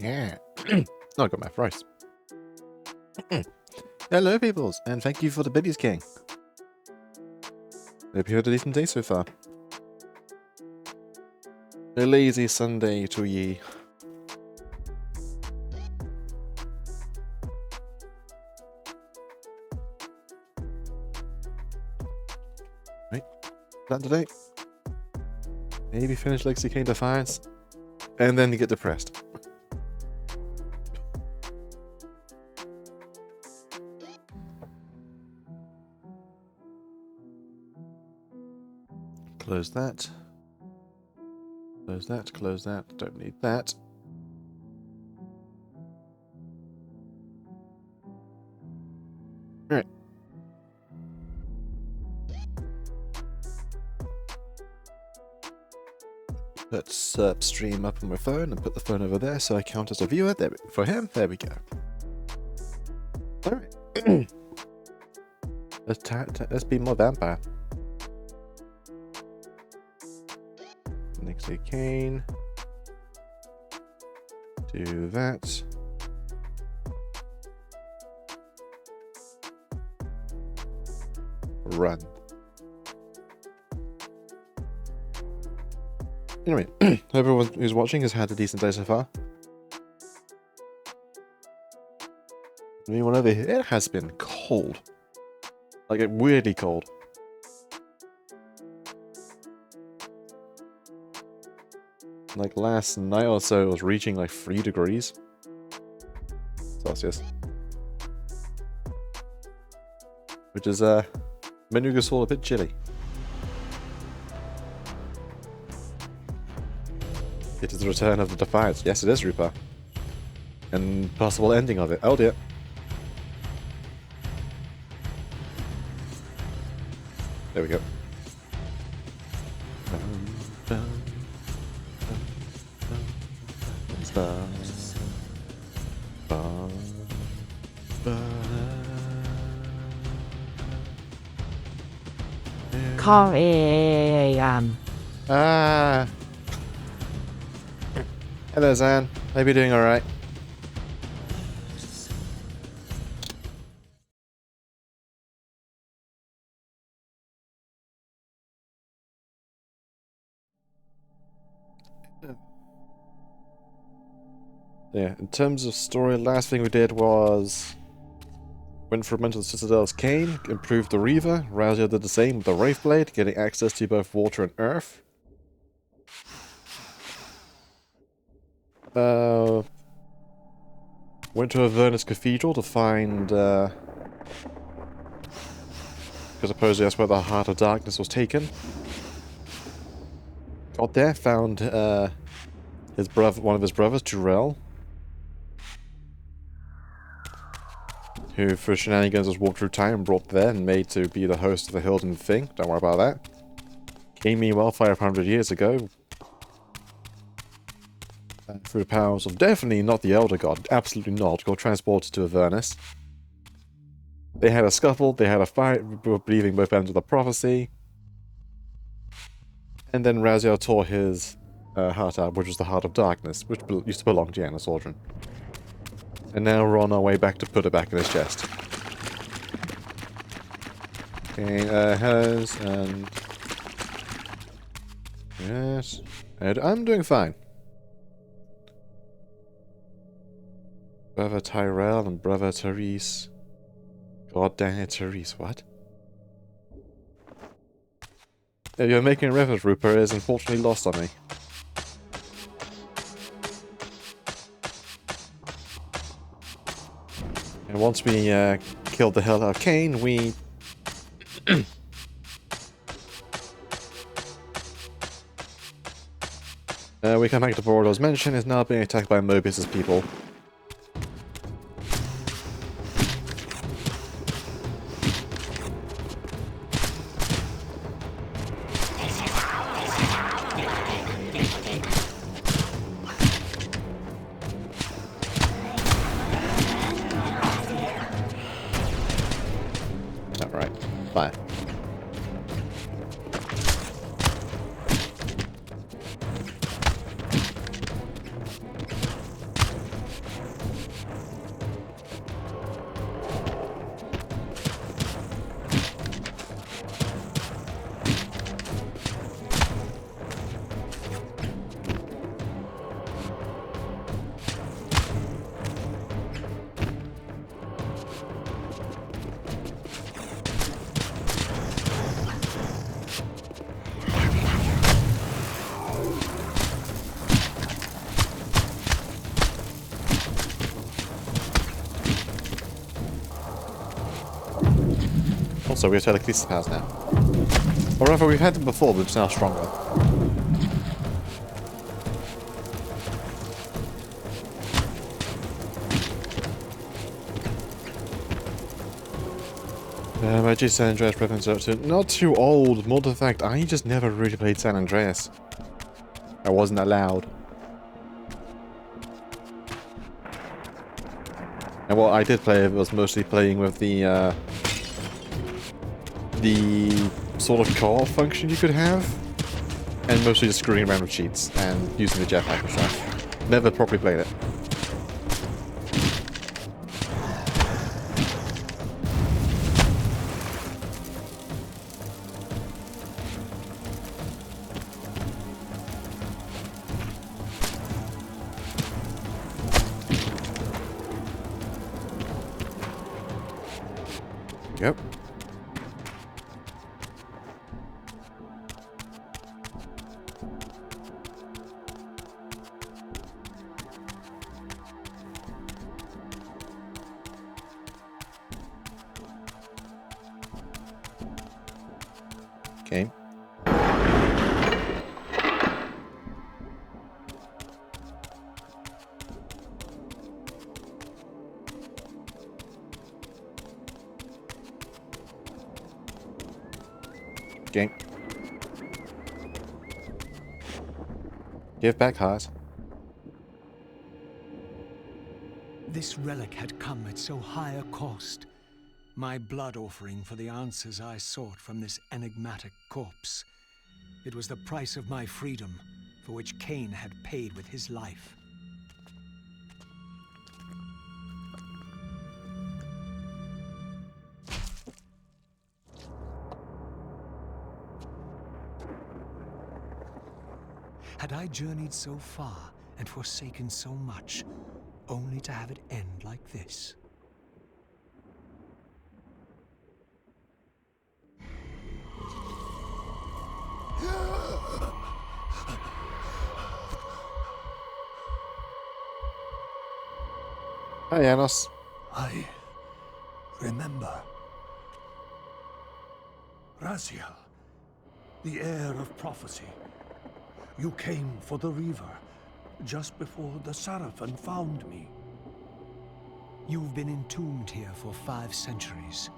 Yeah. Oh, I got my fries. Hello, peoples, and thank you for the Babies King. Hope you had a decent day so far. A lazy Sunday to ye. Right, plan today. Maybe finish Legacy Kain Defiance, and then you get depressed. Close that. Close that, close that. Don't need that. Alright. Let's stream up on my phone and put the phone over there so I count as a viewer. There for him. There we go. Alright. Let's be more vampire. Next to Kain. Do that. Run. Anyway, hope everyone who's watching has had a decent day so far. Anyone over here? It has been cold. Like, weirdly cold. Like, last night or so, it was reaching like 3 degrees Celsius. Which is, Menugasol a bit chilly. It is the return of the Defiance. Yes, it is, Reaper. And possible ending of it. Oh dear. There we go. Kain. Ah. Hello, Zan. Hope you're doing alright. Yeah, in terms of story, last thing we did was went from Mental Citadel's Kain, improved the Reaver, Rousio did the same with the Wraithblade, getting access to both water and earth. Went to Avernus Cathedral to find, because supposedly that's where the Heart of Darkness was taken. Got there, found his brother, one of his brothers, Jurel, who for shenanigans was walked through time and brought there and made to be the host of the Hilden thing. Don't worry about that. Came meanwhile 500 years ago. Through the powers of definitely not the Elder God, absolutely not, got transported to Avernus. They had a scuffle, they had a fight, believing both ends of the prophecy. And then Raziel tore his heart out, which was the Heart of Darkness, which used to belong to Janus Aldrin. And now we're on our way back to put it back in his chest. Okay, has and... Yes. And I'm doing fine. Brother Tyrell and Brother Therese. God dang it, Therese, what? Yeah, you're making a reference, Rupert, is unfortunately lost on me. And once we killed the hell out of Kain, we... we come back to Bordeaux's mansion, is now being attacked by Mobius's people. Fire. So we have telekinesis powers now. Or rather, we've had them before, but it's now stronger. My G San Andreas preference up to not too old. More to the fact, I just never really played San Andreas. I wasn't allowed. And what I did play was mostly playing with the sort of co-op function you could have, and mostly just screwing around with cheats and using the jetpack and stuff. Never properly played it. Yep. Okay. Okay. Give back heart. This relic had come at so high a cost. My blood offering for the answers I sought from this enigmatic corpse. It was the price of my freedom, for which Kain had paid with his life. Had I journeyed so far and forsaken so much, only to have it end like this? Hi, Janos. I remember. Raziel, the heir of prophecy. You came for the Reaver, just before the Seraphim found me. You've been entombed here for 5 centuries.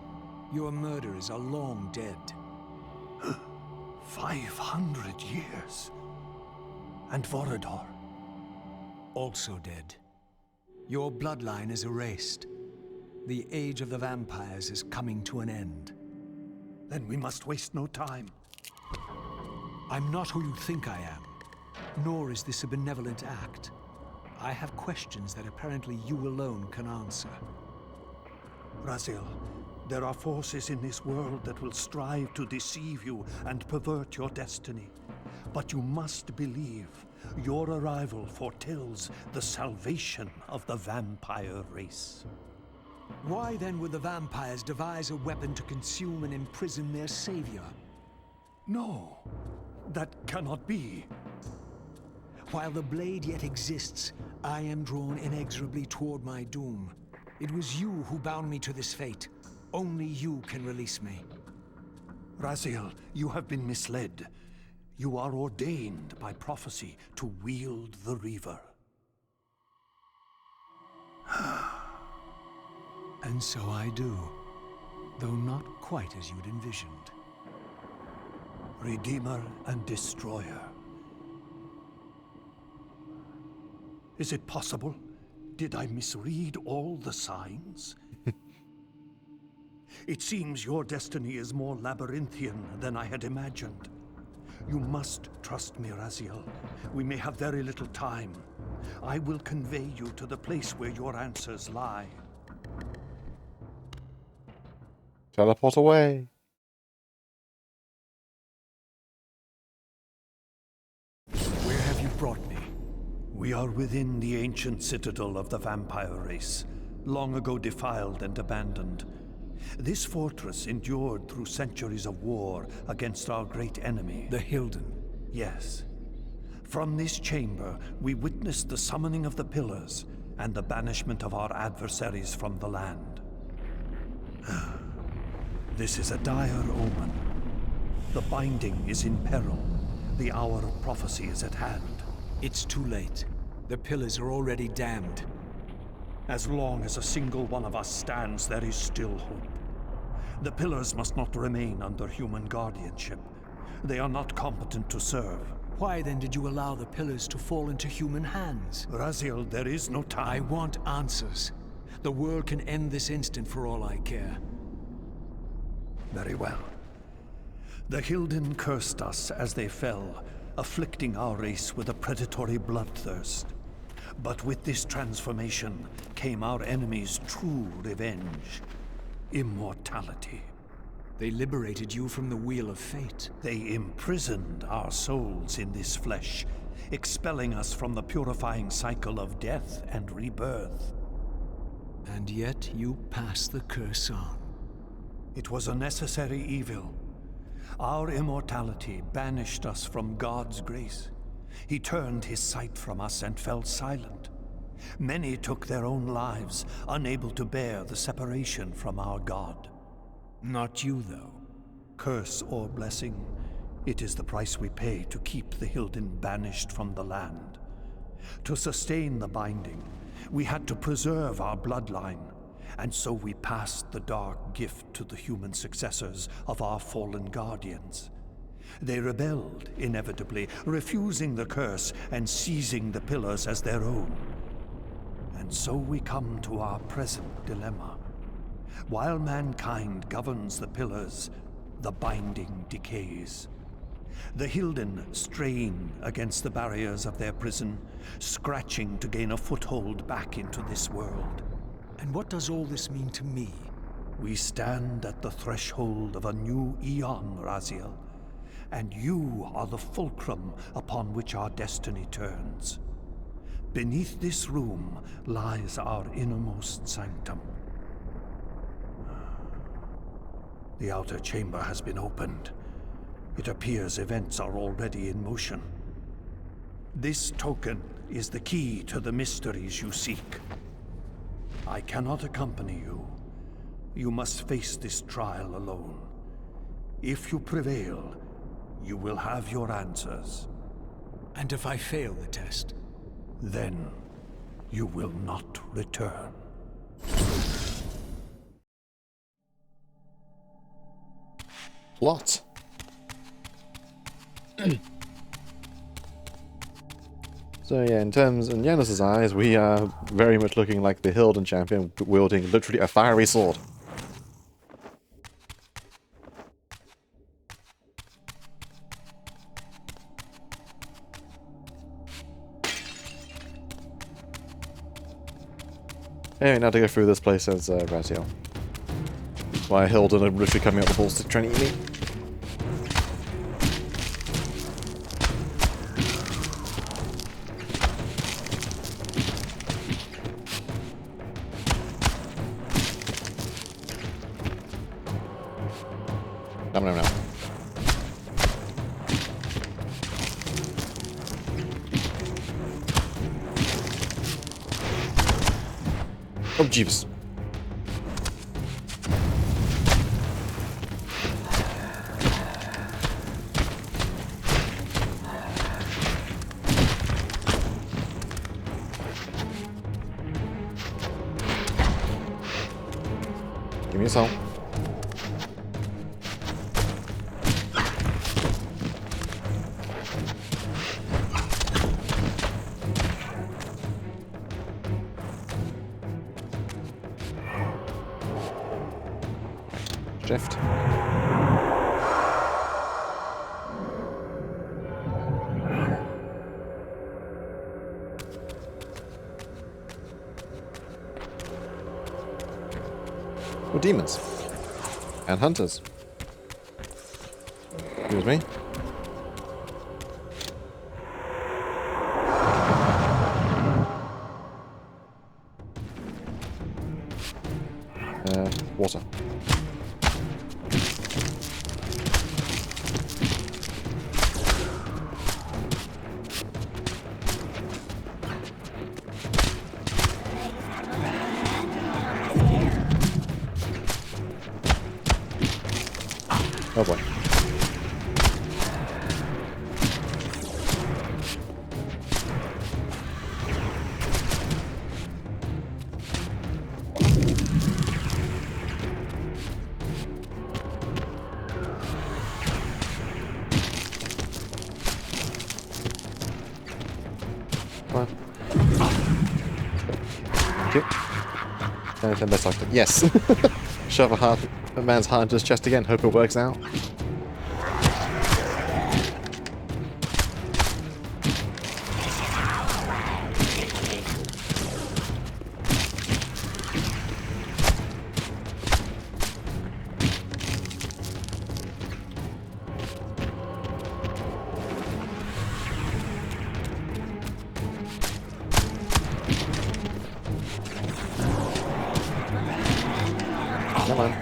Your murderers are long dead. 500 years. And Vorador? Also dead. Your bloodline is erased. The age of the vampires is coming to an end. Then we must waste no time. I'm not who you think I am, nor is this a benevolent act. I have questions that apparently you alone can answer. Raziel, there are forces in this world that will strive to deceive you and pervert your destiny. But you must believe your arrival foretells the salvation of the vampire race. Why then would the vampires devise a weapon to consume and imprison their savior? No, that cannot be. While the blade yet exists, I am drawn inexorably toward my doom. It was you who bound me to this fate. Only you can release me. Raziel, you have been misled. You are ordained by prophecy to wield the Reaver. And so I do, though not quite as you'd envisioned. Redeemer and Destroyer. Is it possible? Did I misread all the signs? It seems your destiny is more labyrinthian than I had imagined. You must trust me, Raziel. We may have very little time. I will convey you to the place where your answers lie. Teleport away. Where have you brought me? We are within the ancient citadel of the vampire race, long ago defiled and abandoned. This fortress endured through centuries of war against our great enemy. The Hilden. Yes. From this chamber, we witnessed the summoning of the Pillars and the banishment of our adversaries from the land. This is a dire omen. The binding is in peril. The hour of prophecy is at hand. It's too late. The pillars are already damned. As long as a single one of us stands, there is still hope. The pillars must not remain under human guardianship. They are not competent to serve. Why then did you allow the pillars to fall into human hands? Raziel, there is no time. I want answers. The world can end this instant for all I care. Very well. The Hilden cursed us as they fell, afflicting our race with a predatory bloodthirst. But with this transformation came our enemy's true revenge. Immortality. They liberated you from the Wheel of Fate. They imprisoned our souls in this flesh, expelling us from the purifying cycle of death and rebirth. And yet you pass the curse on. It was a necessary evil. Our immortality banished us from God's grace. He turned his sight from us and fell silent. Many took their own lives, unable to bear the separation from our God. Not you, though. Curse or blessing, it is the price we pay to keep the Hilden banished from the land. To sustain the binding, we had to preserve our bloodline, and so we passed the dark gift to the human successors of our fallen guardians. They rebelled, inevitably, refusing the curse and seizing the pillars as their own. And so we come to our present dilemma. While mankind governs the pillars, the binding decays. The Hilden strain against the barriers of their prison, scratching to gain a foothold back into this world. And what does all this mean to me? We stand at the threshold of a new eon, Raziel, and you are the fulcrum upon which our destiny turns. Beneath this room lies our innermost sanctum. The outer chamber has been opened. It appears events are already in motion. This token is the key to the mysteries you seek. I cannot accompany you. You must face this trial alone. If you prevail, you will have your answers. And if I fail the test? Then you will not return. Plot. So yeah, in Yanis's eyes, we are very much looking like the Hilden champion wielding literally a fiery sword. Anyway, now to go through this place as Raziel. Why Hilden are literally coming up the balls to trying to eat me. No. Oh, jeeps. Give me some. Shift. Or demons. And hunters. Excuse me. Water. Oh boy. Come on. Thank you. Anything best I can. Yes! Shove a man's heart into his chest again. Hope it works out. Come on.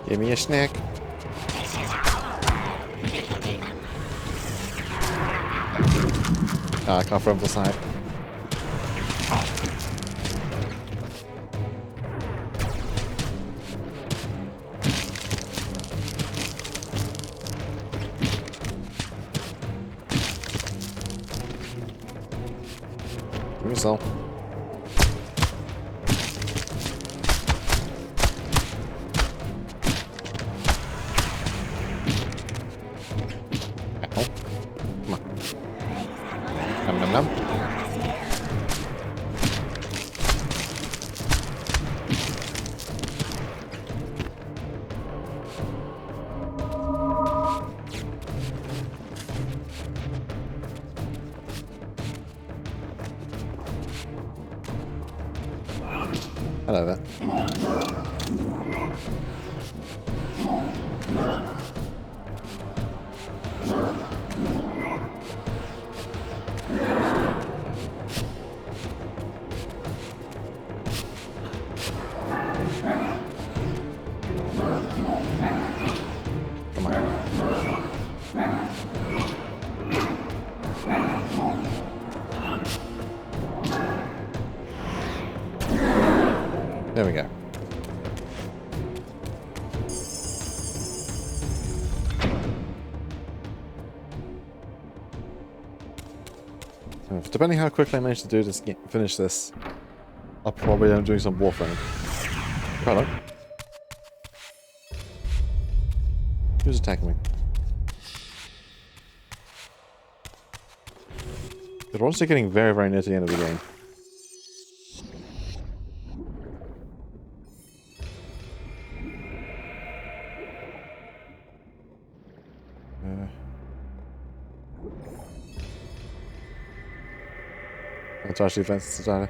Give me a snack. I can't from the side. Give me some. Nom nom nom. Hello there. Come on. There we go. Depending how quickly I manage to do this, finish this, I'll probably end up doing some warframe. Hello. Who's attacking me? They're also getting very, very near to the end of the game. That's actually events entirely.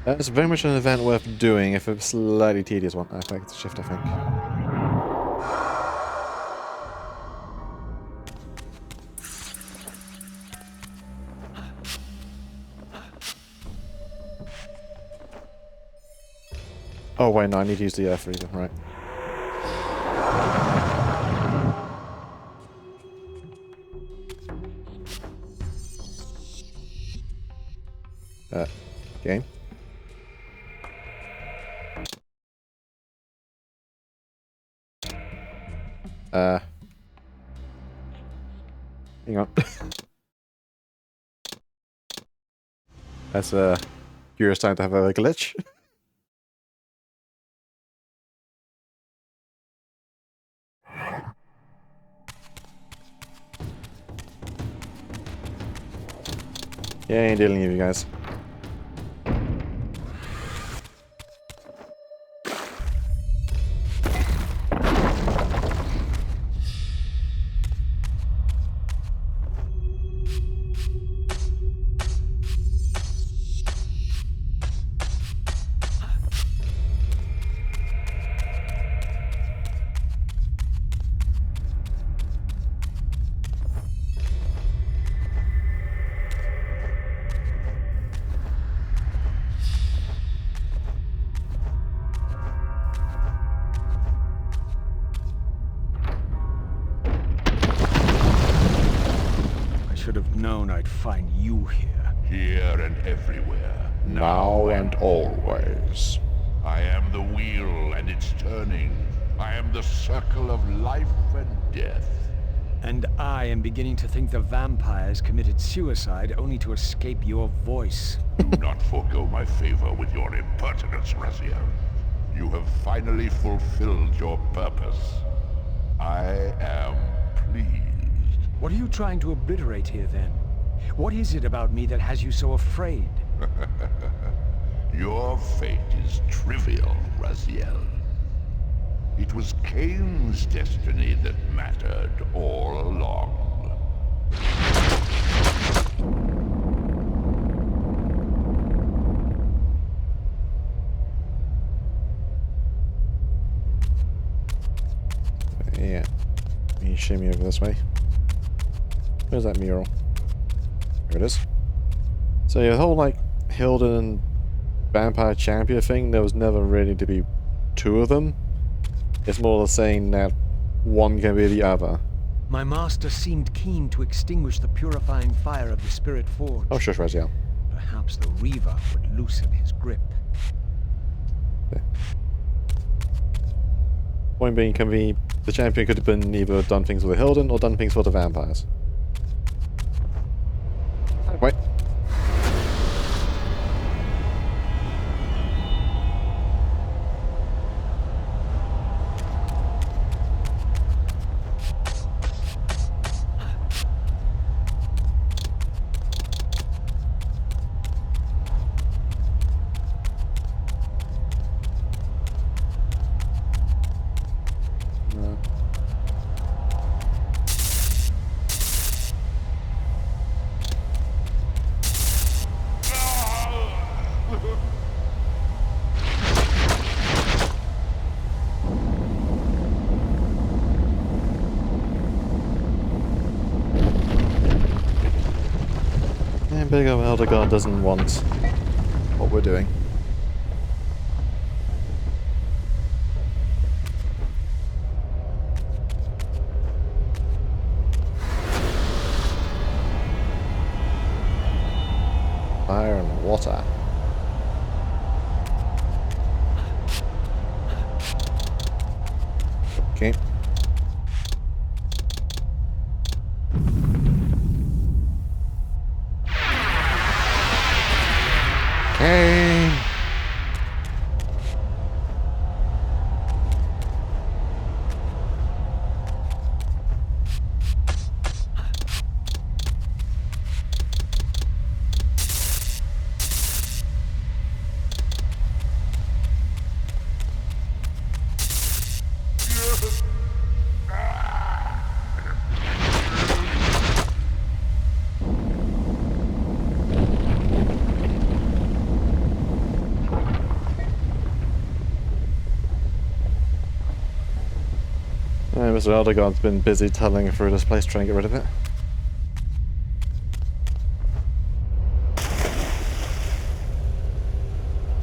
It's very much an event worth doing, if a slightly tedious one. I think it's a shift, I think. Oh wait, no, I need to use the air freezer, right. Game. Hang on. That's a curious time to have a glitch. Yeah, I ain't dealing with you guys. should have known I'd find you here. Here and everywhere. Now and always. I am the wheel and its turning. I am the circle of life and death. And I am beginning to think the vampires committed suicide only to escape your voice. Do not forego my favor with your impertinence, Raziel. You have finally fulfilled your purpose. I am pleased. What are you trying to obliterate here, then? What is it about me that has you so afraid? Your fate is trivial, Raziel. It was Kain's destiny that mattered all along. Yeah. Me shimmy over this way. Where's that mural? Here it is. So yeah, the whole like Hilden vampire champion thing, there was never really to be two of them. It's more the saying that one can be the other. My master seemed keen to extinguish the purifying fire of the Spirit Forge. Oh, shush, Raziel. Perhaps the Reaver would loosen his grip. Point being, the champion could have been either done things for the Hilden or done things for the vampires. Wait. And big old Elder God doesn't want what we're doing. Fire and water. Okay. Kain! Mr. Eldergod's been busy tunneling through this place trying to get rid of it.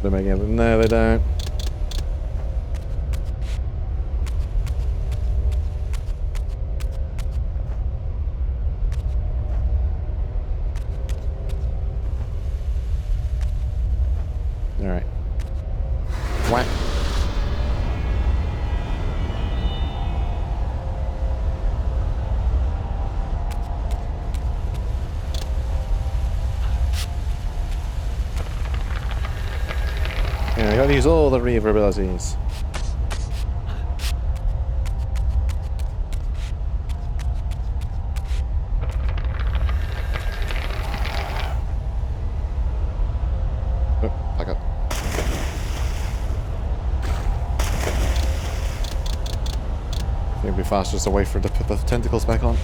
They're making it. No, they don't. Alright. Whack. Yeah, I gotta use all the Reaver abilities. Oh, back up. I think it'd be faster just to wait for the put the tentacles back on.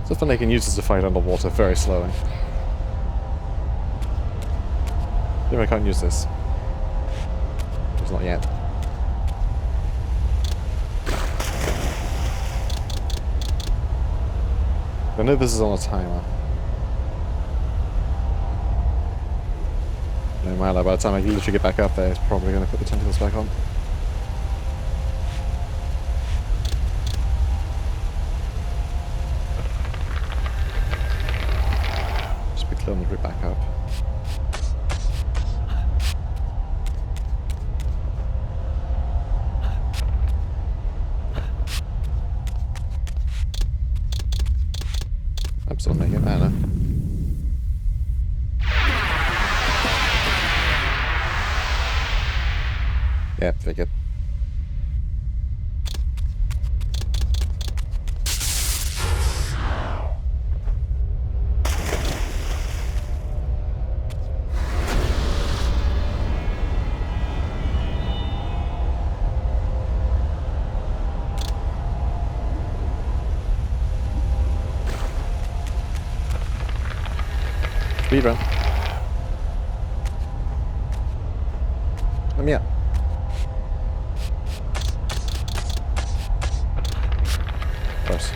It's just fun they can use this to fight underwater very slowly. Maybe I can't use this. It's not yet. I know this is on a timer. No matter, by the time I literally get back up there, it's probably going to put the tentacles back on. Yeah, figured. Speedrun. Let me out. Close.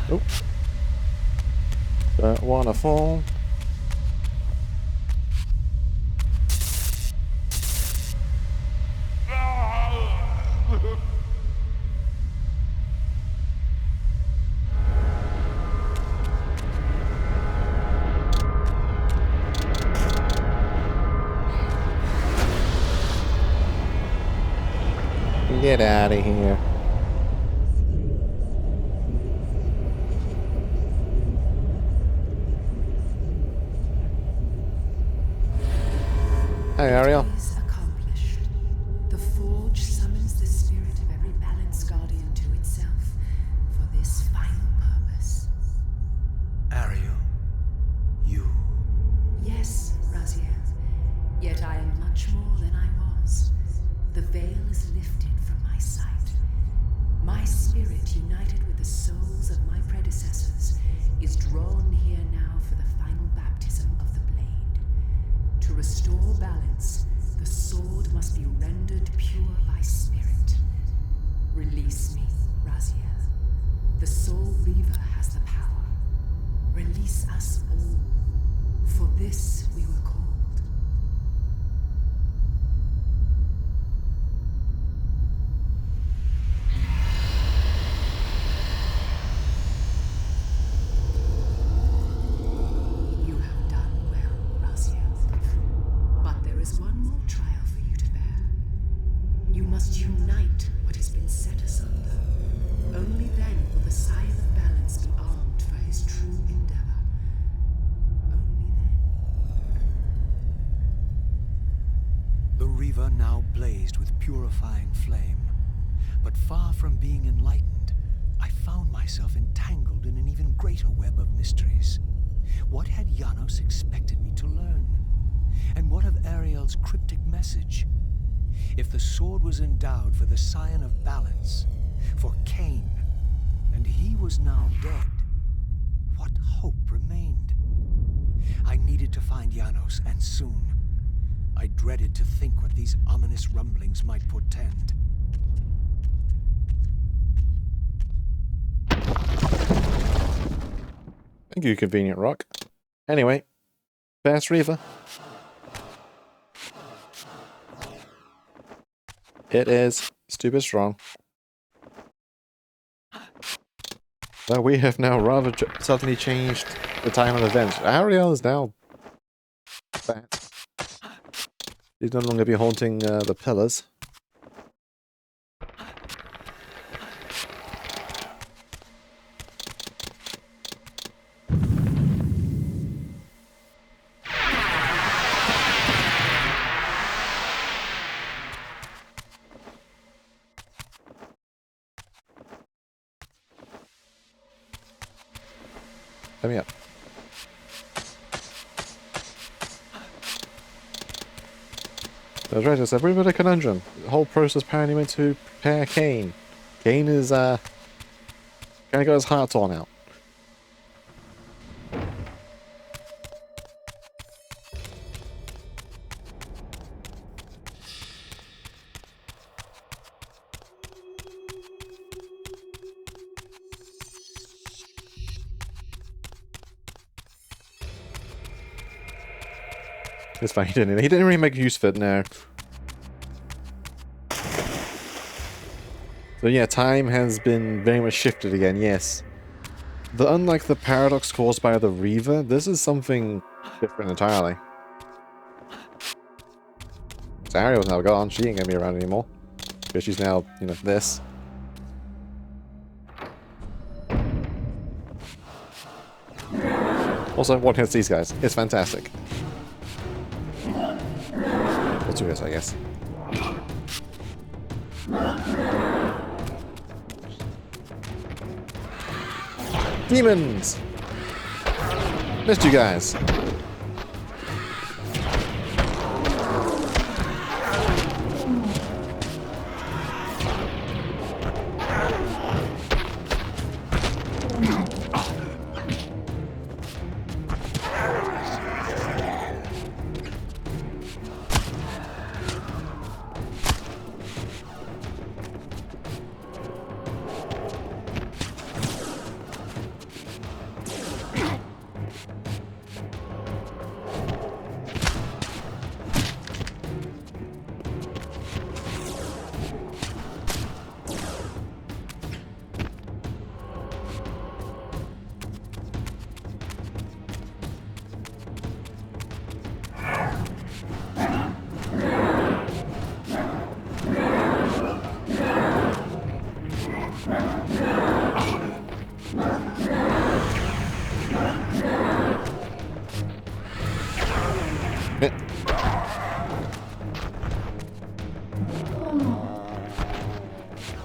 Nope. Don't wanna fall. Get out of here. Hey, Ariel. Is accomplished. The Forge summons the spirit of every Balance Guardian to itself for this final purpose. Ariel? You? Yes, Raziel. Yet I am much more than I was. The veil is lifted from my sight. My spirit, united with the souls of my predecessors, is drawn here now for the final baptism of the blade. To restore balance, the sword must be rendered pure by spirit. Release me, Raziel. The Soul Reaver has the power. Release us all. For this we were called. You have done well, Raziel. But there is one more trial for you to bear. You must unite what has been set asunder. Only then will the Scion of Balance be armed for his true endeavor. Only then. The Reaver now blazed with purifying flame. But far from being enlightened, I found myself entangled in an even greater web of mysteries. What had Janos expected me to learn? And what of Ariel's cryptic message? If the sword was endowed for the Scion of Balance, for Kain, and he was now dead, what hope remained? I needed to find Janos, and soon. I dreaded to think what these ominous rumblings might portend. Thank you, convenient rock. Anyway, Fast Reaver. It is stupid strong. But we have now rather suddenly changed the time of events. Ariel is now fat. He's no longer be haunting the pillars. Let me up. That's right, it's a bit of a conundrum. The whole process apparently meant to prepare Kain. Kain is, kinda got his heart torn out. It's fine, he didn't really make use of it now. But yeah, time has been very much shifted again, yes. Unlike the paradox caused by the Reaver, this is something different entirely. So Ariel's now gone, she ain't gonna be around anymore. Because she's now, you know, this. Also, one hits these guys. It's fantastic. Or two hits, I guess. Demons! Missed you guys.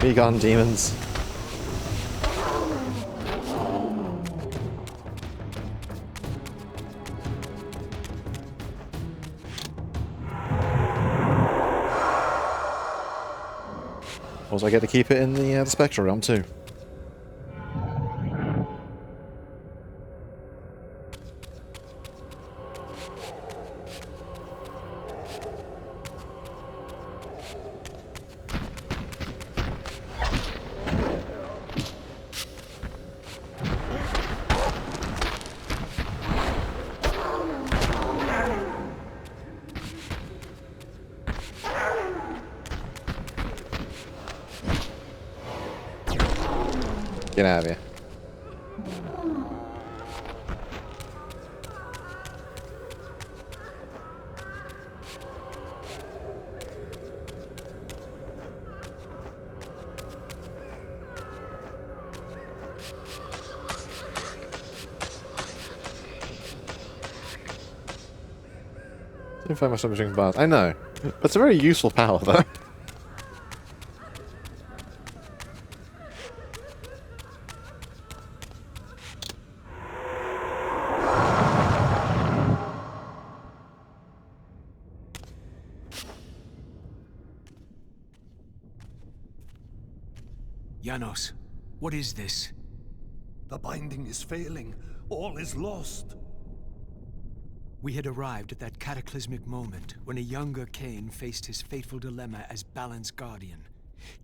Be gone, demons. Also, I get to keep it in the Spectral Realm too. Get out of here. Didn't find myself drinking bars. I know. But it's a very useful power, though. Janos, what is this? The binding is failing. All is lost. We had arrived at that cataclysmic moment when a younger Kain faced his fateful dilemma as Balance Guardian.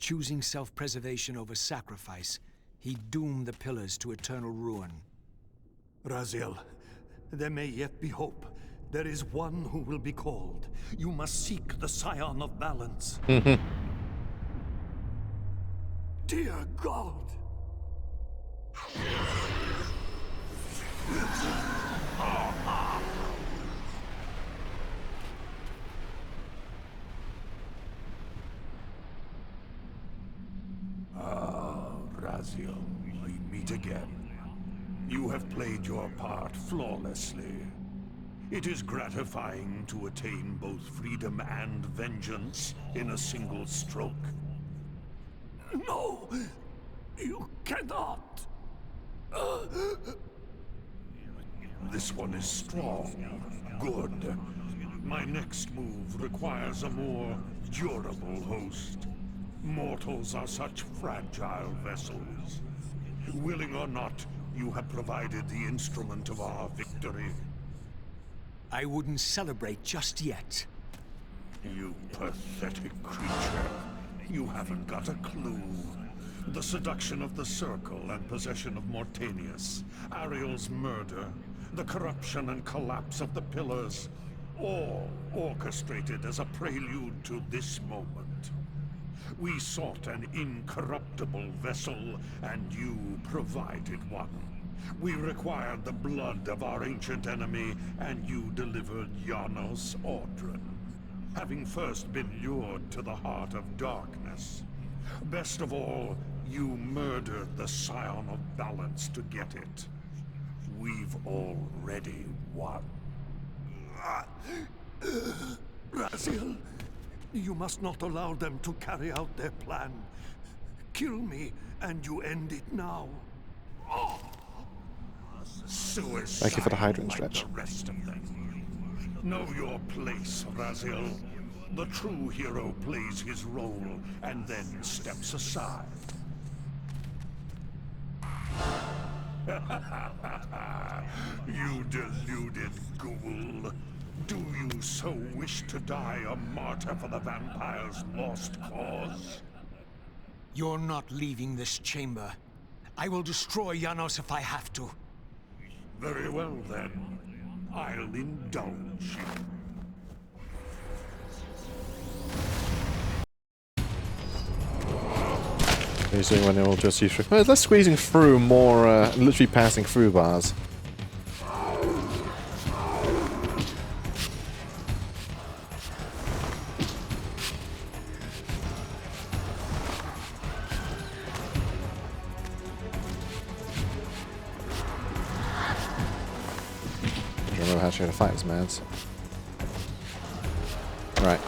Choosing self-preservation over sacrifice, he doomed the pillars to eternal ruin. Raziel, there may yet be hope. There is one who will be called. You must seek the Scion of Balance. Dear God! Raziel, we meet again. You have played your part flawlessly. It is gratifying to attain both freedom and vengeance in a single stroke. No! You cannot! This one is strong, good. My next move requires a more durable host. Mortals are such fragile vessels. Willing or not, you have provided the instrument of our victory. I wouldn't celebrate just yet. You pathetic creature. You haven't got a clue. The seduction of the Circle and possession of Mortanius, Ariel's murder, the corruption and collapse of the Pillars, all orchestrated as a prelude to this moment. We sought an incorruptible vessel, and you provided one. We required the blood of our ancient enemy, and you delivered Janos Audron, having first been lured to the heart of darkness. Best of all, you murdered the Scion of Balance to get it. We've already won. Raziel, you must not allow them to carry out their plan. Kill me, and you end it now. Suicide. Thank you for the hydrant like stretch. the rest of them. Know your place, Raziel. The true hero plays his role and then steps aside. You deluded ghoul. Do you so wish to die a martyr for the vampire's lost cause? You're not leaving this chamber. I will destroy Janos if I have to. Very well, then. I'll indulge you. Using when it will just use. Well, less squeezing through, more literally passing through bars. I don't remember how to fight this man. Right.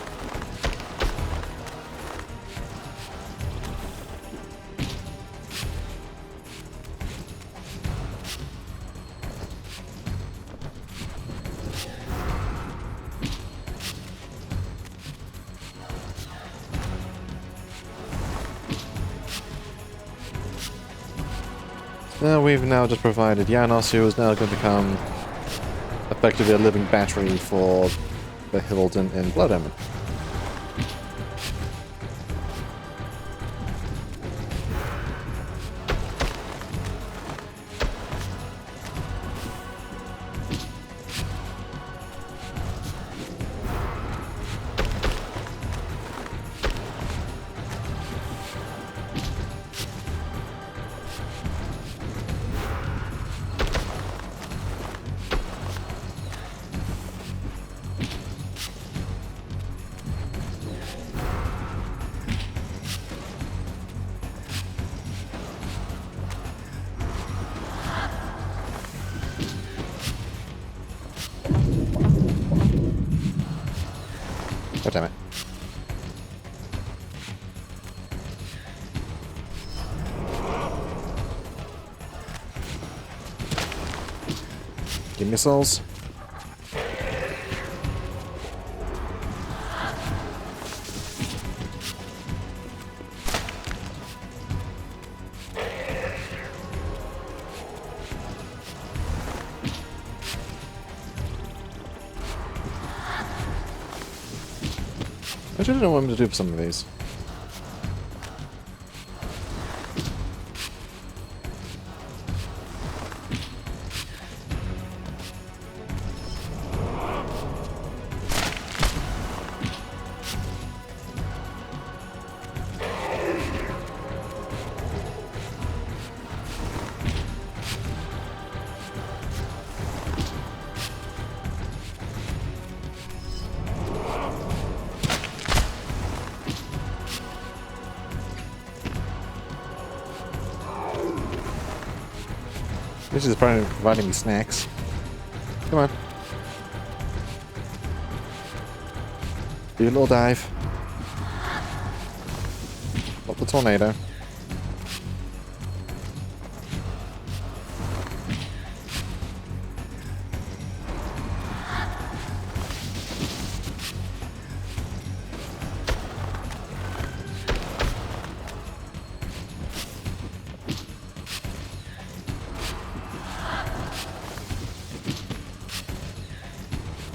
We've now just provided Janos, who is now going to become effectively a living battery for the Hilden in Blood Omen. God damn it. Give missiles. I don't know what I'm going to do for some of these. This is probably providing me snacks. Come on. Do a little dive. Up the tornado.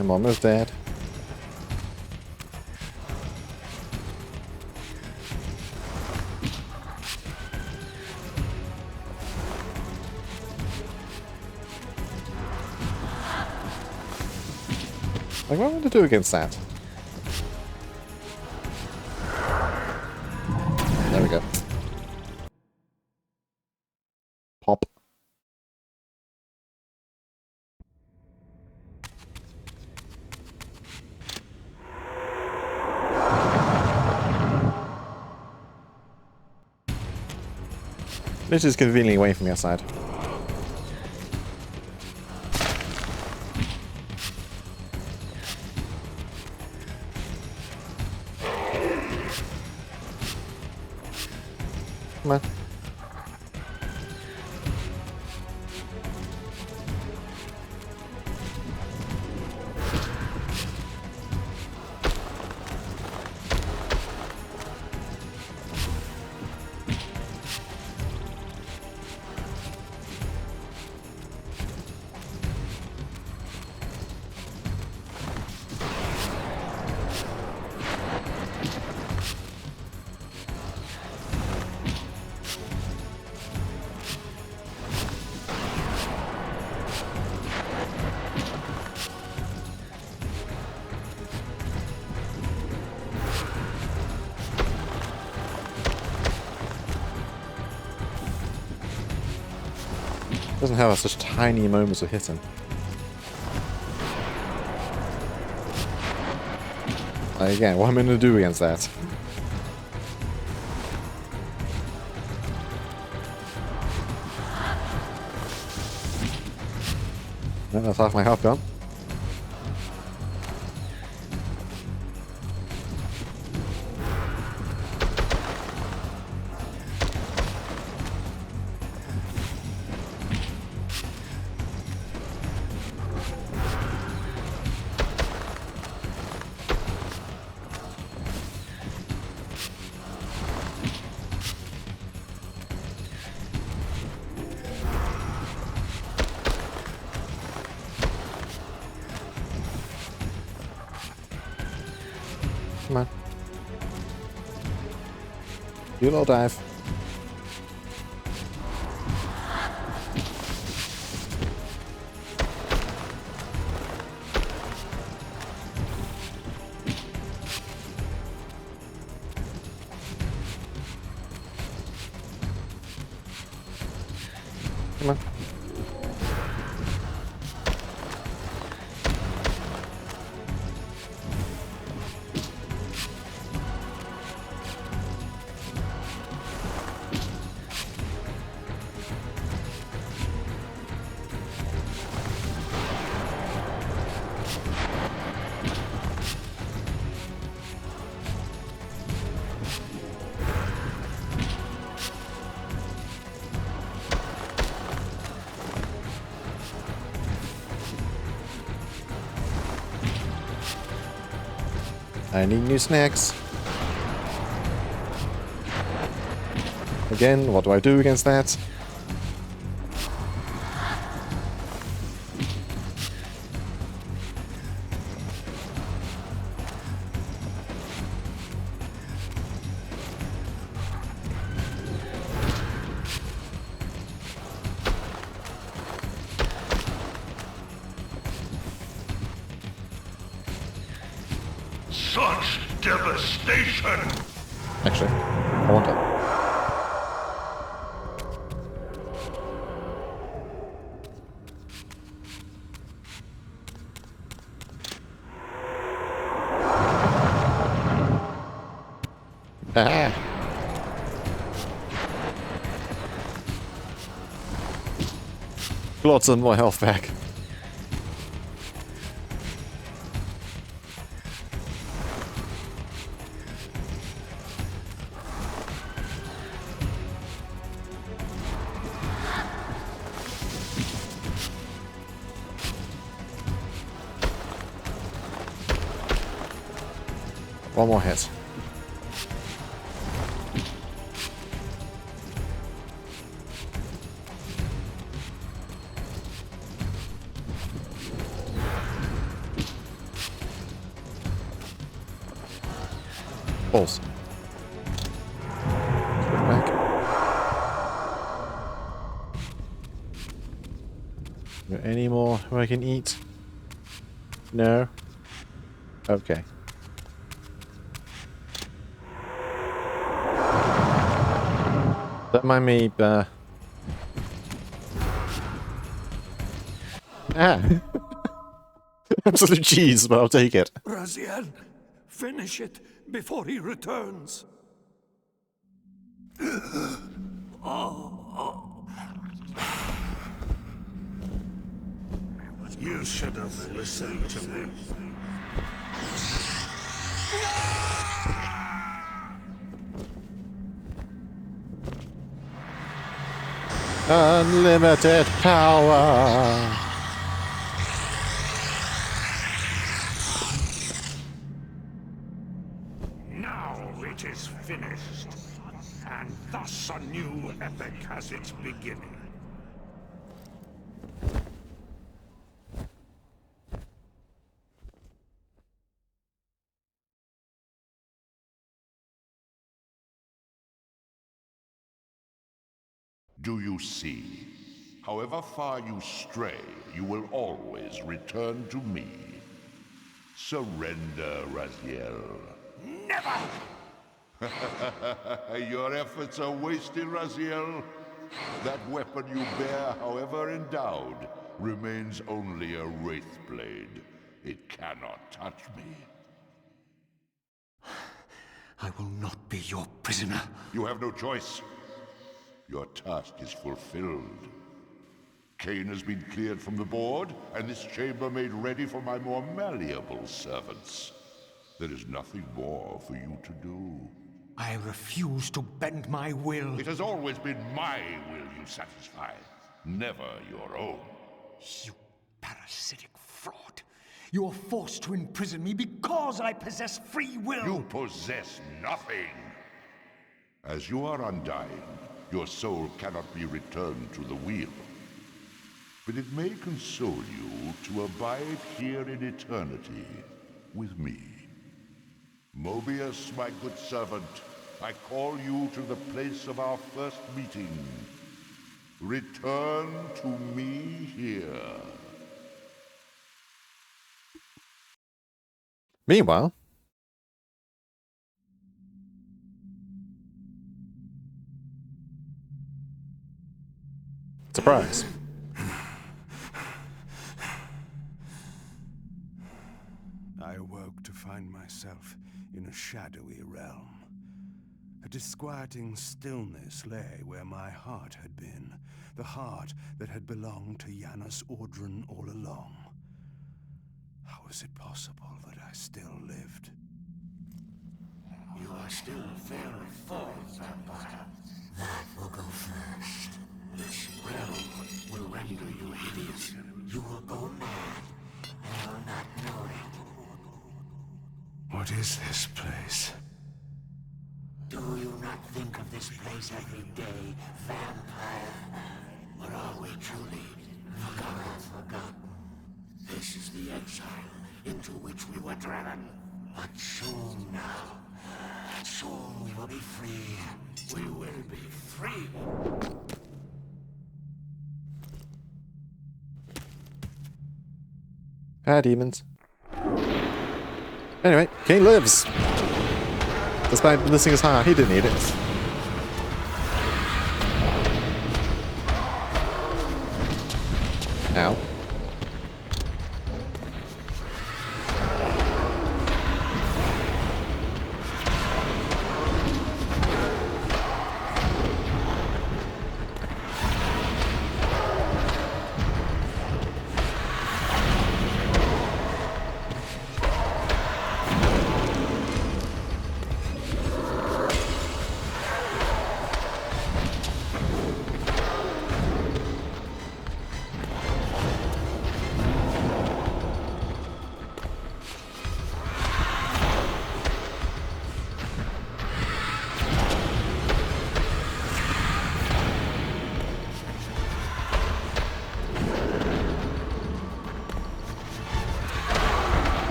I'm almost dead. Like, what am I going to do against that? There we go. Pop. This is conveniently away from the outside. Come on. Doesn't have such tiny moments of hitting. Again, what am I going to do against that? No, that's half my health gone. Come on. Do a little dive. Come on. I need new snacks. Again, what do I do against that? Such devastation! Actually, I want it. Ah. Lots of more health back. One more hit. Balls. Back. Any more who I can eat? No? Okay. Don't mind me, absolute cheese, but I'll take it. Raziel, finish it before he returns. You should have listened to me. Unlimited power. Now it is finished, and thus a new epic has its beginning. Do you see? However far you stray, you will always return to me. Surrender, Raziel. Never! Your efforts are wasted, Raziel. That weapon you bear, however endowed, remains only a wraith blade. It cannot touch me. I will not be your prisoner. You have no choice. Your task is fulfilled. Kain has been cleared from the board, and this chamber made ready for my more malleable servants. There is nothing more for you to do. I refuse to bend my will. It has always been my will you satisfy, never your own. You parasitic fraud. You are forced to imprison me because I possess free will. You possess nothing. As you are undying, your soul cannot be returned to the wheel. But it may console you to abide here in eternity with me. Mobius, my good servant, I call you to the place of our first meeting. Return to me here. Meanwhile, surprise. I awoke to find myself in a shadowy realm. A disquieting stillness lay where my heart had been, the heart that had belonged to Janus Audrun all along. How was it possible that I still lived? You are still very full, vampire. That will go first. This realm will render you hideous. You will go mad. I will not know it. What is this place? Do you not think of this place every day, vampire? Or are we truly forgotten? This is the exile into which we were driven. But soon now, soon we will be free. We will be free. Ah, demons. Anyway, Kain lives. Despite missing his heart, he didn't need it. Ow.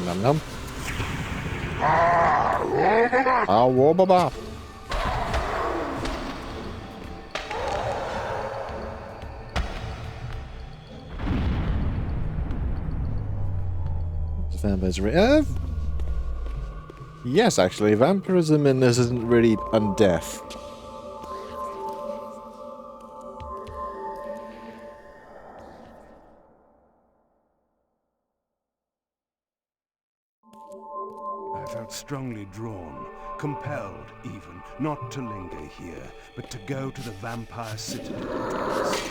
Nom nom. Ah, whoa, baba. Vampires. Yes, actually, vampirism in this isn't really undeath. I felt strongly drawn, compelled even, not to linger here, but to go to the vampire citadel at once.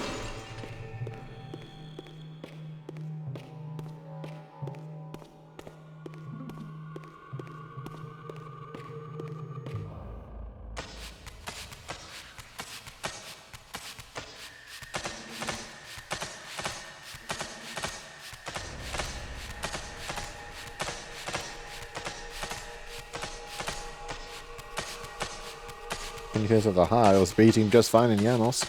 In case of the high, I was beating just fine in Janos.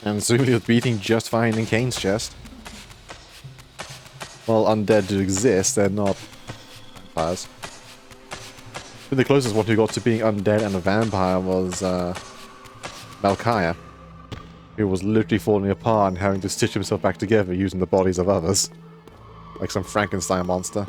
And Zuli was beating just fine in Kain's chest. Well, undead do exist, they're not vampires. But the closest one who got to being undead and a vampire was Malkaya, who was literally falling apart and having to stitch himself back together using the bodies of others. Like some Frankenstein monster.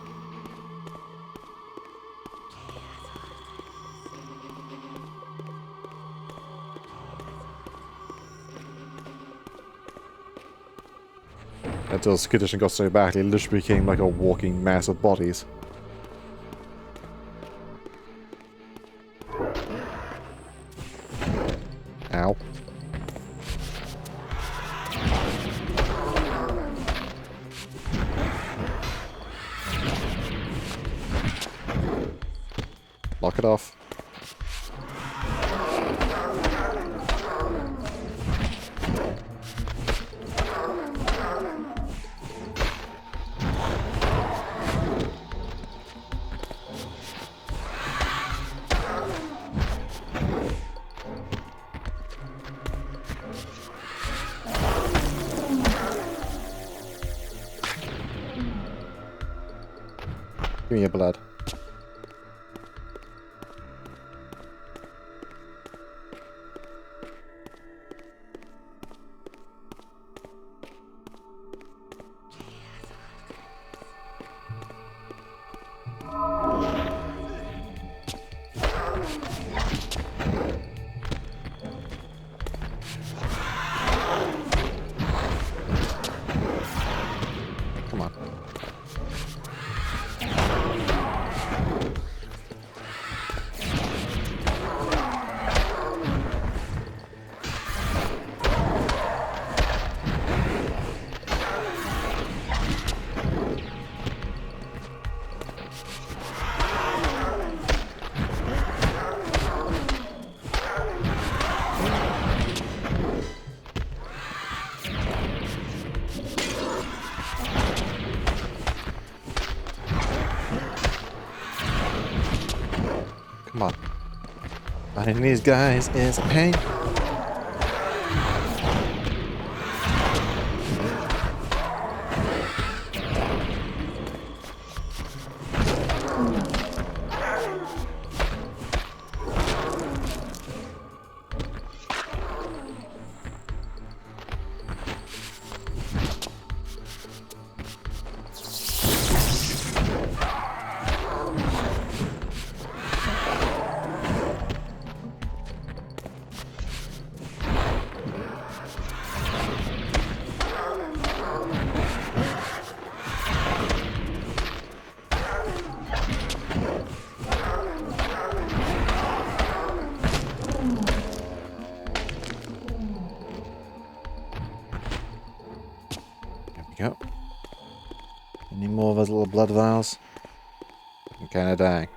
Until his condition got so bad, he literally became like a walking mass of bodies. Ow. Lock it off. Give me your blood. Come on. Come on. Fighting these guys is a pain. Yep. Any more of those little blood vials? I'm kinda dying.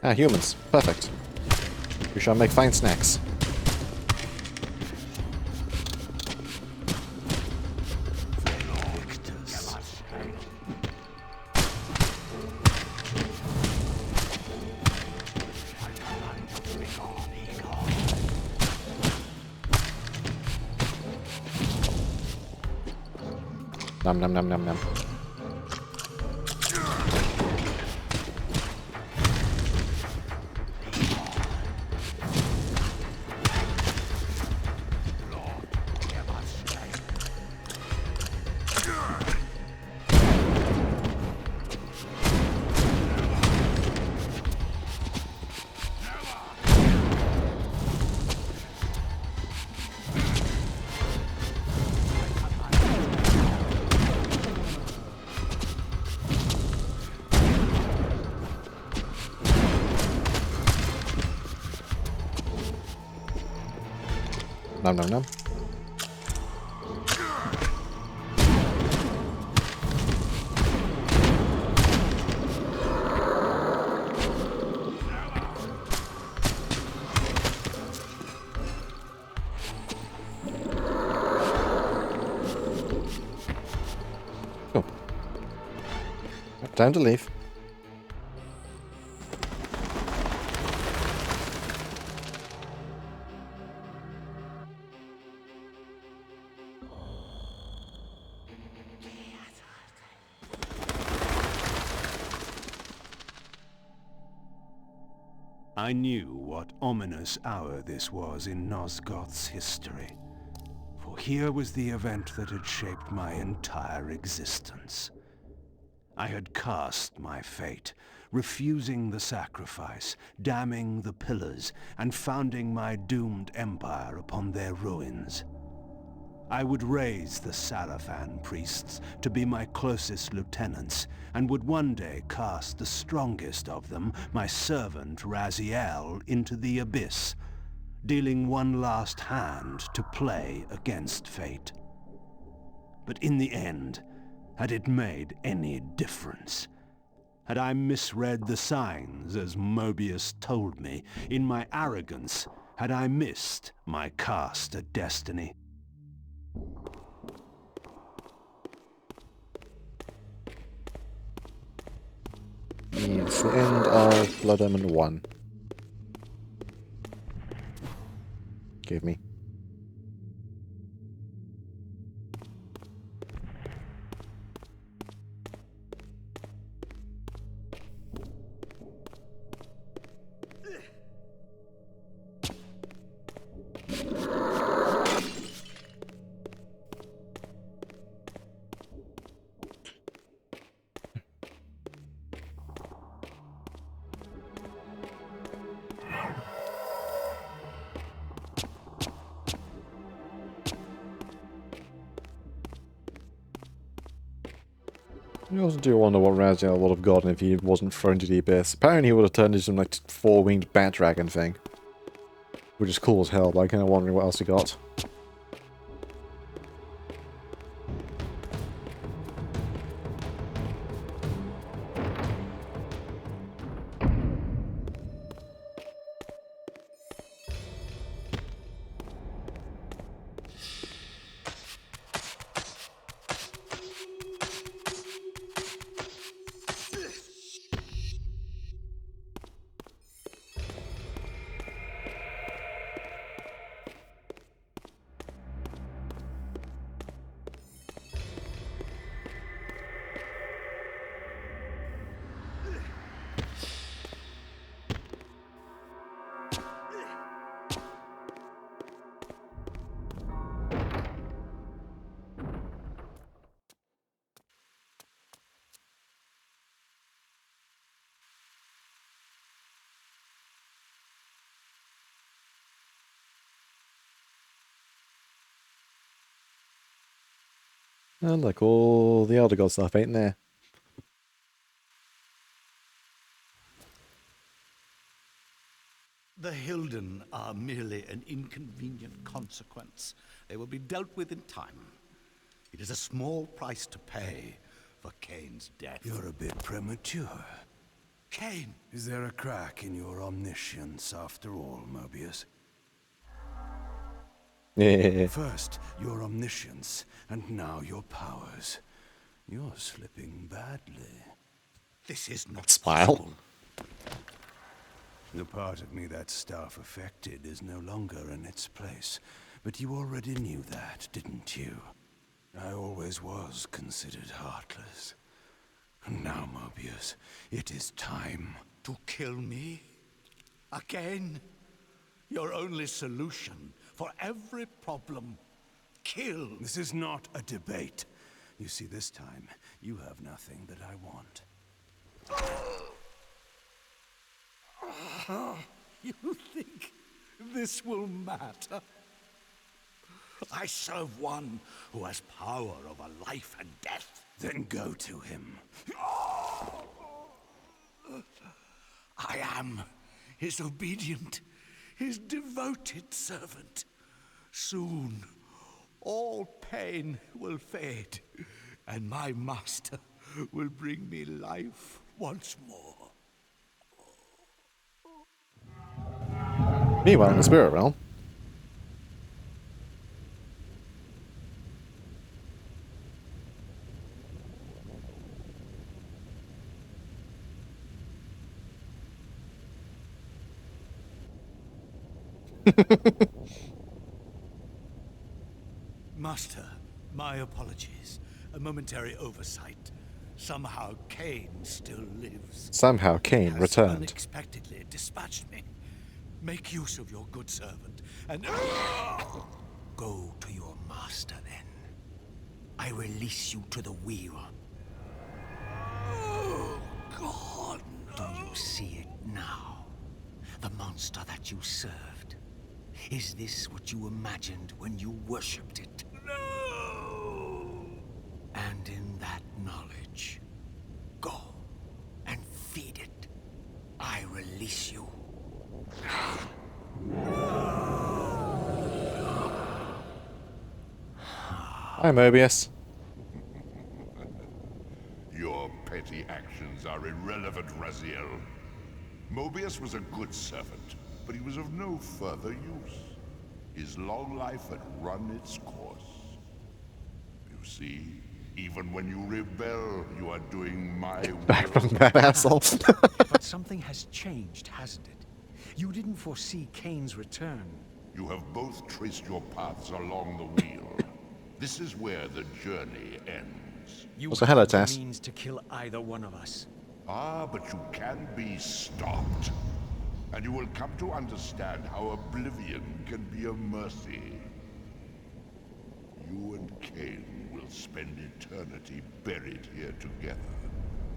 Ah, humans. Perfect. We shall make fine snacks. Nom nom nom nom nom. Nom nom nom. Cool. Time to leave. I knew what ominous hour this was in Nosgoth's history. For here was the event that had shaped my entire existence. I had cast my fate, refusing the sacrifice, damning the pillars, and founding my doomed empire upon their ruins. I would raise the Salafan priests to be my closest lieutenants, and would one day cast the strongest of them, my servant Raziel, into the abyss, dealing one last hand to play against fate. But in the end, had it made any difference? Had I misread the signs, as Mobius told me? In my arrogance, had I missed my cast at destiny? It's the end of Blood Omen 1. Give me. I also do wonder what Raziel would have gotten if he wasn't thrown to the abyss. Apparently he would have turned into some like four-winged bat dragon thing. Which is cool as hell, but I'm kind of wondering what else he got. And like all the other god stuff ain't there. The Hilden are merely an inconvenient consequence. They will be dealt with in time. It is a small price to pay for Kain's death. You're a bit premature. Kain! Is there a crack in your omniscience after all, Mobius? Yeah. First, your omniscience, and now your powers. You're slipping badly. This is not Smile. possible. The part of me that staff affected is no longer in its place. But you already knew that, didn't you? I always was considered heartless. And now, Mobius, it is time. To kill me? Again? Your only solution for every problem. Kill. This is not a debate. You see, this time, you have nothing that I want. You think this will matter? I serve one who has power over life and death. Then go to him. I am his obedient, his devoted servant. Soon, all pain will fade, and my master will bring me life once more. Meanwhile, in the spirit realm. Master, my apologies. A momentary oversight. Somehow Kain still lives. Somehow Kain Has returned. unexpectedly dispatched me. Make use of your good servant and go to your master then. I release you to the wheel. Oh, God. Do you see it now? The monster that you served. Is this what you imagined when you worshipped it? No! And in that knowledge, go and feed it. I release you. Hi, Mobius. Your petty actions are irrelevant, Raziel. Mobius was a good servant, but he was of no further use. His long life had run its course. You see, even when you rebel, you are doing my Back will. from that asshole. But something has changed, hasn't it? You didn't foresee Kain's return. You have both traced your paths along the wheel. This is where the journey ends. You Also, hello, have the Tess. means to kill either one of us. Ah, but you can be stopped. And you will come to understand how oblivion can be a mercy. You and Kain will spend eternity buried here together,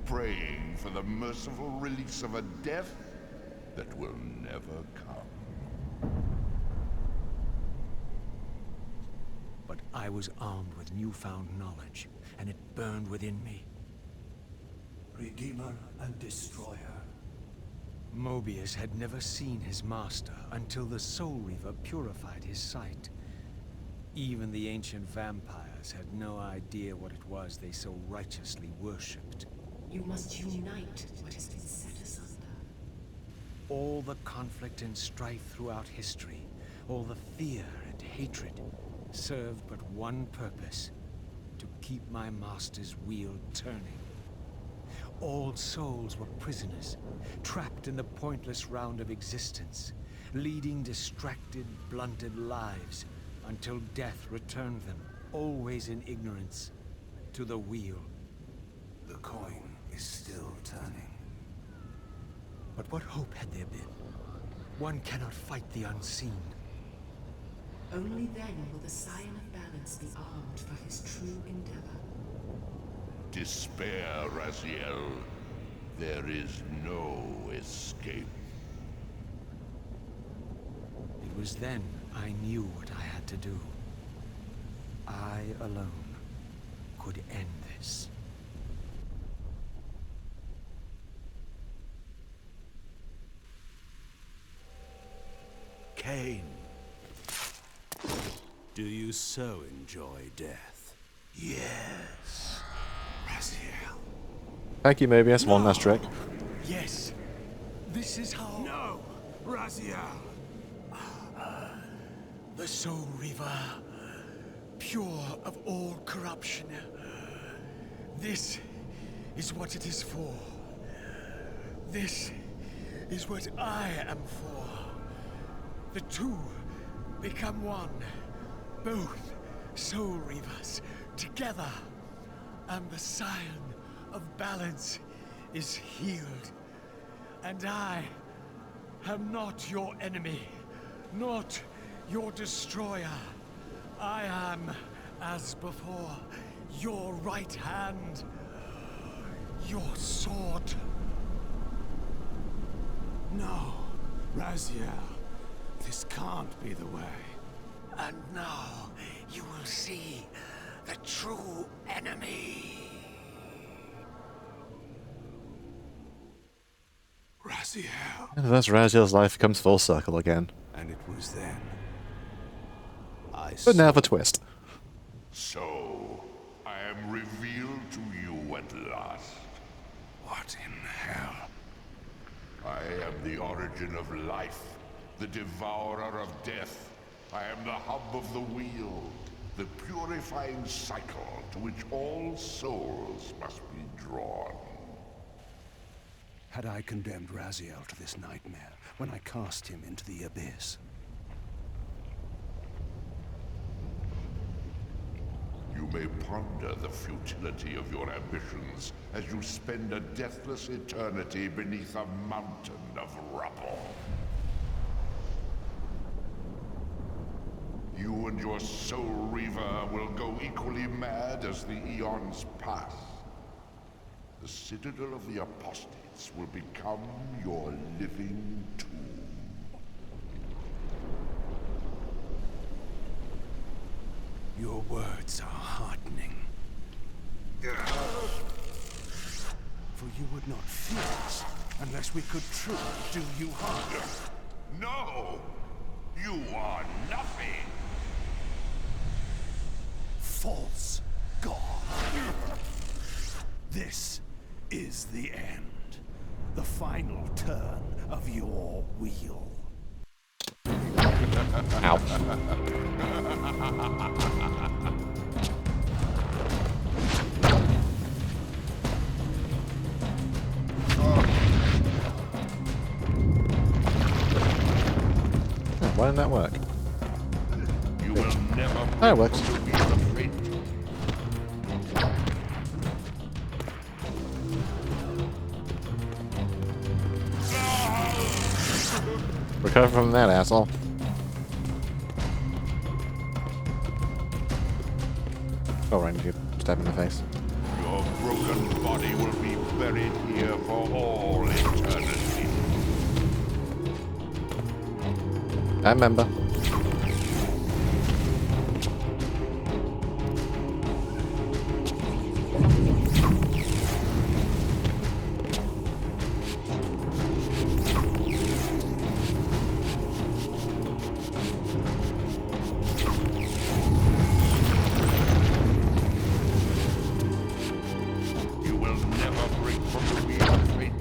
praying for the merciful release of a death that will never come. But I was armed with newfound knowledge, and it burned within me. Redeemer and Destroyer. Mobius had never seen his master until the Soul Reaver purified his sight. Even the ancient vampires had no idea what it was they so righteously worshipped. You must unite what has been set asunder. All the conflict and strife throughout history, all the fear and hatred, served but one purpose: to keep my master's wheel turning. All souls were prisoners, trapped in the pointless round of existence, leading distracted, blunted lives until death returned them, always in ignorance, to the wheel. The coin is still turning. But what hope had there been? One cannot fight the unseen. Only then will the Scion of Balance be armed for his true endeavor. Despair, Raziel. There is no escape. It was then I knew what I had to do. I alone could end this. Kain. Do you so enjoy death? Yes. Raziel. Thank you, Mobius. One last trick. Yes, this is how... No! Raziel! The Soul Reaver, pure of all corruption. This is what it is for. This is what I am for. The two become one. Both Soul Reavers, together, and the scion of balance is healed. And I am not your enemy, not your destroyer. I am, as before, your right hand, your sword. No, Raziel. This can't be the way. And now you will see the true enemy. Raziel. And thus Raziel's life comes full circle again. And it was then I But now saw the twist. So, I am revealed to you at last. what in hell? I am the origin of life, the devourer of death. I am the hub of the wheel, the purifying cycle to which all souls must be drawn. Had I condemned Raziel to this nightmare when I cast him into the abyss? You may ponder the futility of your ambitions as you spend a deathless eternity beneath a mountain of rubble. You and your soul reaver will go equally mad as the eons pass. The citadel of the apostates will become your living tomb. Your words are heartening. For you would not fear us unless we could truly do you harm. No! You are nothing! False god. This is the end. The final turn of your wheel. Ow. Why didn't that work? You will never Oh, it works. be the fate. Recover from that, asshole. Oh, right, you stab in the face. Your broken body will be buried here for all eternity. I remember. You will never break from the wheel of fate.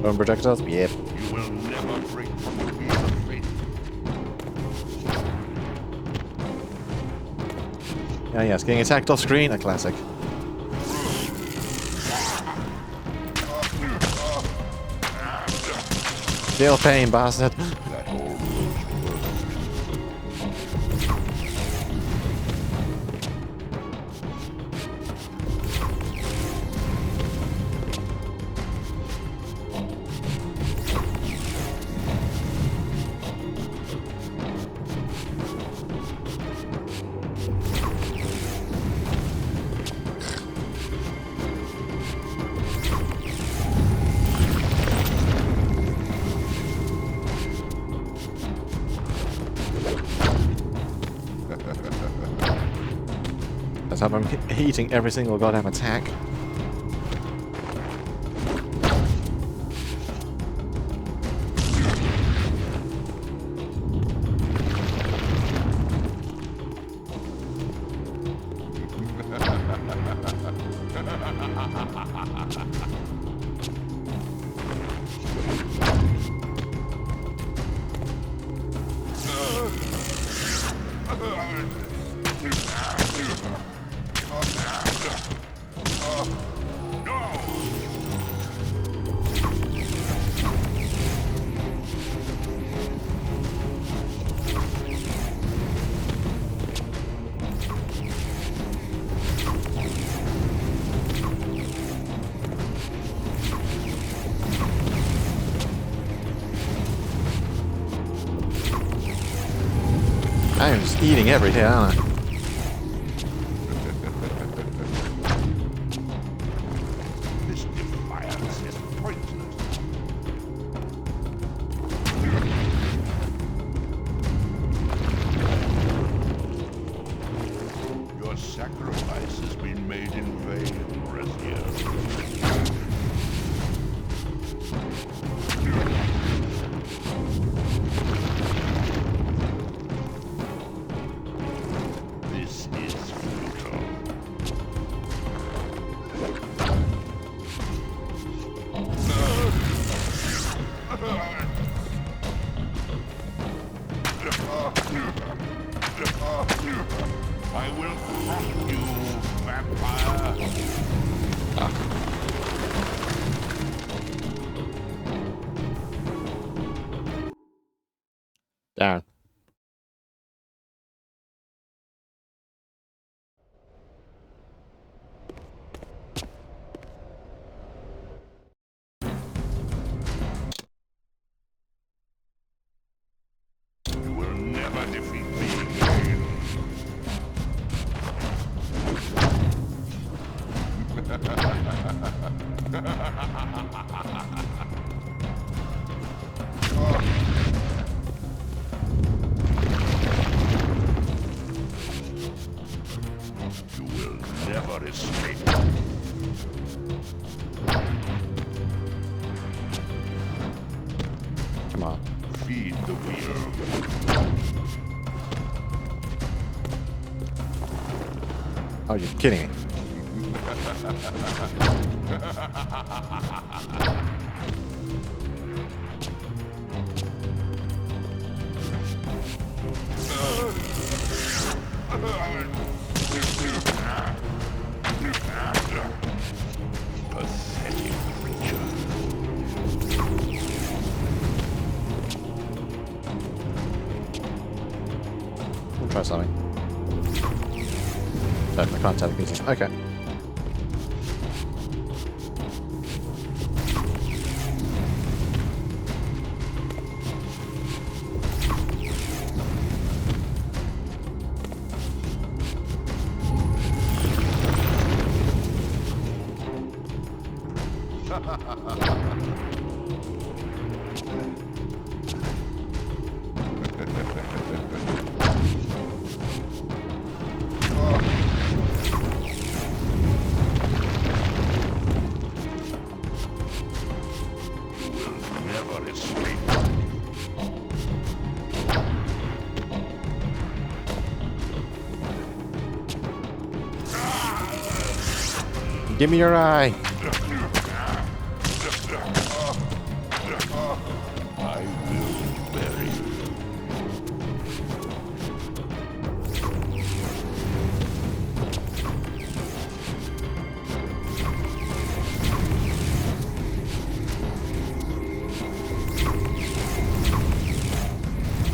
Bone projectiles? Yep. You will never break from the wheel of fate. Ah, yes, getting attacked off screen, a classic. Feel pain, bastard. That almost worked. That's how I'm heating every single goddamn attack. I am just eating every hit, aren't I? This defiance is pointless. Your sacrifice has been made in vain, Raziel. This is futile. I will crush you, vampire. Darn. You will never defeat me, Kain. You will never escape. Come on. Feed the wheel. Oh, you're kidding me. Pathetic creature. We'll try something. No, I can't telekinesis. Okay. Never escape. Give me your eye. I will bury you. I will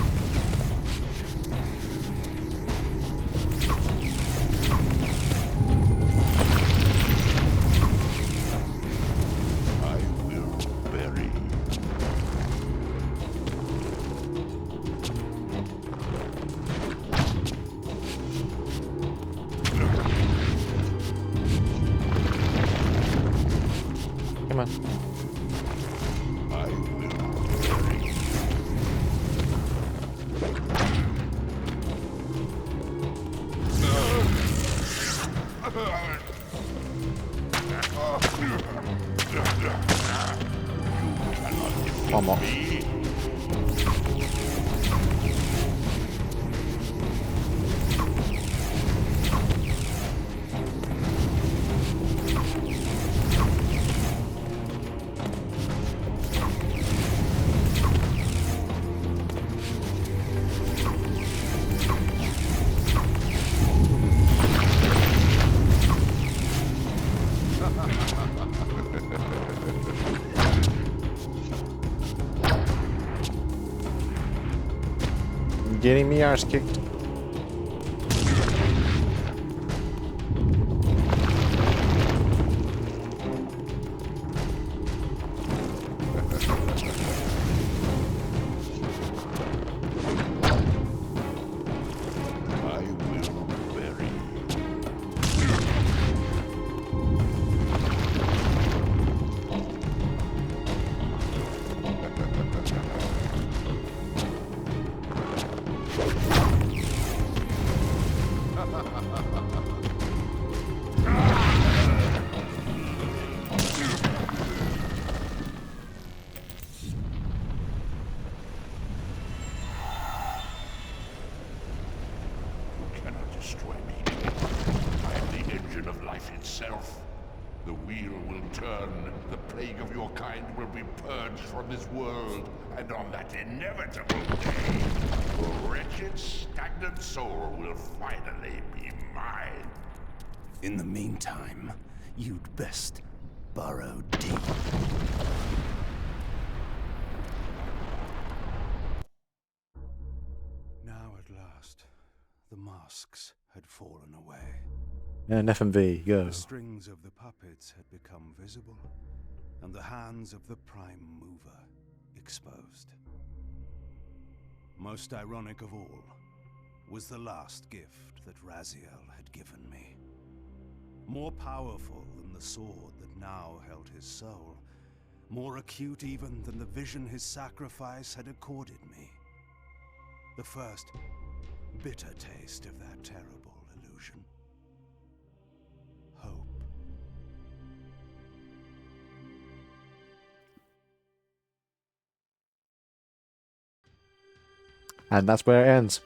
bury you. Come on. I will bury you. One more. Getting me arse kicked. The wheel will turn, the plague of your kind will be purged from this world, and on that inevitable day, your wretched, stagnant soul will finally be mine. In the meantime, you'd best burrow deep. Now at last, the masks had fallen away. And FMV, go. The strings of the puppets had become visible, and the hands of the Prime Mover exposed. Most ironic of all was the last gift that Raziel had given me. More powerful than the sword that now held his soul, more acute even than the vision his sacrifice had accorded me. The first bitter taste of that terrible illusion. Hope. And that's where it ends.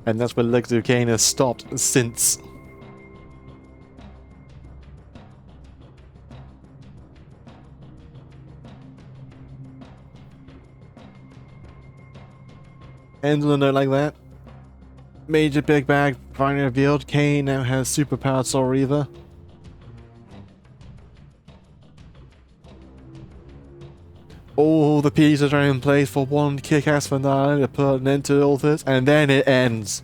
And that's where Legacy of Kain has stopped since. Ends on a note like that. Major Big Bag finally revealed. Kain now has superpowered Soul Reaver. All the pieces are in place for one kick-ass finale to put an end to all this, and then it ends.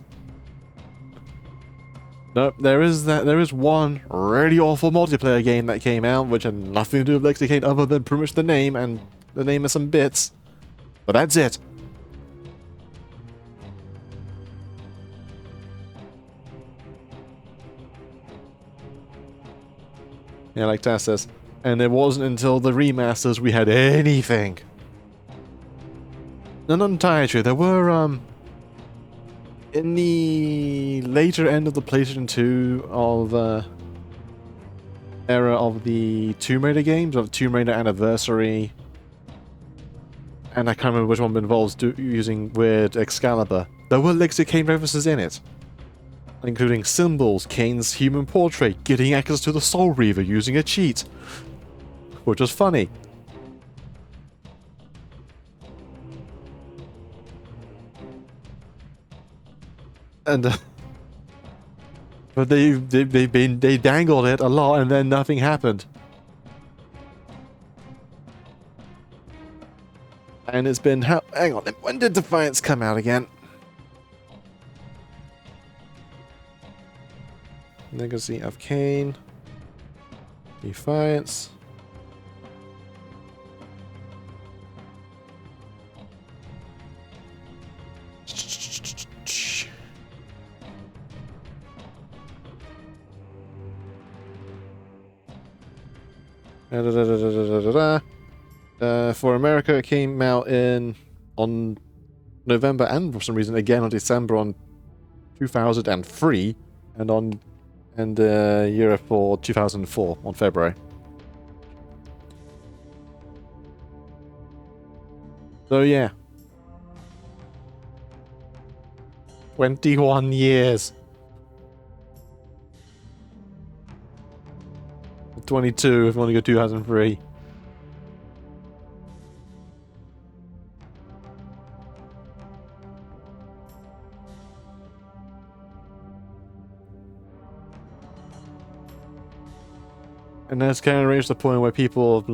Nope, there is one really awful multiplayer game that came out, which had nothing to do with Legacy of Kain other than pretty much the name and the name of some bits. But that's it. Yeah, like Tess says. And it wasn't until the remasters we had anything. No, not entirely true. There were, in the later end of the PlayStation 2 of, era of the Tomb Raider games, of Tomb Raider Anniversary, and I can't remember which one involves using weird Excalibur. There were Legacy of Kain references in it, including symbols, Kain's human portrait, getting access to the Soul Reaver using a cheat, which was funny. And but they dangled it a lot, and then nothing happened. And it's been hang on, when did Defiance come out again? Legacy of Kain, Defiance. For America, it came out on November and for some reason again on December on 2003, and Europe for 2004 on February. So yeah, 21 years. 22 if you want to go 2003. And that's kind of reached the point where people have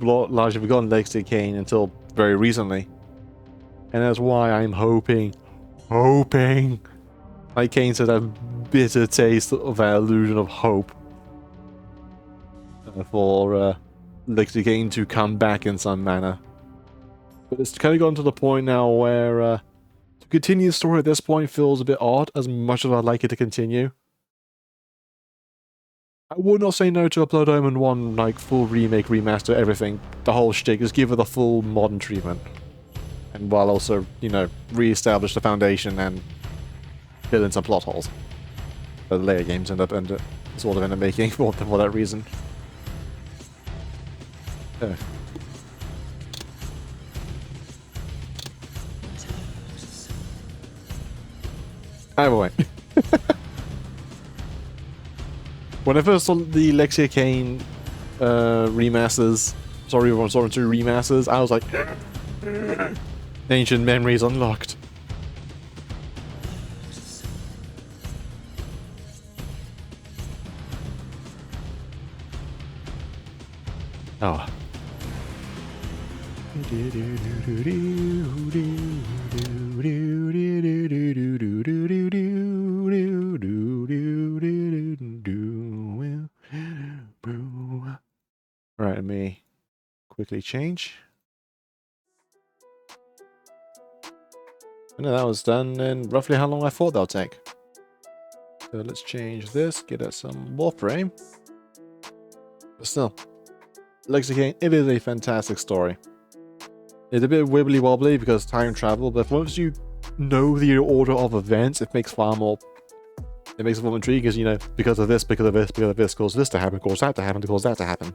largely forgotten Legacy of Kain until very recently. And that's why I'm hoping, like Kain said, a bitter taste of that illusion of hope for Legacy of Kain to come back in some manner. But it's kind of gotten to the point now where to continue the story at this point feels a bit odd, as much as I'd like it to continue. I would not say no to a Blood Omen 1, like, full remake, remaster, everything. The whole shtick, just give it the full modern treatment. And while also, you know, re-establish the foundation and fill in some plot holes that the later games end up making for that reason. Either way. When I first saw the Lexia Kain remasters, sorry, 2 remasters, I was like, ancient memories unlocked. Oh. Right, let me quickly change. I know that was done in roughly how long I thought that would take. So let's change this, get us some Warframe. But still, Legacy Kain, it is a fantastic story. It's a bit wibbly wobbly because time travel, but once you know the order of events, it makes far more. It makes it more intriguing because, you know, because of this, because of this, because of this, cause this to happen, cause that to happen, cause that to happen.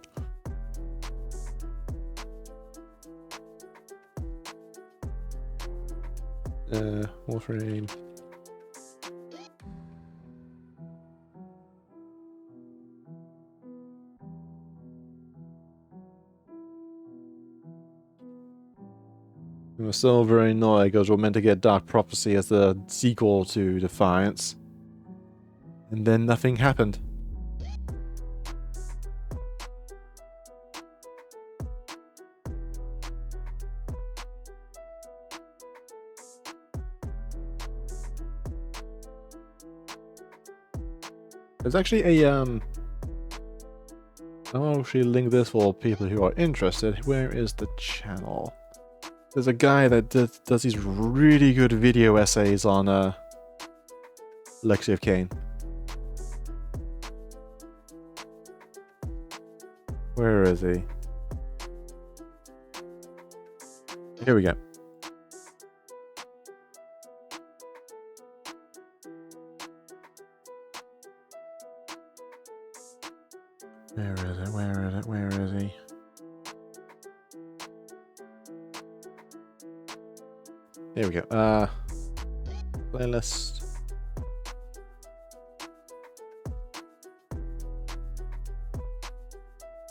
Warframe. I was still very annoyed because we're meant to get Dark Prophecy as the sequel to Defiance. And then nothing happened. There's actually a I'll actually link this for people who are interested. Where is the channel? There's a guy that does these really good video essays on Legacy of Kain. Where is he? Here we go. Where is it? Where is it? Where is he? Here we go. Playlist.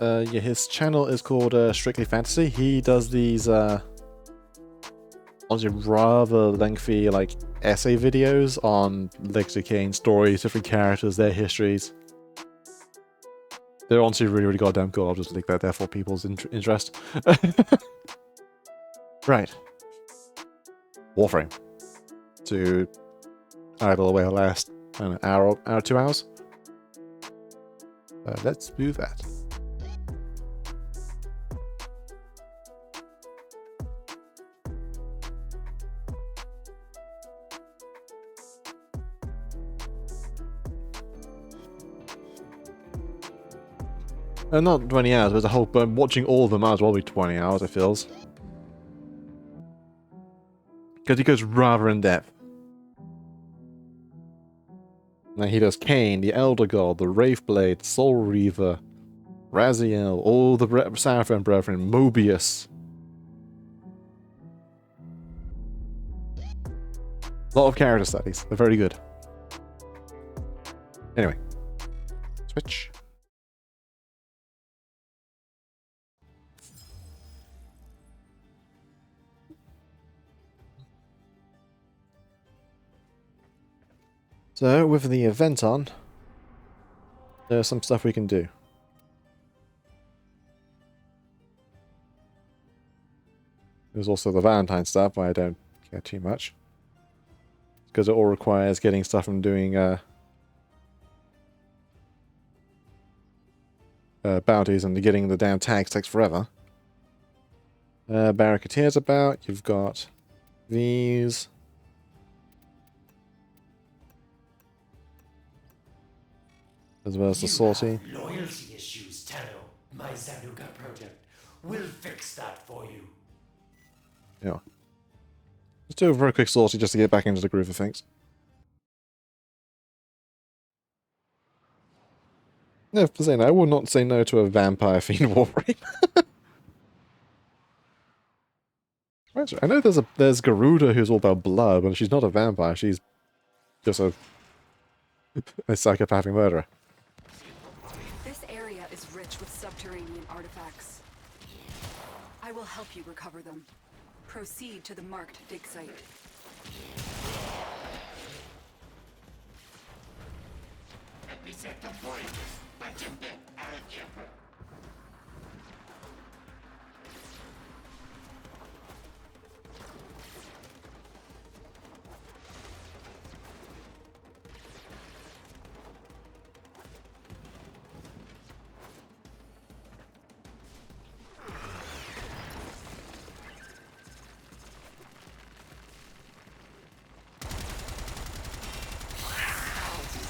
Yeah, his channel is called Strictly Fantasy. He does these honestly rather lengthy like essay videos on Legacy Kain stories, different characters, their histories. They're honestly really, really goddamn cool. I'll just link that there for people's interest. Right. Warframe. To idle away the last, I don't know, hour, 2 hours. Let's do that. Not 20 hours, there's a whole... watching all of them might as well be 20 hours, it feels. Because he goes rather in depth. Now he does Kain, the Elder God, the Wraithblade, Soul Reaver, Raziel, all the Seraphim Brethren, Mobius. A lot of character studies. They're very good. Anyway. Switch. So, with the event on, there's some stuff we can do. There's also the Valentine stuff, where I don't care too much. Because it all requires getting stuff from doing bounties, and getting the damn tags takes forever. Barricadiers about, you've got these... as well as the sortie. Loyalty issues, Tano. My Zanuka project will fix that for you. Yeah. Let's do a very quick sortie just to get back into the groove of things. No, for saying I would not say no to a Vampire Fiend Warframe. I know there's Garuda who's all about blood, but she's not a vampire. She's just a psychopathic murderer. I will help you recover them. Proceed to the marked dig site. Let me set the point. But you bit algebra.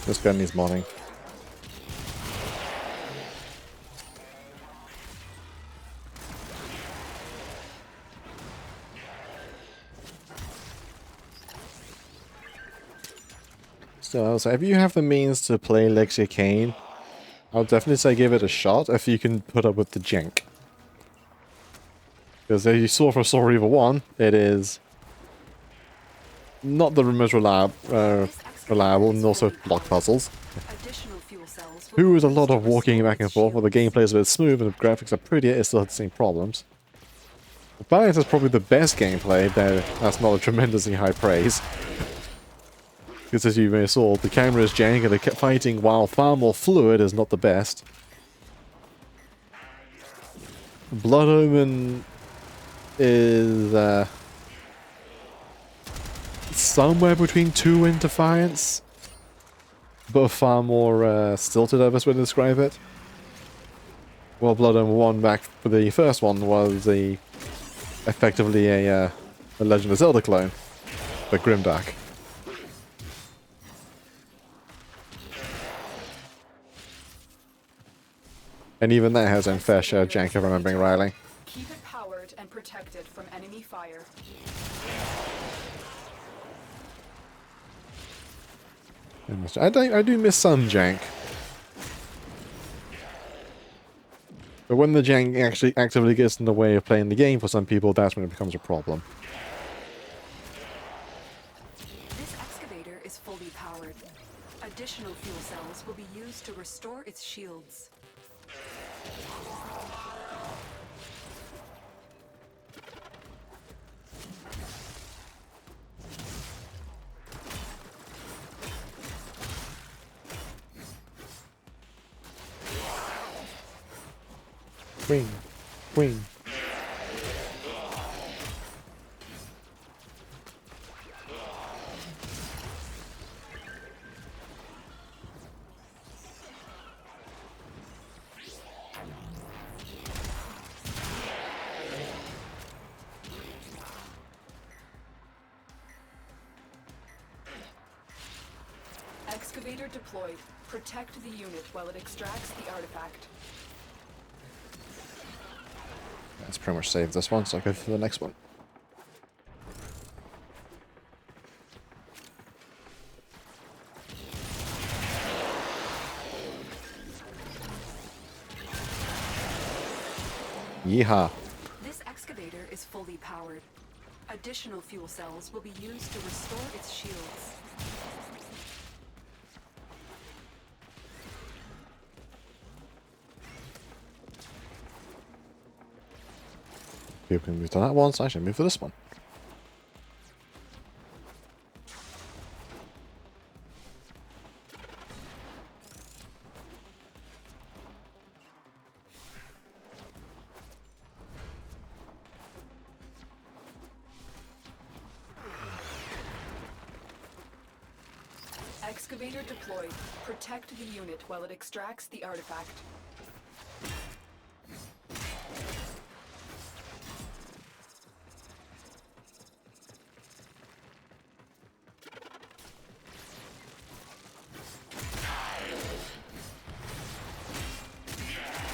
This guy needs modding. So if you have the means to play Legacy of Kain, I'll definitely say give it a shot if you can put up with the jank. Because as you saw for Soul Reaver 1, it is not the most reliable and also block puzzles. Who is a lot of walking back and forth, while the gameplay is a bit smooth and the graphics are prettier, it still has the same problems. Defiance is probably the best gameplay, though that's not a tremendously high praise. Because as you may have saw, the camera is jank and the fighting, while far more fluid, is not the best. Blood Omen is somewhere between 2 and Defiance, but far more stilted, I best way to describe it. Well, Blood Omen 1 back for the first one was effectively a Legend of Zelda clone, but grimdark. And even that has an fair share of jank, if I'm remembering rightly. Keep it powered and protected from enemy fire. I do miss some jank. But when the jank actually actively gets in the way of playing the game for some people, that's when it becomes a problem. This excavator is fully powered. Additional fuel cells will be used to restore its shields. Wing. Wing. Excavator deployed. Protect the unit while it extracts the artifact. That's pretty much saved this one, so I'll go for the next one. Yeehaw. This excavator is fully powered. Additional fuel cells will be used to restore its shields. People can move to that one, so I should move for this one. Excavator deployed. Protect the unit while it extracts the artifact.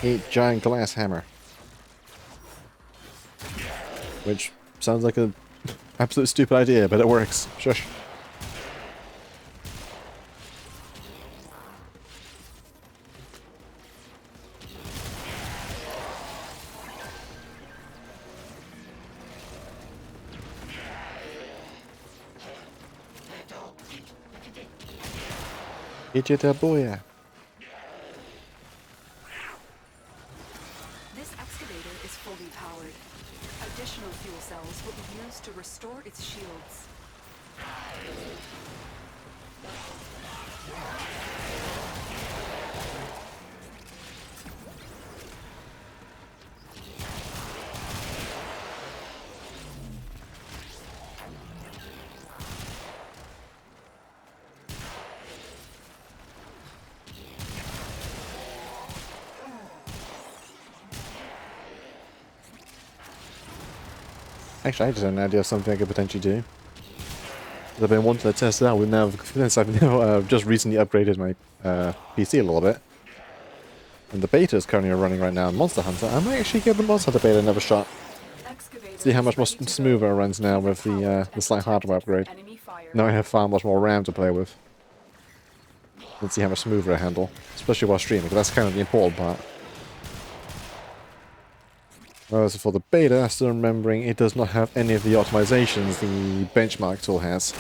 A giant glass hammer. Which sounds like an absolute stupid idea, but it works. Shush. Get you that boy. This excavator is fully powered. Additional fuel cells will be used to restore its shields. Actually, I just had an idea of something I could potentially do. I've been wanting to test it out with now, since I've now just recently upgraded my PC a little bit. And the beta is currently running right now on Monster Hunter. I might actually give the Monster Hunter beta another shot. See how much more smoother it runs now with the slight hardware upgrade. Now I have far much more RAM to play with. Let's see how much smoother I handle. Especially while streaming, because that's kind of the important part. Whereas for the beta, still remembering it does not have any of the optimizations the benchmark tool has.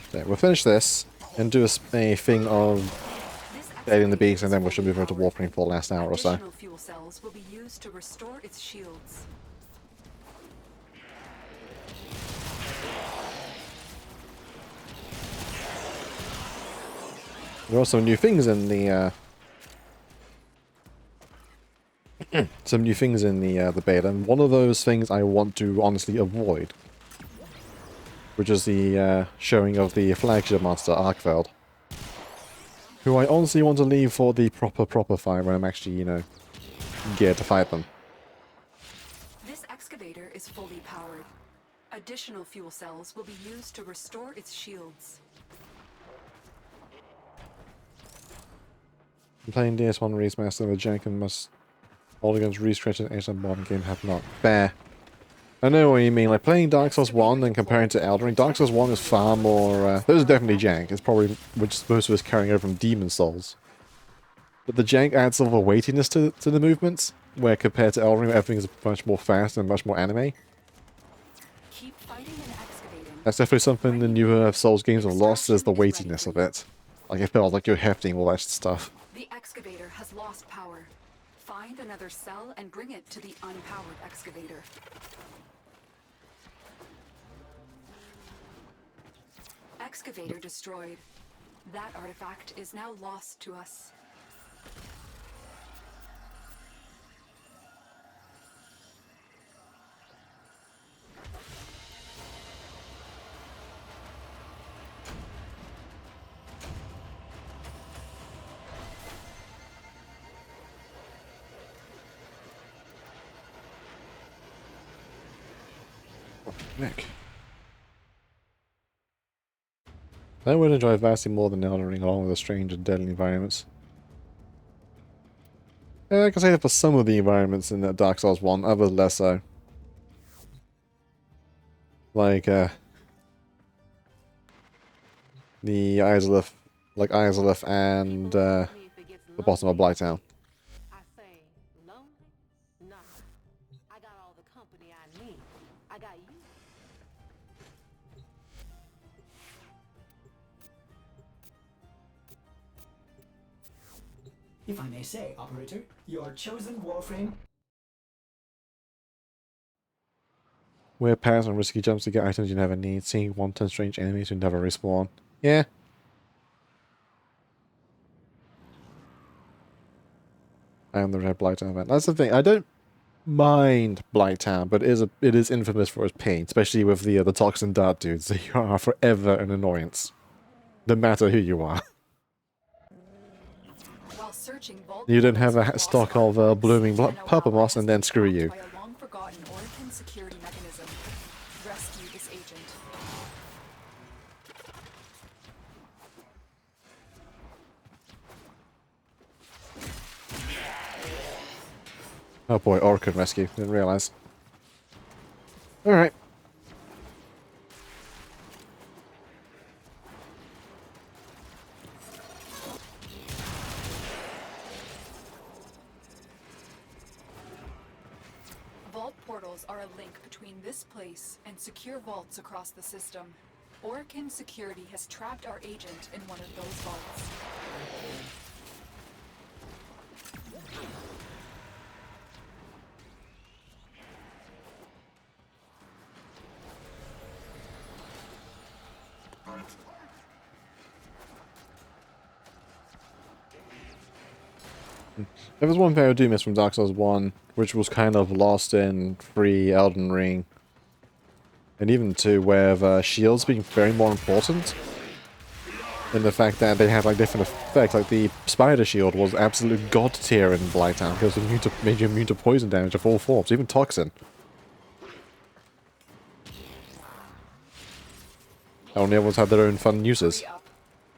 Okay, we'll finish this and do a thing of dating the beast, and then we should move on to Warframe for the last hour or so. Additional fuel cells will be used to restore its shields. There are some new things in the the beta, and one of those things I want to honestly avoid, which is the showing of the flagship monster Arkfeld, who I honestly want to leave for the proper fight when I'm actually, you know, geared to fight them. This excavator is fully powered. Additional fuel cells will be used to restore its shields. I'm playing DS1 Race Master, the jank and must all against re-stretch and Asian modern game have not. Fair. I know what you mean, like playing Dark Souls 1 and comparing to Elden Ring. Dark Souls 1 is far more, those are definitely jank. It's probably which most of us carrying over from Demon Souls. But the jank adds sort of a weightiness to the movements, where compared to Elden Ring, everything is much more fast and much more anime. Keep fighting and excavating. That's definitely something the newer Souls games have lost, is the weightiness of it. Like it felt like you're hefting all that stuff. The excavator has lost power. Find another cell and bring it to the unpowered excavator. Excavator destroyed. That artifact is now lost to us. Nick. I would enjoy vastly more than Elden Ring, along with the strange and deadly environments. Yeah, I can say that for some of the environments in Dark Souls 1, others less so. Like, the Izalith, like Izalith and, the bottom of Blighttown. I say, lonely? Nah. I got all the company I need. I got you. If I may say, operator, your chosen warframe. Weird paths and risky jumps to get items you never need. Seeing wanton strange enemies who never respawn. Yeah. And the Red Blighttown event. That's the thing. I don't mind Blighttown, but it is infamous for its pain, especially with the toxin dart dudes. They are forever an annoyance, no matter who you are. While searching vault You don't have a portals for stock lost of artifacts, blooming an purple moss, and then alliance screw is you. blocked by a long-forgotten Orphan security mechanism. Rescue this agent. Oh boy, Orchid Rescue. Didn't realize. Alright. Vault portals are a link between this place and secure vaults across the system. Orkin Security has trapped our agent in one of those vaults. There was one thing I do miss from Dark Souls 1, which was kind of lost in 3 Elden Ring. And even 2, where the shields being very more important. In the fact that they have like different effects, like the spider shield was absolute god tier in Blighttown because it made you immune to poison damage of all forms, even toxin. Only everyone's had their own fun uses. Hurry up.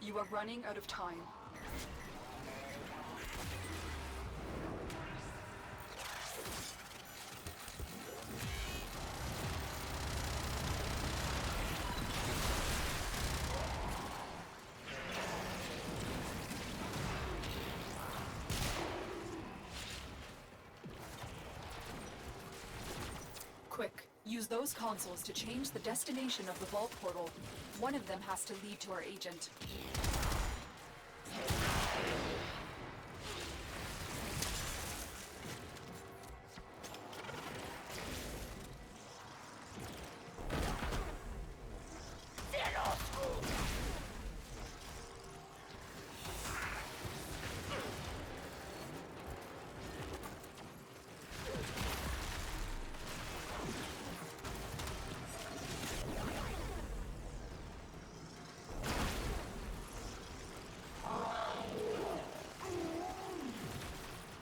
You are running out of time. Quick, use those consoles to change the destination of the vault portal. One of them has to lead to our agent.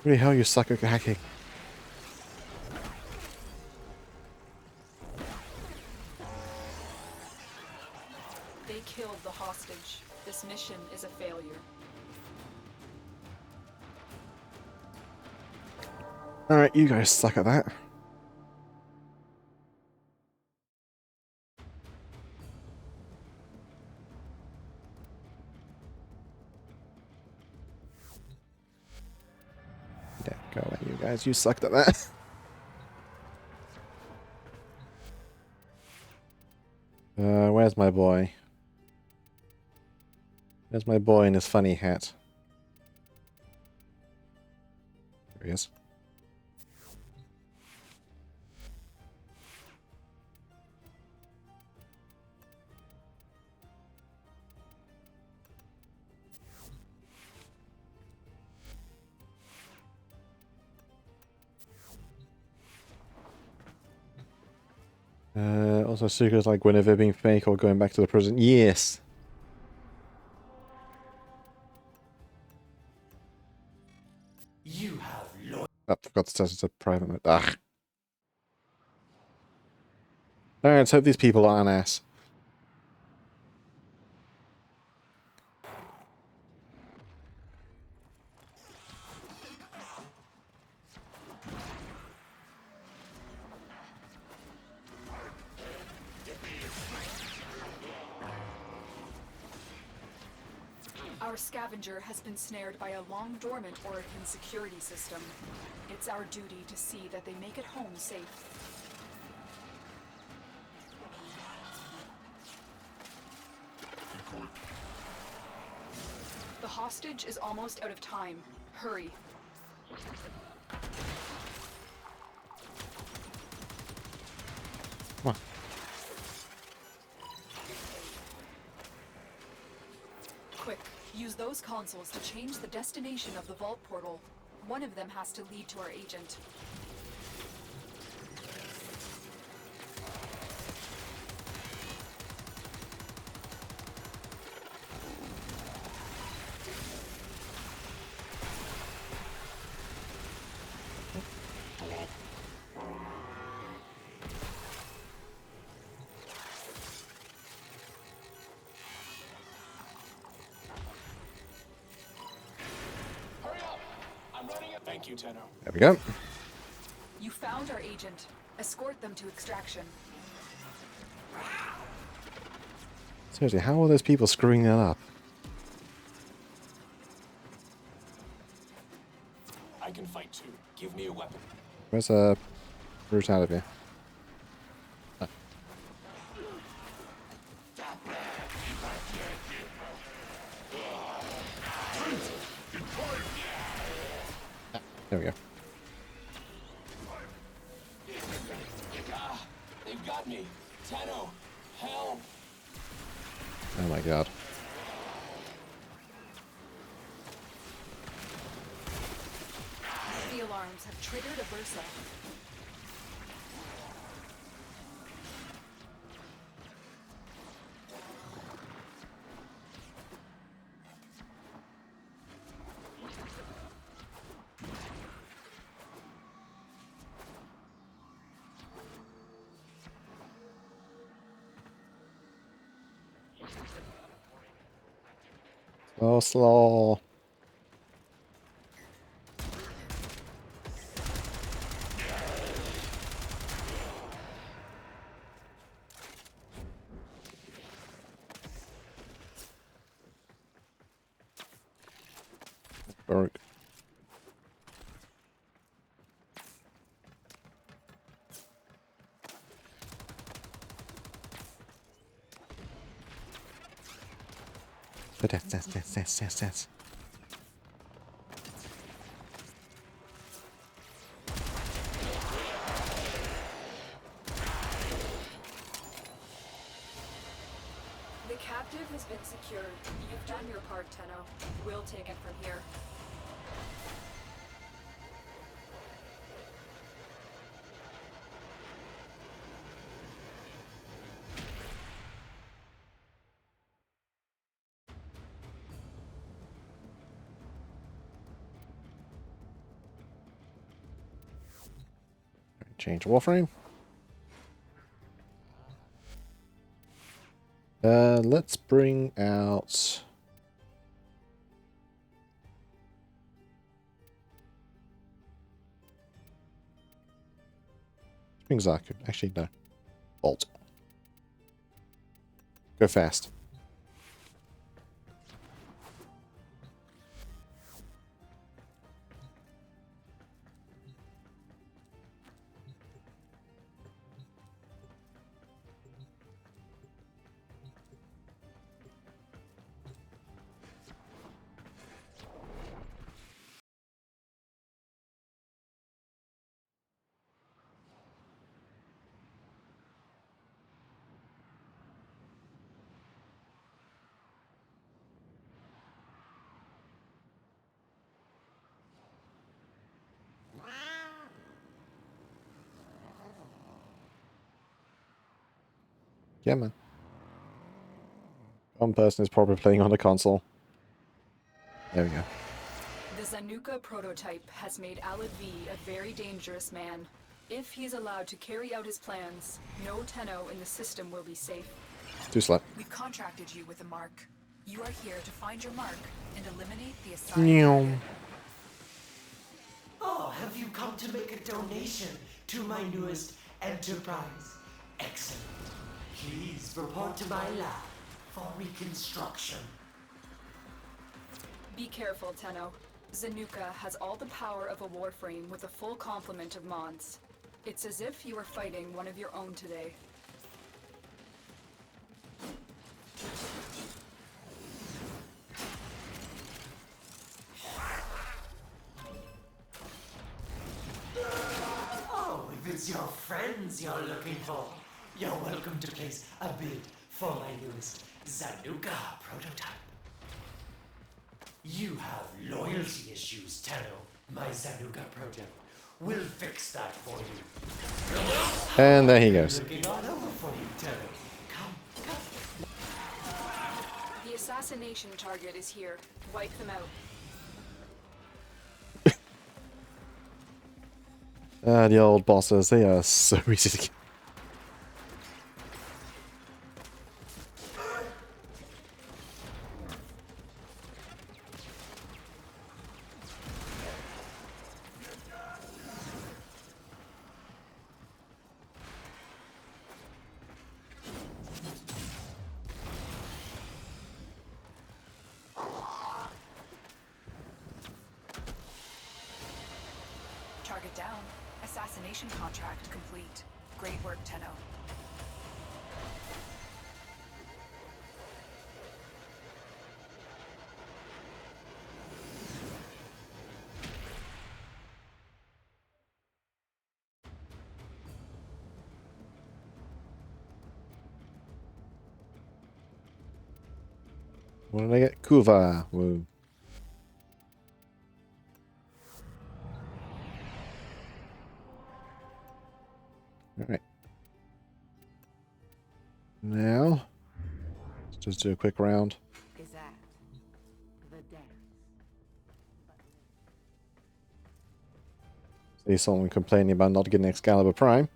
Really hell, you suck at hacking. They killed the hostage. This mission is a failure. Alright, you guys suck at that. Yeah, go away, you guys. You sucked at that. Where's my boy? Where's my boy in his funny hat? There he is. Also secrets like Guinevere being fake or going back to the prison. Yes! You have Oh, forgot to set it to private mode. Ugh. Alright, let's hope these people aren't ass. Our scavenger has been snared by a long-dormant Orokin security system. It's our duty to see that they make it home safe. The hostage is almost out of time. Hurry. Come on. Quick, use those consoles to change the destination of the vault portal. One of them has to lead to our agent. Thank you, Tenno. There we go. You found our agent. Escort them to extraction. Seriously, how are those people screwing that up? I can fight too. Give me a weapon. Where's a route out of here? Oh. There we go. They've got me. Tenno, help! Oh my god. The alarms have triggered a bursa. So slow. Broke. But that's. The captive has been secured. You've done your part, Tenno. We'll take it from here. Change warframe. Let's bring out. Let's bring Zaku. Actually, no. Bolt. Go fast. Yeah, man. One person is probably playing on the console. There we go. The Zanuka prototype has made Alad V a very dangerous man. If he's allowed to carry out his plans, no Tenno in the system will be safe. Too slow. We've contracted you with a mark. You are here to find your mark and eliminate the assigned target. Oh, have you come to make a donation to my newest enterprise? Excellent. Please report to my lab for reconstruction. Be careful, Tenno. Zanuka has all the power of a warframe with a full complement of mods. It's as if you were fighting one of your own today. Oh, if it's your friends you're looking for, you're welcome to place a bid for my newest Zanuka prototype. You have loyalty issues, Tenno. My Zanuka prototype will fix that for you. And there he goes. Looking all over for you, Tenno. Come, come. The assassination target is here. Wipe them out. The old bosses, they are so easy to kill. Target down. Assassination contract complete. Great work, Tenno. What did I get? Kuva. Woo. Alright. Now, let's just do a quick round. Is that the dance? See someone complaining about not getting Excalibur Prime.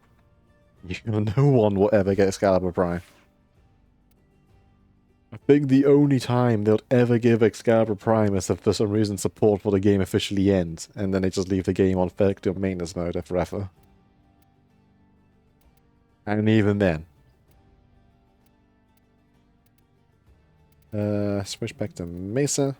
No one will ever get Excalibur Prime. I think the only time they'll ever give Excalibur Prime is if for some reason support for the game officially ends, and then they just leave the game on effective maintenance mode forever. And even then. Switch back to Mesa.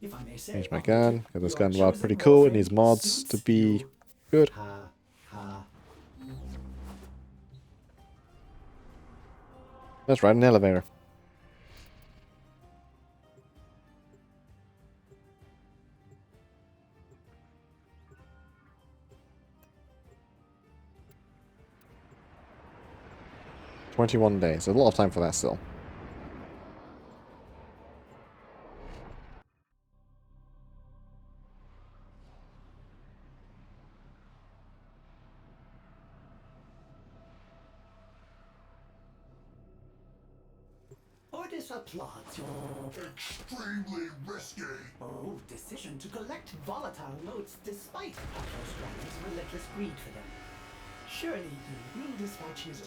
If I may say, Change my gun. Get this gun well, pretty cool. It needs mods to be good. Let's ride an elevator. "21 days. There's a lot of time for that still. Ordis applauds your Extremely risky. bold decision to collect volatile notes despite Strand's relentless greed for them. Surely you will dispatch his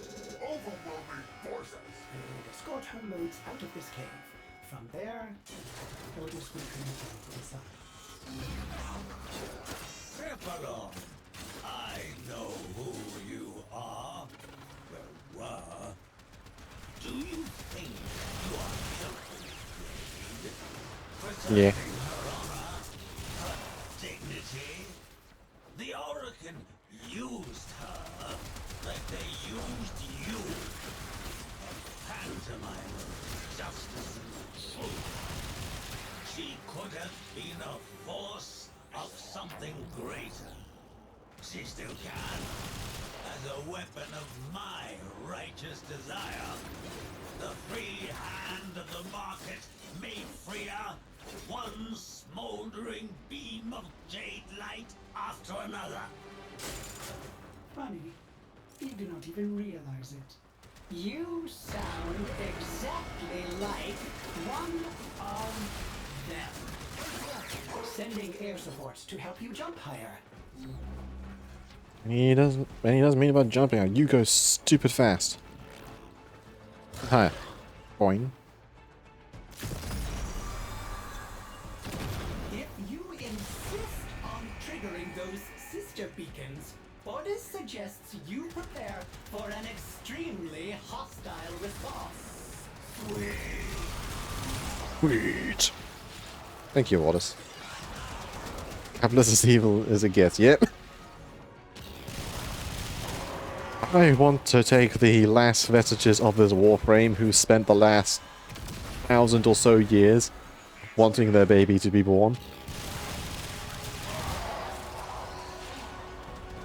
Overwhelming forces. and escort her modes out of this cave. From there, Ordis will communicate inside. Sephiroth, I know who you are. Well, were. Do you think you are helping Jade? Yeah. Preserving her honor, her dignity? The Orokin used her like they used you. A pantomime of justice and truth. She could have been a force of something greater. She still can. As a weapon of my righteous desire. The free hand of the market made freer. One smoldering beam of jade light after another. Funny, you do not even realize it. You sound exactly like one of them. Sending air support to help you jump higher. He doesn't mean about jumping. You go stupid fast. Hi. Boing. If you insist on triggering those sister beacons, Ordis suggests you prepare for an extremely hostile response. Sweet. Thank you, Ordis. Capitals as evil as it gets. Yep. I want to take the last vestiges of this warframe who spent the last 1,000 or so years wanting their baby to be born.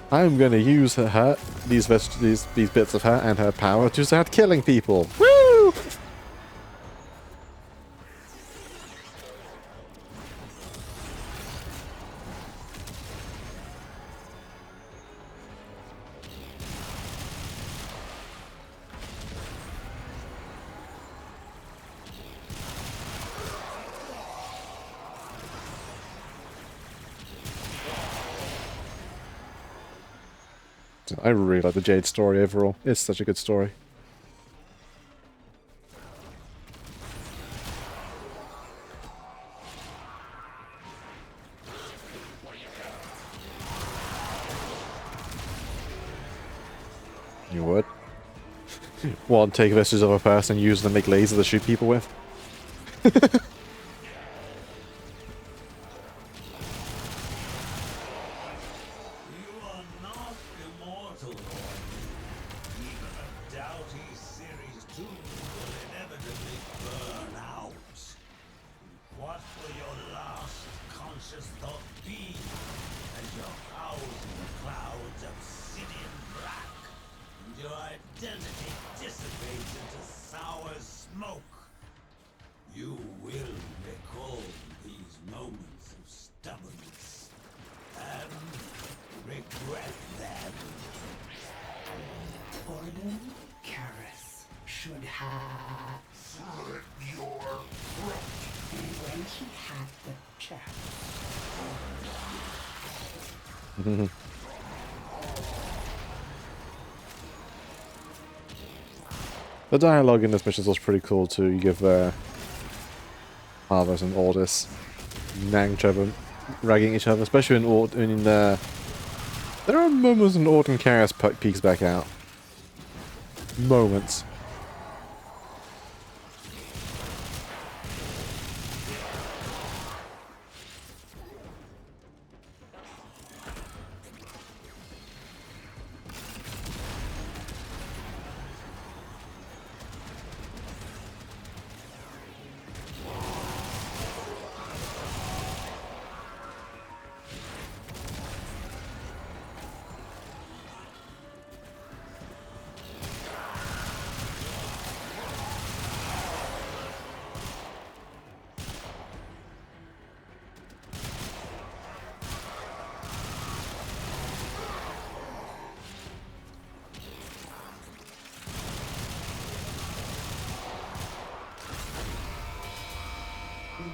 I'm gonna use these bits of her and her power to start killing people. Woo! I really like the Jade story overall. It's such a good story. You would? One, take vestiges of a person and use them to make lasers to shoot people with? What will your last conscious thought be as your thousand clouds obsidian black and your identity smoke. You will recall these moments of stubbornness and regret them. Orden Karis should have Slit your throat. when he had the chance. The dialogue in this mission was pretty cool too. You give Harvest and Ordis nagging each other, ragging each other, especially in there are moments when Orden Karis peeks back out. Moments.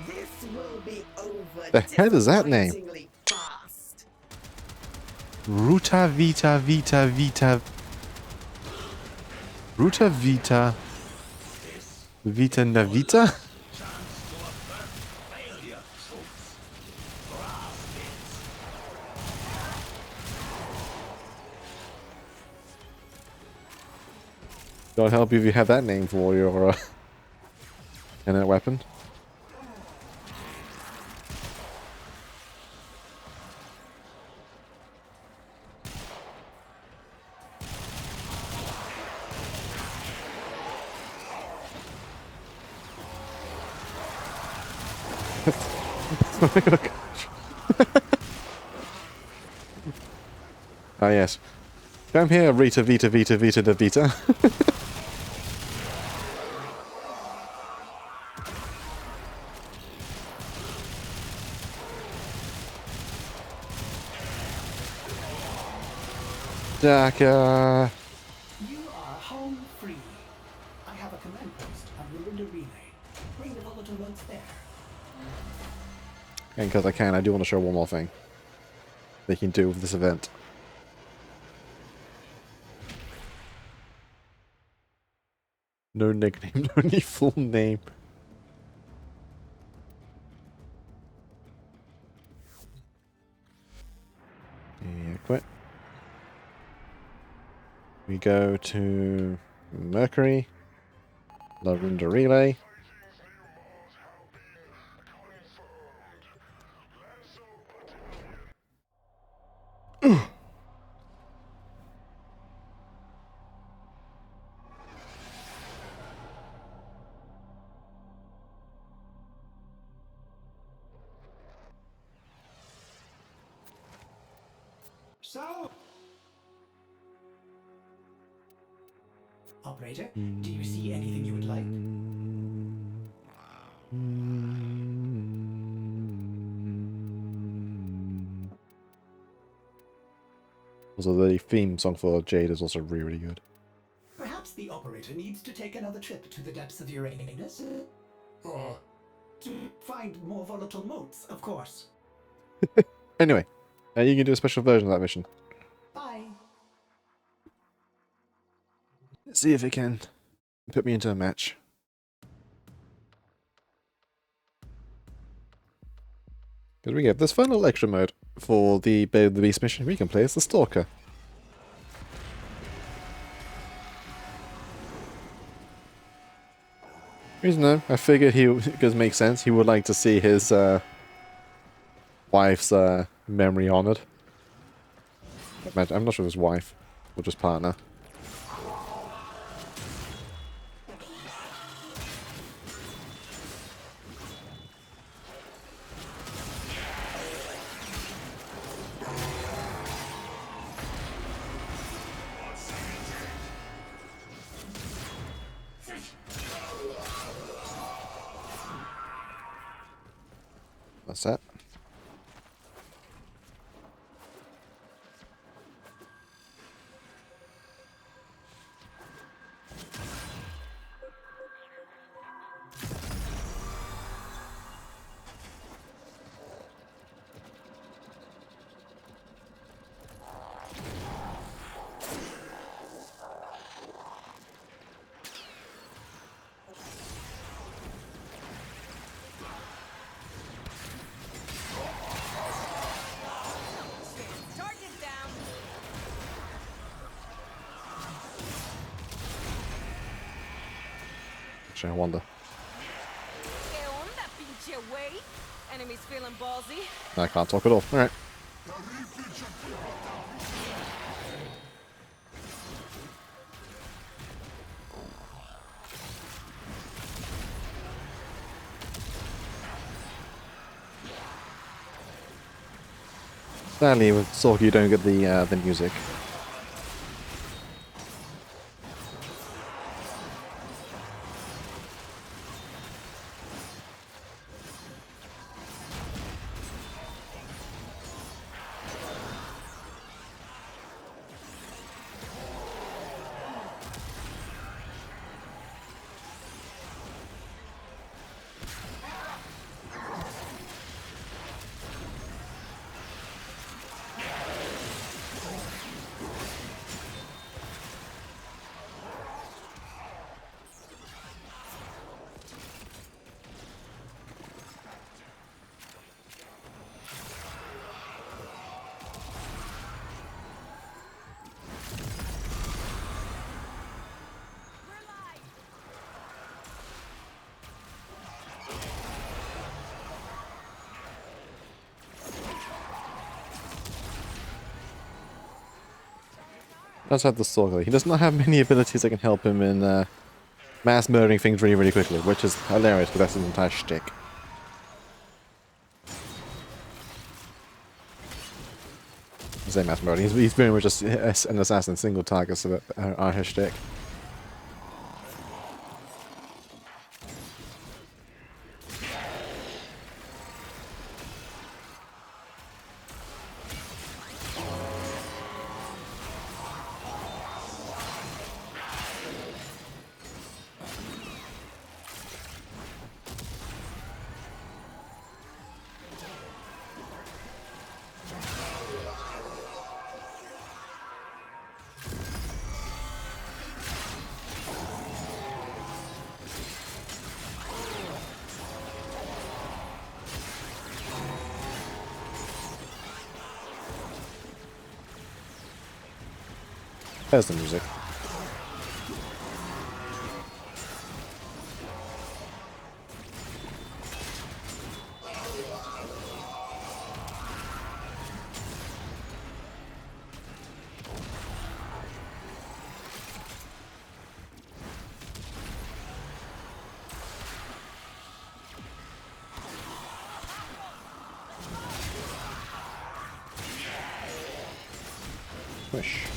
This will be over. The hell is that name? Fast. Ruta Vita Vita Vita. Ruta Vita. Vita Navita? Don't help you if you have that name for your and that weapon. Ah yes. Come here, Rita Vita Vita Vita da Vita. Daka. You are home free. I have a command post on the window relay. Bring the volatile notes there. And because I can, I do want to show one more thing they can do with this event. No nickname, only full name. Yeah, quit. We go to Mercury, Lavender Relay. So, operator, do you see anything you would like? Also, the theme song for Jade is also really, really good. Perhaps the operator needs to take another trip to the depths of your anus. To find more volatile motes, of course. Anyway, you can do a special version of that mission. Bye. Let's see if it can put me into a match. Because we get this fun little extra mode for the Bay of the Beast mission. We can play as the Stalker. Reason though, I figured because it makes sense, he would like to see his wife's memory honored. I'm not sure if his wife or just partner. That's that. Actually, I wonder. Enemies feeling ballsy. I can't talk at all. Alright. Sadly, with Sorky you don't get the music. Does have the Sorky. He does not have many abilities that can help him in mass murdering things really, really quickly, which is hilarious because that's his entire shtick. I say mass murdering. He's very much just an assassin, single targets that are his shtick. There's the music. Wish.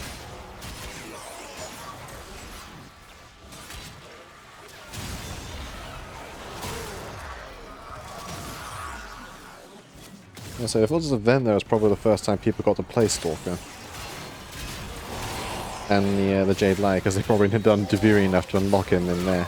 So if it was a event there, it was probably the first time people got to play Stalker. And the Jade Light, because they probably had done Deviri enough to unlock him in there.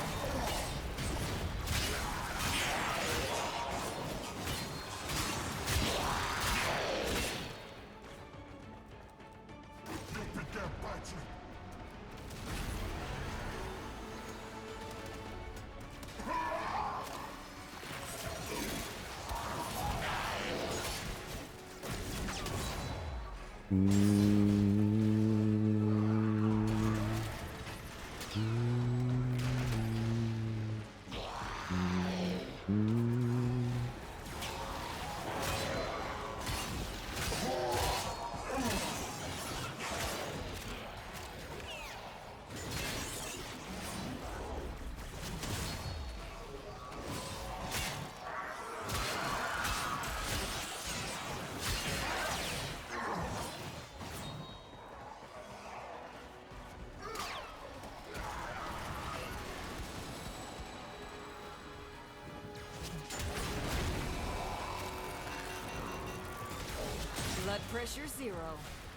Blood pressure 0.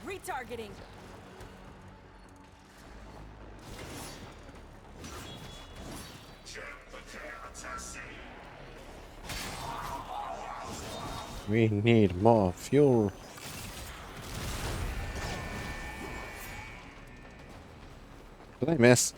Retargeting. We need more fuel. Did I miss?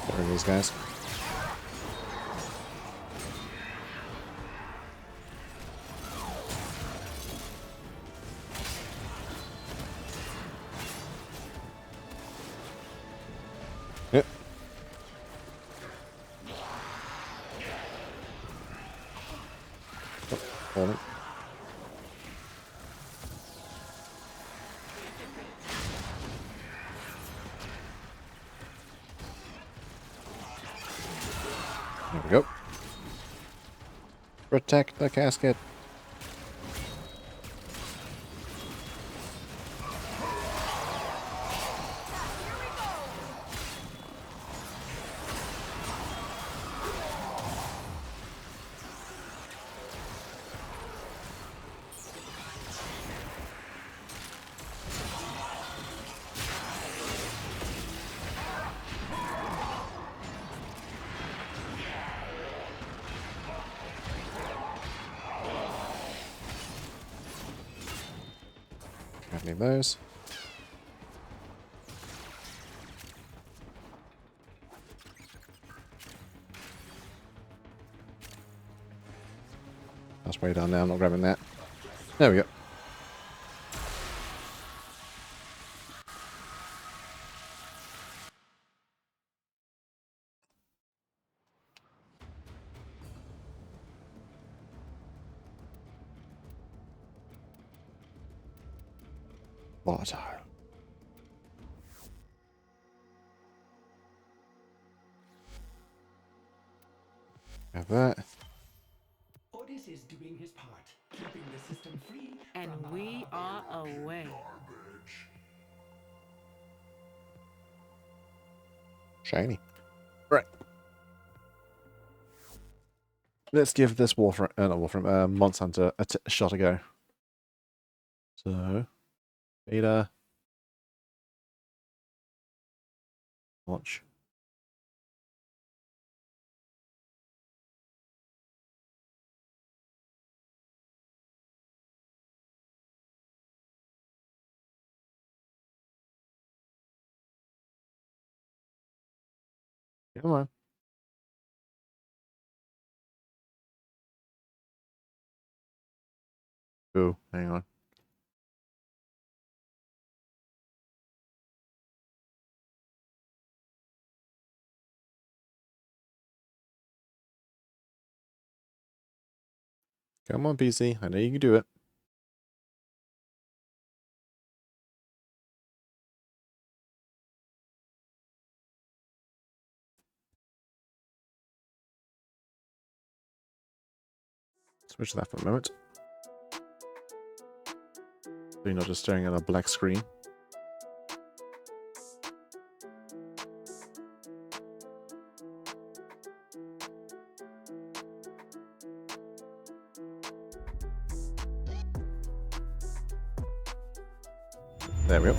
Get rid of these guys. Yep. Oh, hold it. There we go. Protect the casket. I need those. That's way down now, I'm not grabbing that. There we go. Water. Have that. Otis is doing his part, keeping the system free. And we are away. Shiny. Right. Let's give this Monster Hunter a shot a go. So, beta. Launch. Come on. Ooh, hang on. Come on, PC. I know you can do it. Switch that for a moment. So you're not just staring at a black screen. There we go.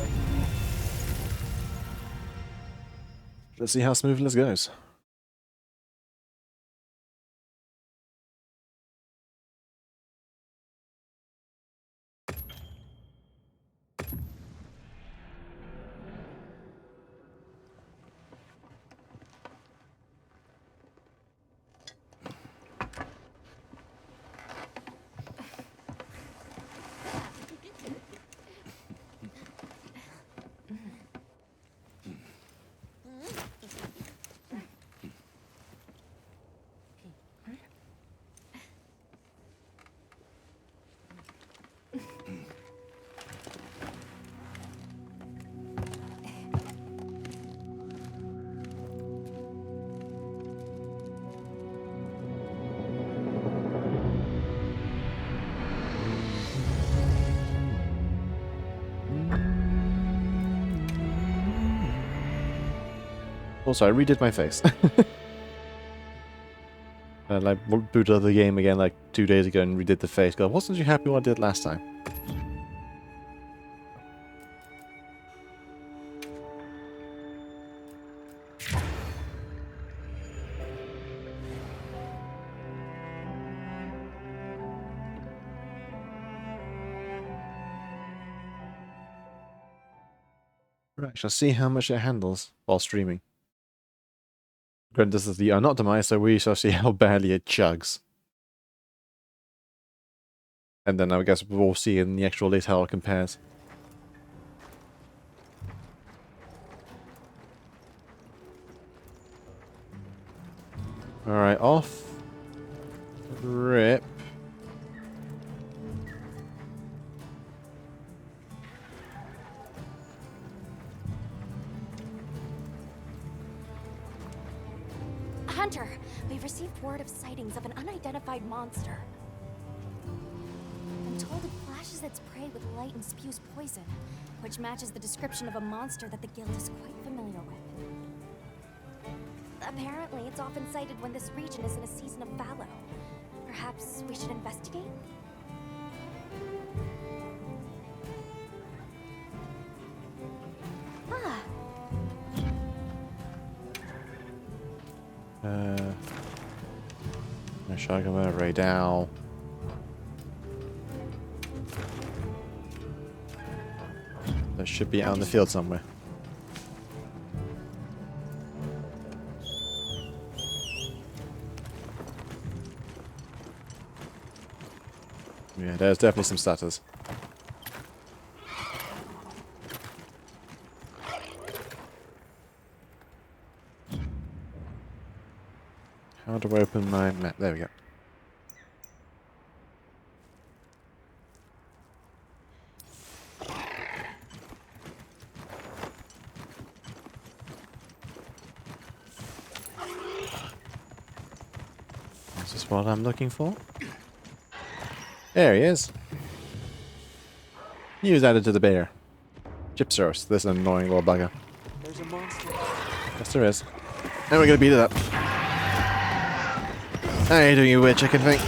Let's see how smooth this goes. Also, I redid my face. And I booted up the game again like 2 days ago and redid the face. God, wasn't you happy what I did last time? Right, shall see how much it handles while streaming. Granted, this is the not demise, so we shall see how badly it chugs. And then I guess we'll see in the actual list how it compares. Alright, off. Rip. Hunter, we've received word of sightings of an unidentified monster. I'm told it flashes its prey with light and spews poison, which matches the description of a monster that the guild is quite familiar with. Apparently, it's often sighted when this region is in a season of fallow. Perhaps we should investigate? Ah. Shagama, Raydal. That should be out in the field somewhere. Yeah, there's definitely some stutters. How do I open my map? There we go. This is what I'm looking for. There he is. He was added to the bear. Gypsos, this annoying little bugger. There's a monster. Yes, there is. And we're gonna beat it up. How are you doing, you weird chicken thing?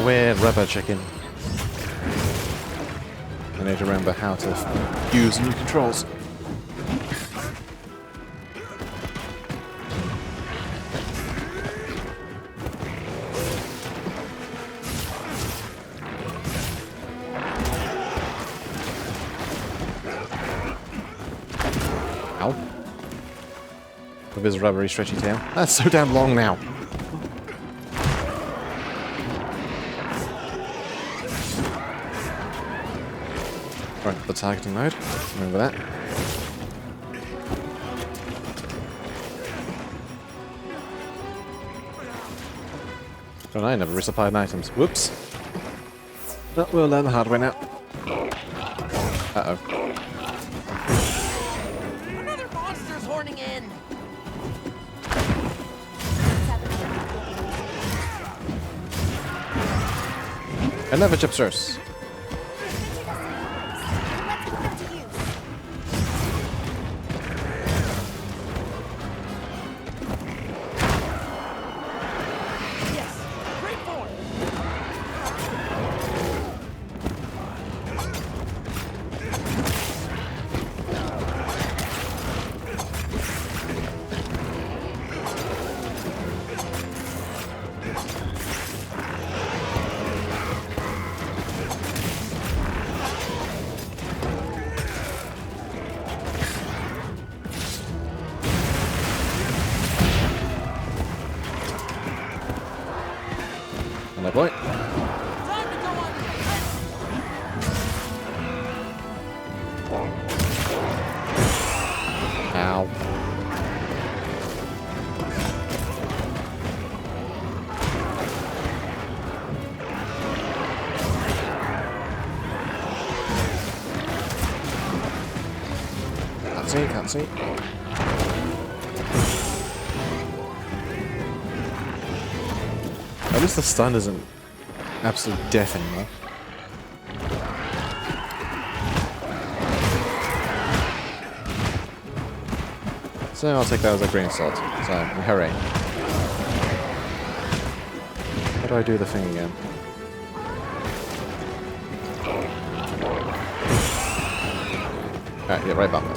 Weird rubber chicken. I need to remember how to use new controls. Ow. With his rubbery stretchy tail. That's so damn long now. Right, the targeting mode. Remember that. Oh, I never resupplied items. Whoops. Oh, we'll learn the hard way now. Uh-oh. Another monster's horning in. Another chipsters. My boy. Ow. Can't see. At least the stun isn't absolute death anymore. So I'll take that as a grain of salt. So, hooray. How do I do the thing again? Alright, yeah, right bumper.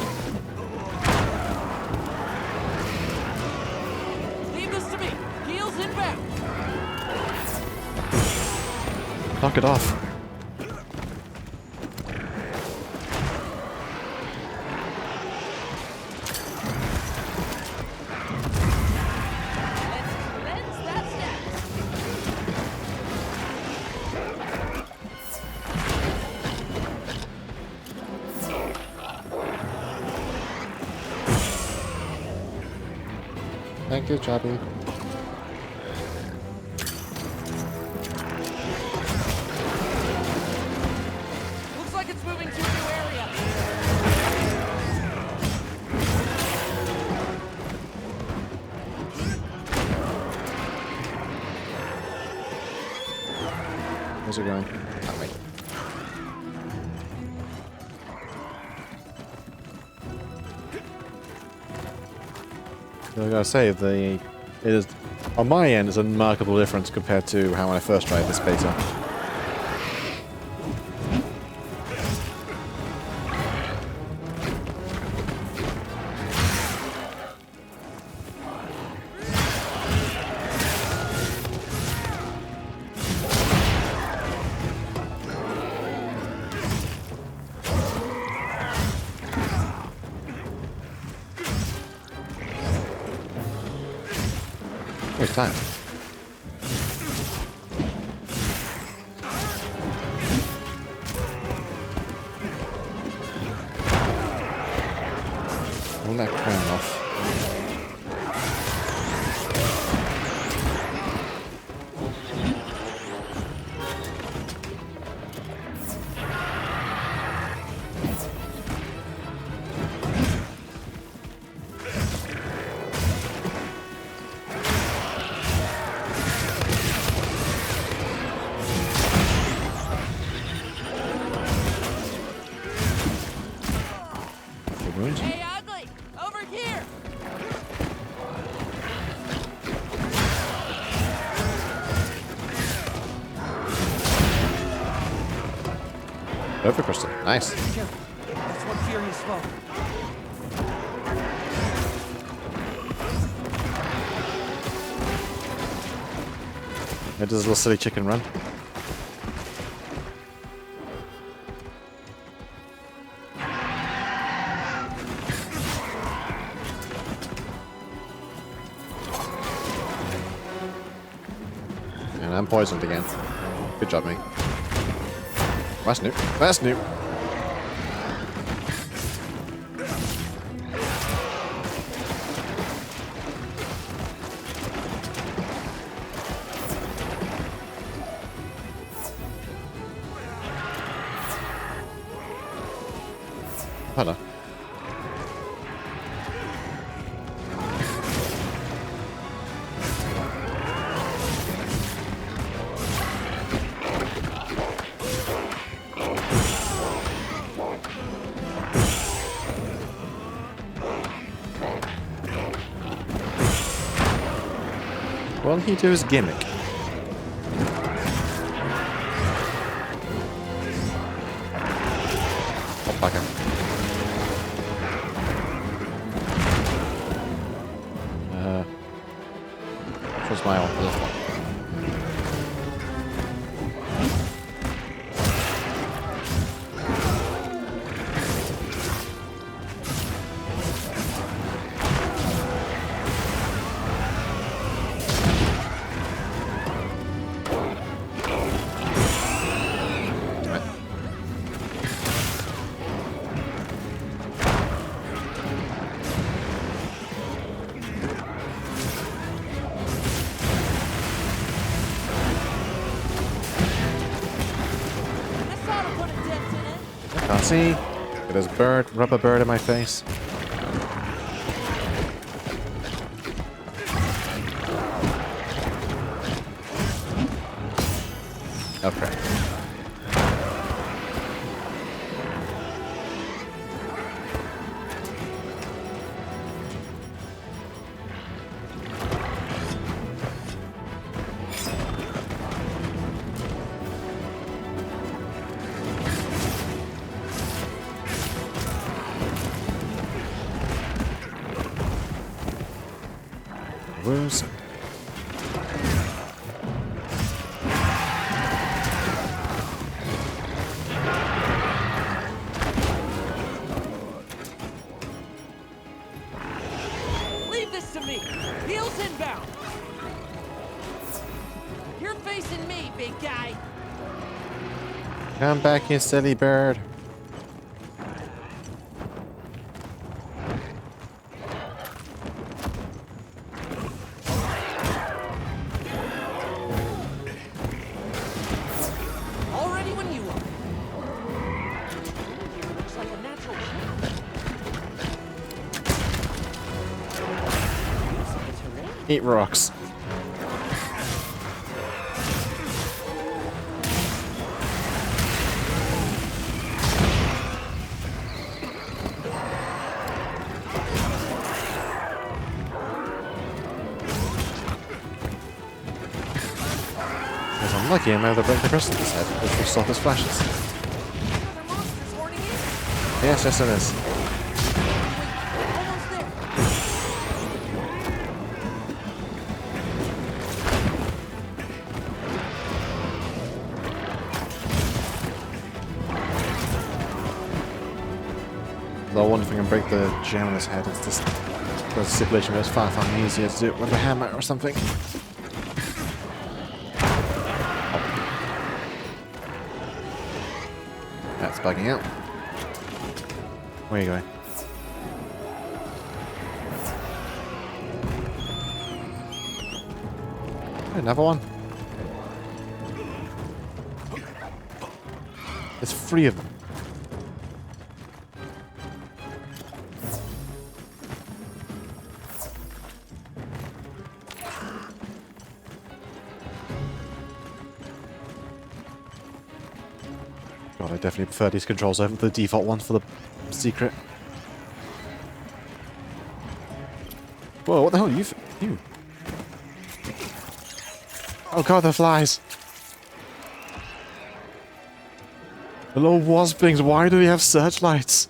Leave this to me. Heels inbound. Knock it off. Thank you, Choppy. Looks like it's moving to a new area. Where's it going? That way. I gotta say, it is on my end is a remarkable difference compared to how when I first tried this beta. Where's time? Pull that crown off. Hey, ugly! Over here! Over crystal. Nice. Careful. That's one furious foe. It does a little silly chicken run. And I'm poisoned again. Good job, mate. That's new. That's new. Hello. Well, he do his gimmick. Oh, bugger. Which was my own this one? Can't see. It is bird, rubber bird in my face. Okay. Where's... Leave this to me. Heels inbound. You're facing me, big guy. Come back, you silly bird. Already when you are. Looks like a natural trap. Eat rocks. If I'm lucky, I'm able to break the crystal in his head, which will stop his flashes. Yes, yes it is. Though I wonder if I can break the gem on his head. It's just a stipulation where it's far, far easier to do it with a hammer or something. That's bugging out. Where are you going? Another one. There's 3 of them. God, I definitely prefer these controls over the default one for the secret. Whoa, what the hell? You. Oh god, the flies. Hello, waspings. Why do we have searchlights?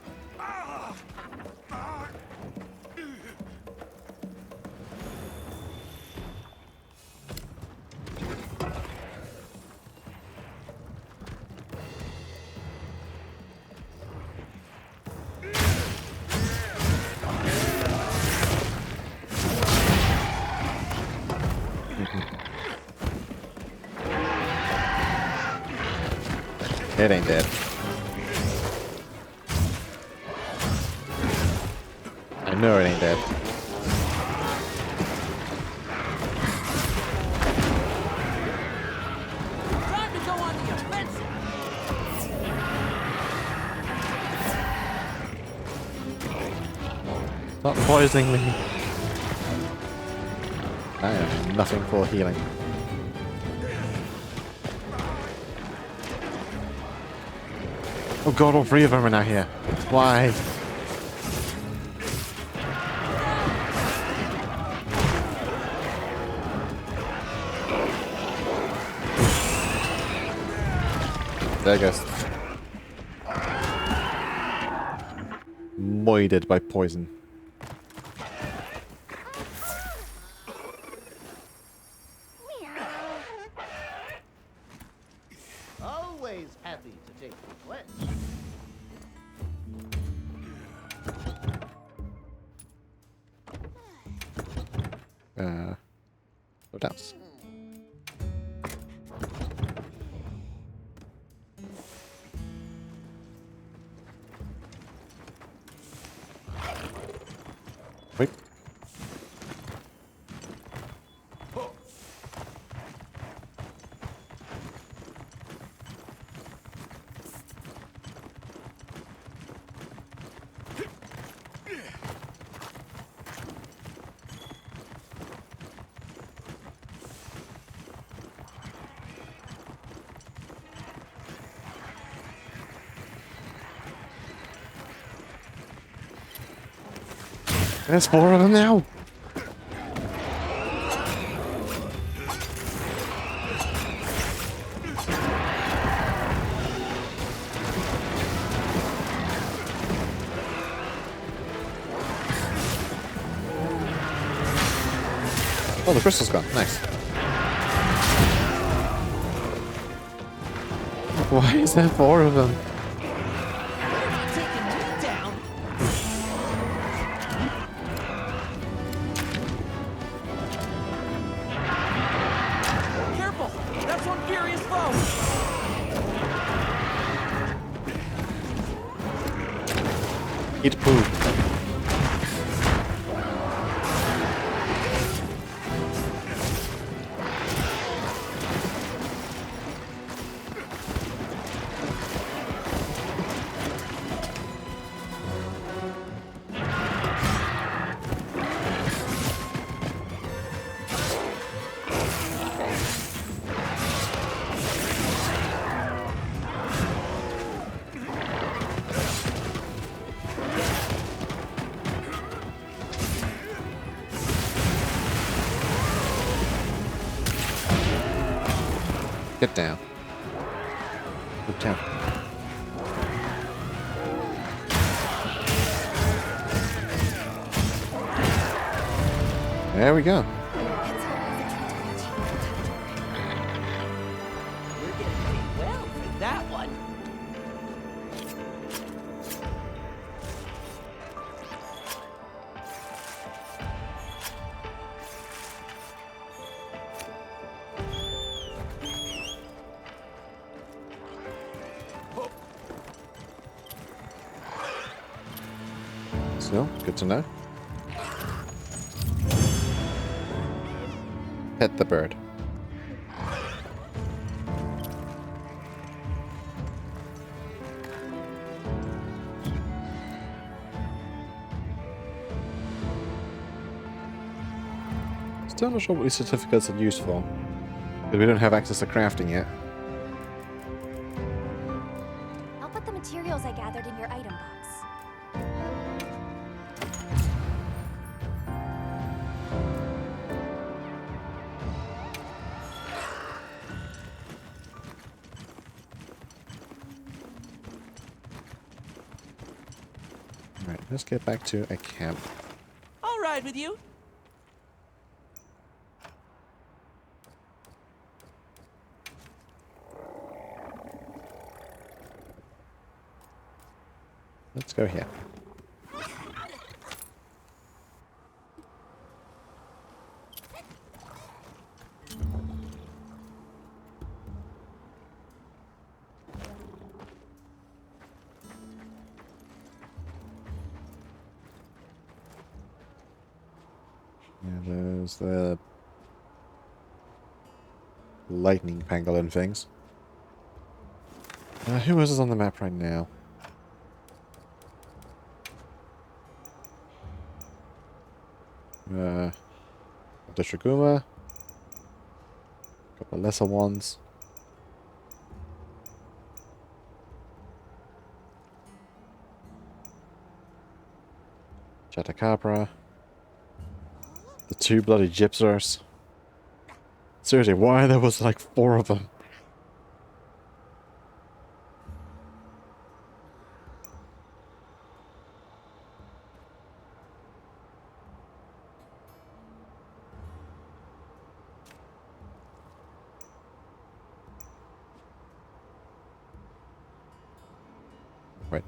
It ain't dead. I know it ain't dead. Time to go on the offensive. Stop poisoning me. I have nothing for healing. Oh god, all 3 of them are now here. Why? There it goes. Moided by poison. Always happy to take a quest. Go down. Wait. There's 4 of them now! Oh, the crystal's gone. Nice. Why is there 4 of them? Taking me down. Careful! That's one furious foe! Eat poo. Get down. Get down. There we go. We're getting paid well for that one. So, good to know. Pet the bird. Still not sure what these certificates are used for, because we don't have access to crafting yet. I'll put the materials I gathered in your item box. Alright, let's get back to a camp. I'll ride with you. Let's go here. Yeah, there's the lightning pangolin things. Who else is on the map right now? The Triguma. A couple of lesser ones. Chatacabra. The 2 bloody gypsers. Seriously, why there was like 4 of them? Right.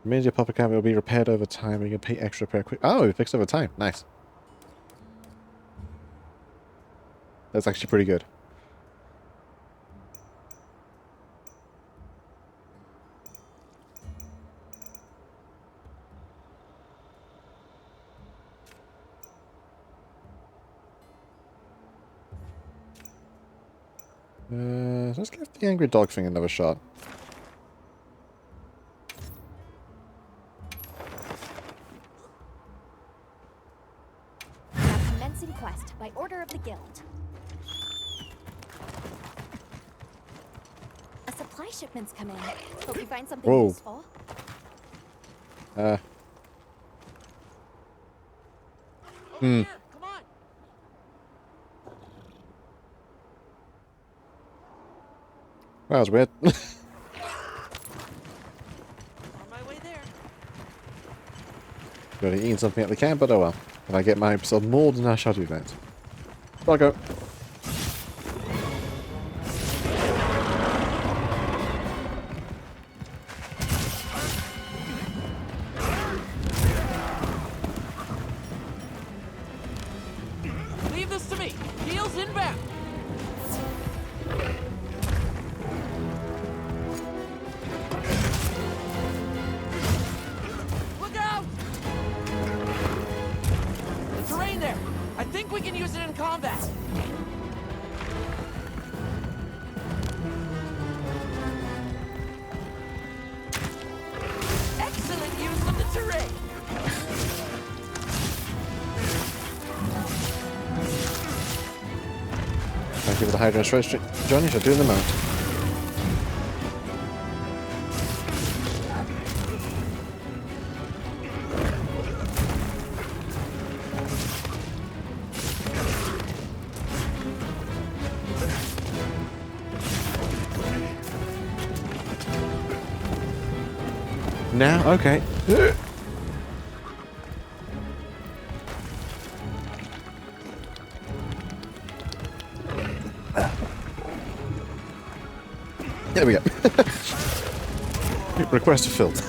Major puppet camera will be repaired over time. You can pay extra per quick. Oh, it fixed over time. Nice. That's actually pretty good. Let's give the angry dog thing another shot. Now commencing quest by order of the guild. A supply shipment's come in. Hope you find something Whoa. useful. Hmm. Come on. That was weird. On my way there. Could have eaten something at the camp, but oh well. If I get myself mauled, then I shall do that. I'll go. Leave this to me. Heels inbound. Look out! Terrain there. I think we can use it in combat. Excellent use of the terrain. Thank you for the hydro stretch, Johnny. Shall do in the mount. Now, okay. There we go. Request fulfilled.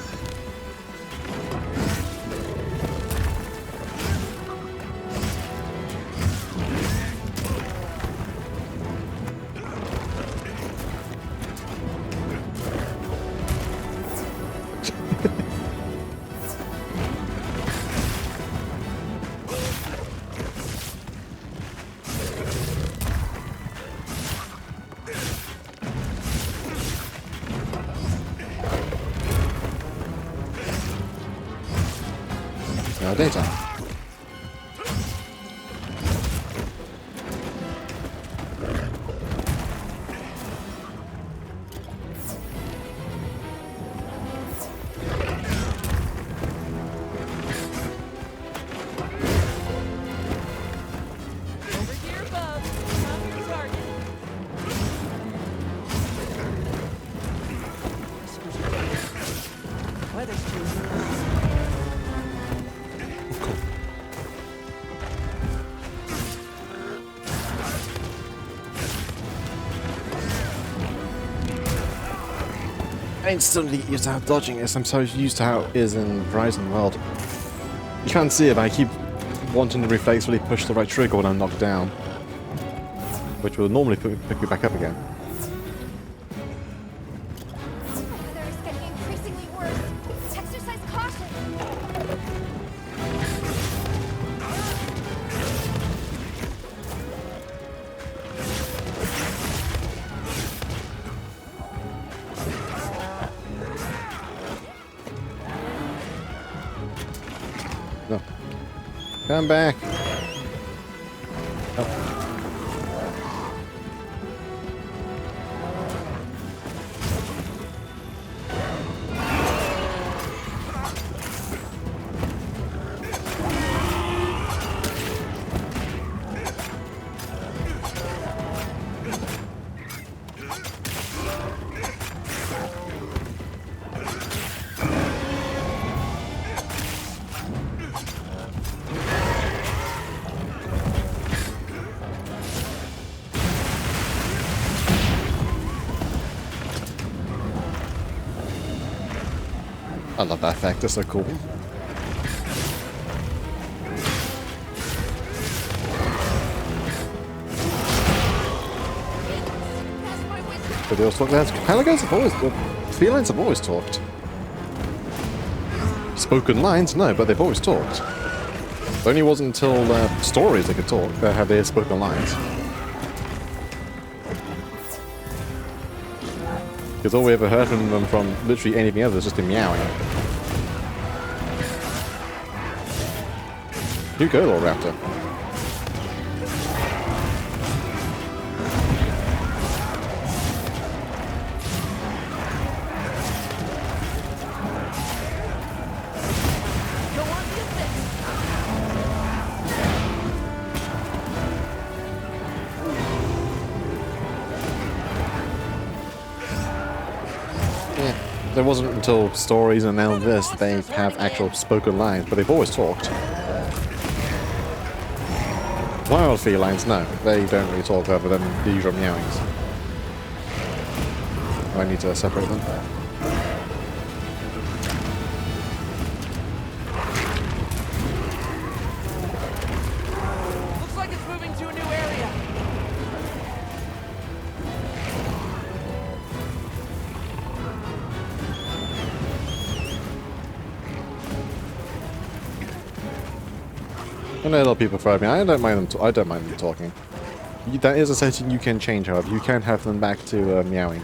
Now daytime. Over here, bub. Found your target. Weather's changing. I instantly used to how dodging is. I'm so used to how it is in Horizon World. You can't see it, but I keep wanting to reflexively push the right trigger when I'm knocked down, which will normally pick me back up again. The weather is getting increasingly worse. Exercise caution. No. Come back. Oh. I love that effect, it's so cool. But they also talk that. Pelicans have always, felines have always talked. Spoken lines, no, but they've always talked. It only wasn't until stories they could talk, have they spoken lines. Because all we ever heard from them from literally anything else was just a meowing. You go, Lord Raptor. It wasn't until stories and now this they have actual spoken lines, but they've always talked. Wild felines, no, they don't really talk other than the usual meowings. I need to separate them. Looks like it's moving to a new area. I know a lot of people prefer me. I don't mind them. I don't mind them talking. That is a setting you can change, however. You can have them back to meowing.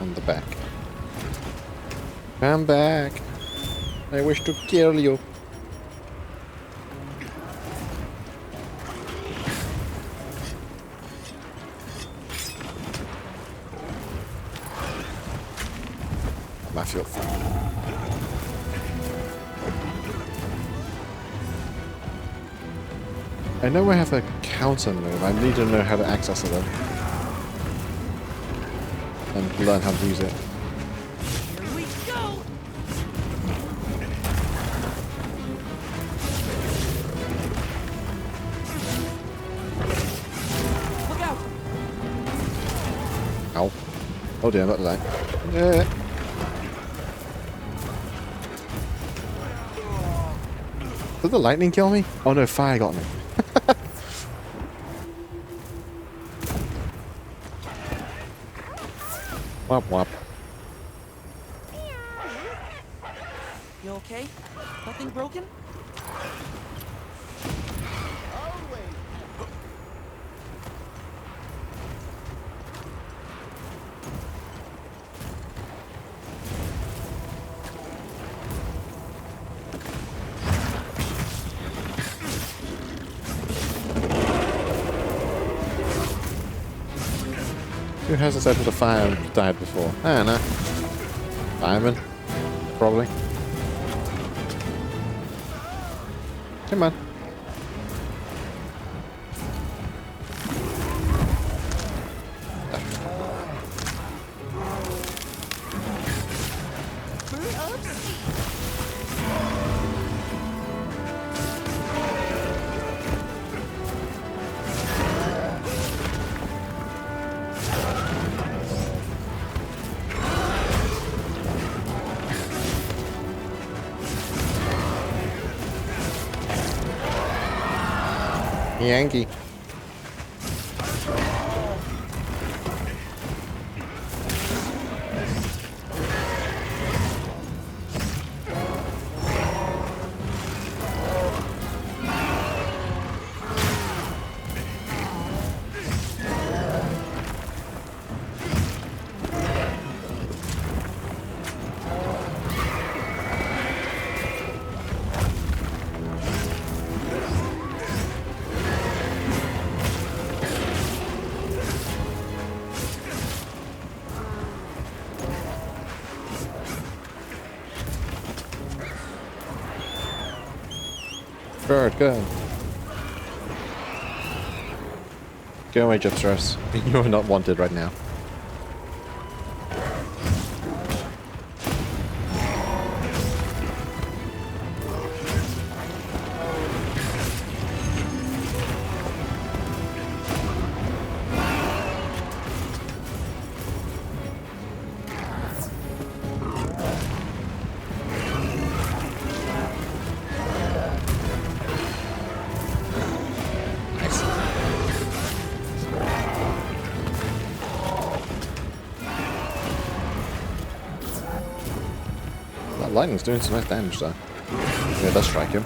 On the back. Come back. I wish to kill you. My filth. I know I have a counter move. I need to know how to access it though. And learn how to use it. Here we go. Look out. Ow. Oh dear, not that. Yeah. Did the lightning kill me? Oh no, fire got me. Wop wop. You okay? Nothing broken? Who hasn't said with a fire and died before? I don't know. Fireman? Probably. Come on. Yankee. Bird, go. Go away, Gypstress. You're not wanted right now. Lightning's doing some nice damage though. Yeah, it does strike him.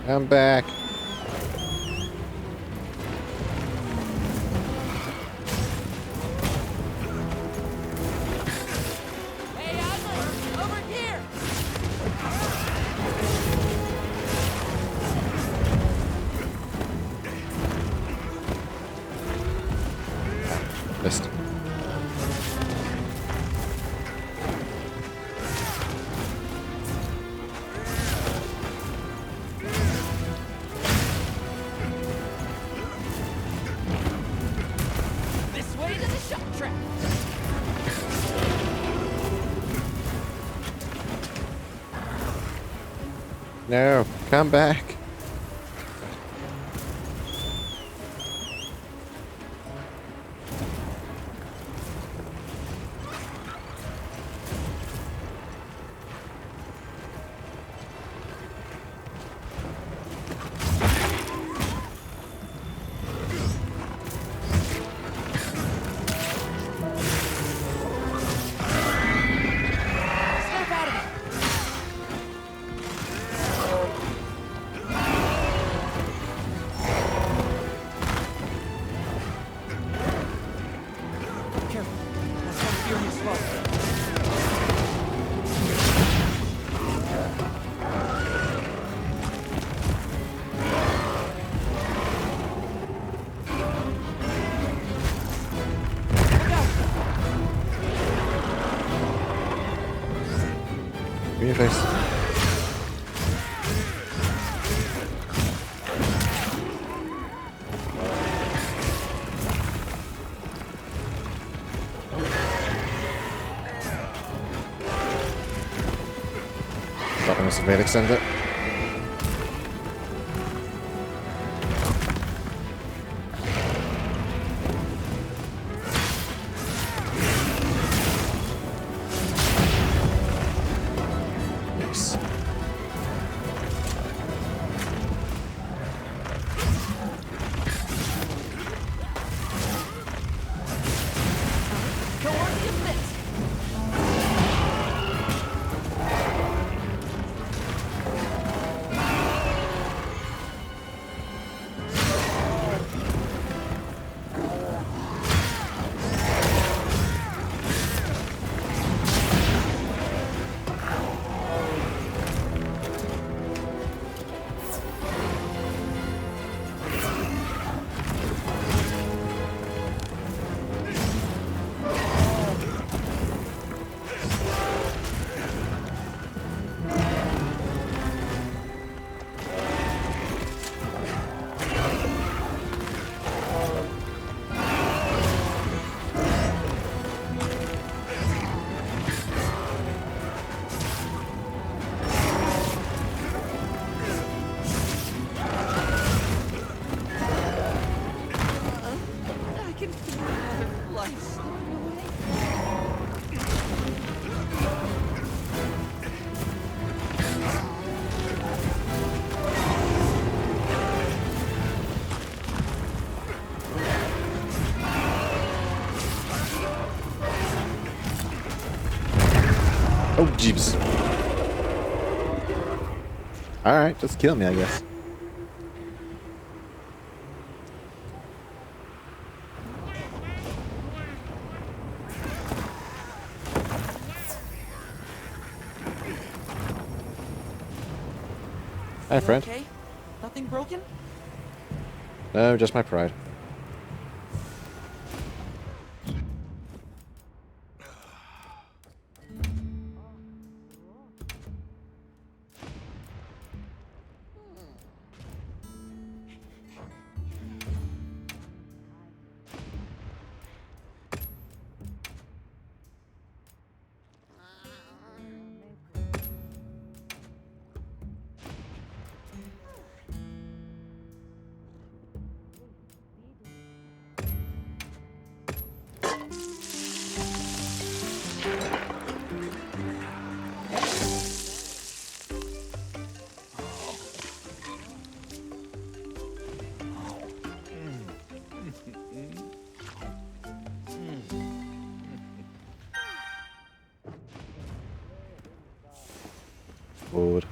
I'm back. Hey, Adler! Over here! Missed. This way to the shop track! No, come back. Snap out of it! Careful. That's one furious foe. Look out! Give me your face. Thought I must have made extend it. Yes. Go on the offense! I can feel life slipping away. Oh, jeeps. Alright, just kill me, I guess. Hi, You friend. okay? Nothing broken? No, just my pride. Forward.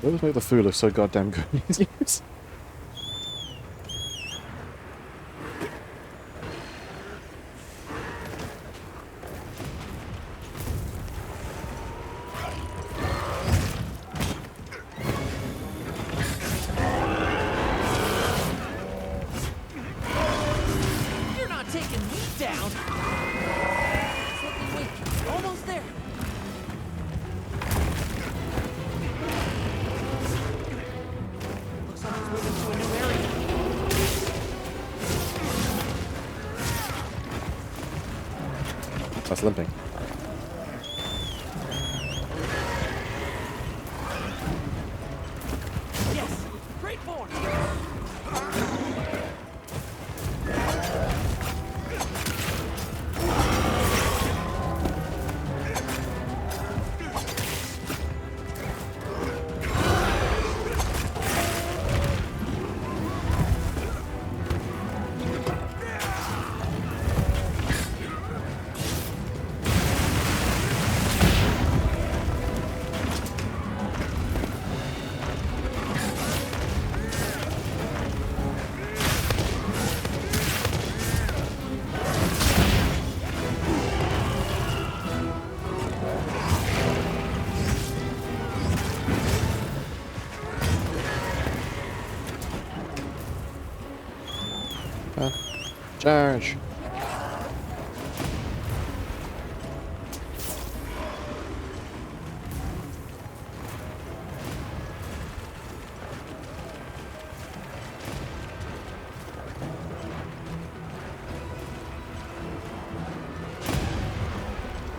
They always make the food look so goddamn good in these games. You're not taking me down! Slightly weak. Almost there. Looks like he's moving to a new area. That's limping. Yes! Great form! Charge!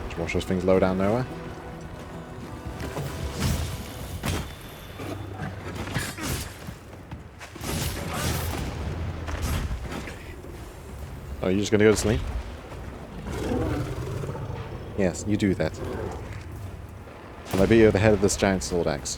Just watch those things low down nowhere. Oh, you're just gonna go to sleep? Yes, you do that. And I beat you at the head of this giant sword axe.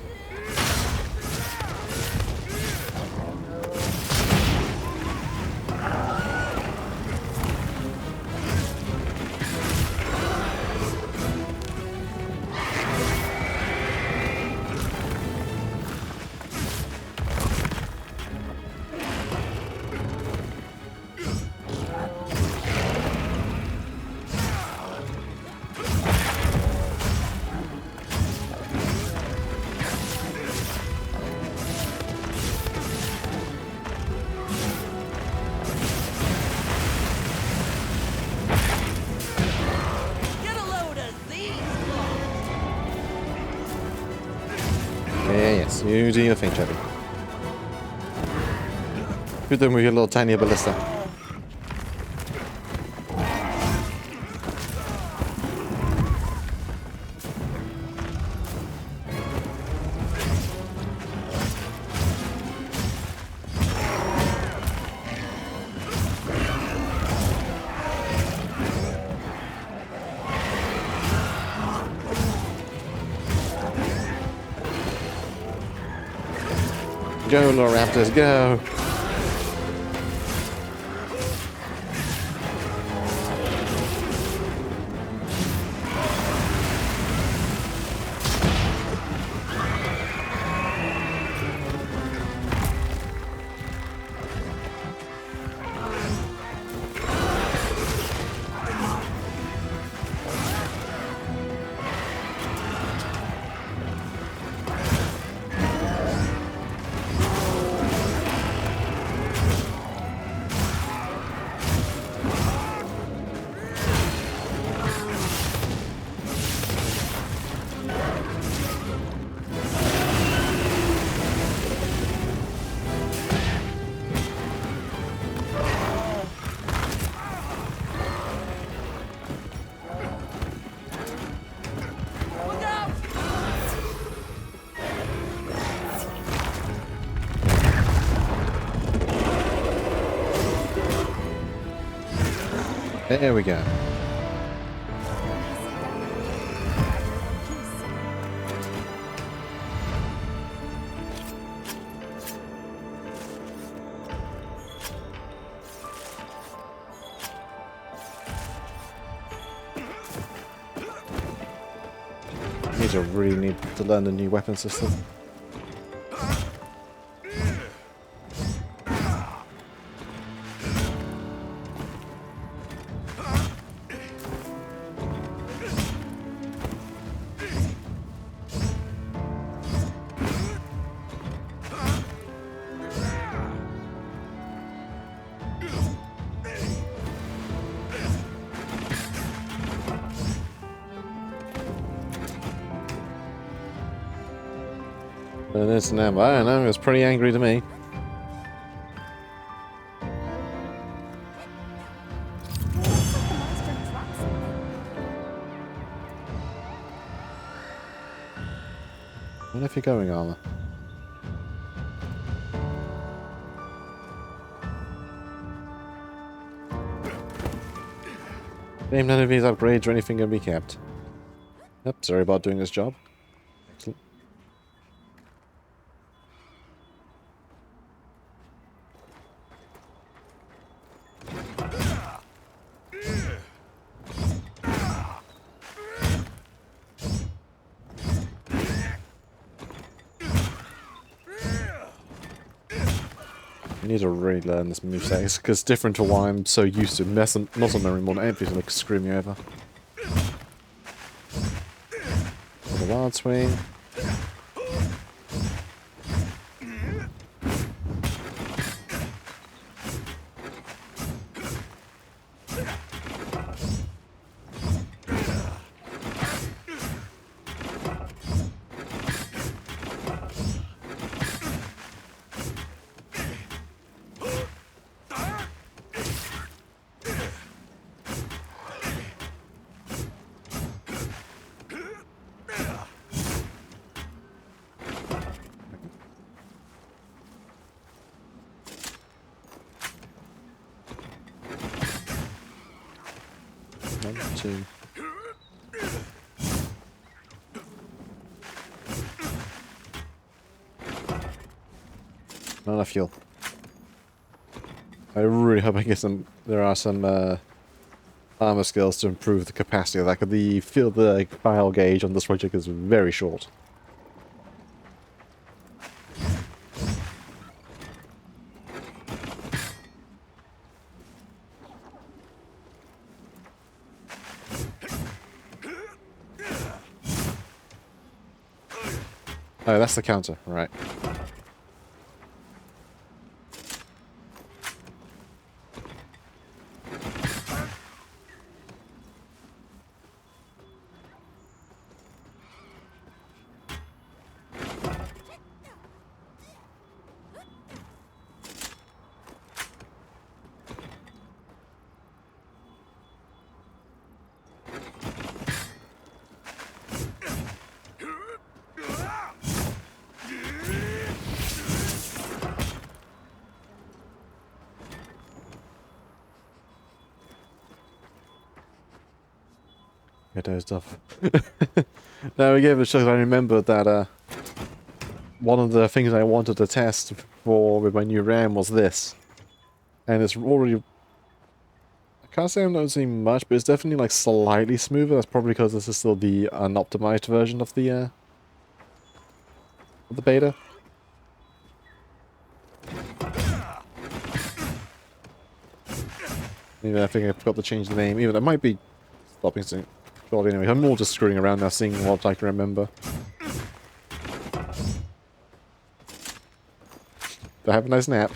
Get a load of these claws! Yes, you do your thing, Chevy. Good thing with your little tiny ballista. Go, little raptors, go! There we go. I really need to learn the new weapon system. And it's an ammo. I don't know, it was pretty angry to me. Where if you're going, Armor? Name none of these upgrades or anything can be kept. Yep, sorry about doing this job. Excellent. I need to really learn this moveset. It's because different to what I'm so used to. Muscle memory more than anything to like screw me over. For the wild swing. One, two. Not enough fuel. I really hope I get some. There are some armor skills to improve the capacity of that. 'Cause the field, the file gauge on this project is very short. Oh, that's the counter, right. Get dozed off. No, we gave it a shot. I remember that one of the things I wanted to test for with my new RAM was this. And it's already... I can't say I'm noticing much, but it's definitely like slightly smoother. That's probably because this is still the unoptimized version of the beta. Even I think I forgot to change the name. Even I might be stopping soon. Well, anyway, I'm more just screwing around now, seeing what I can remember. But have a nice nap.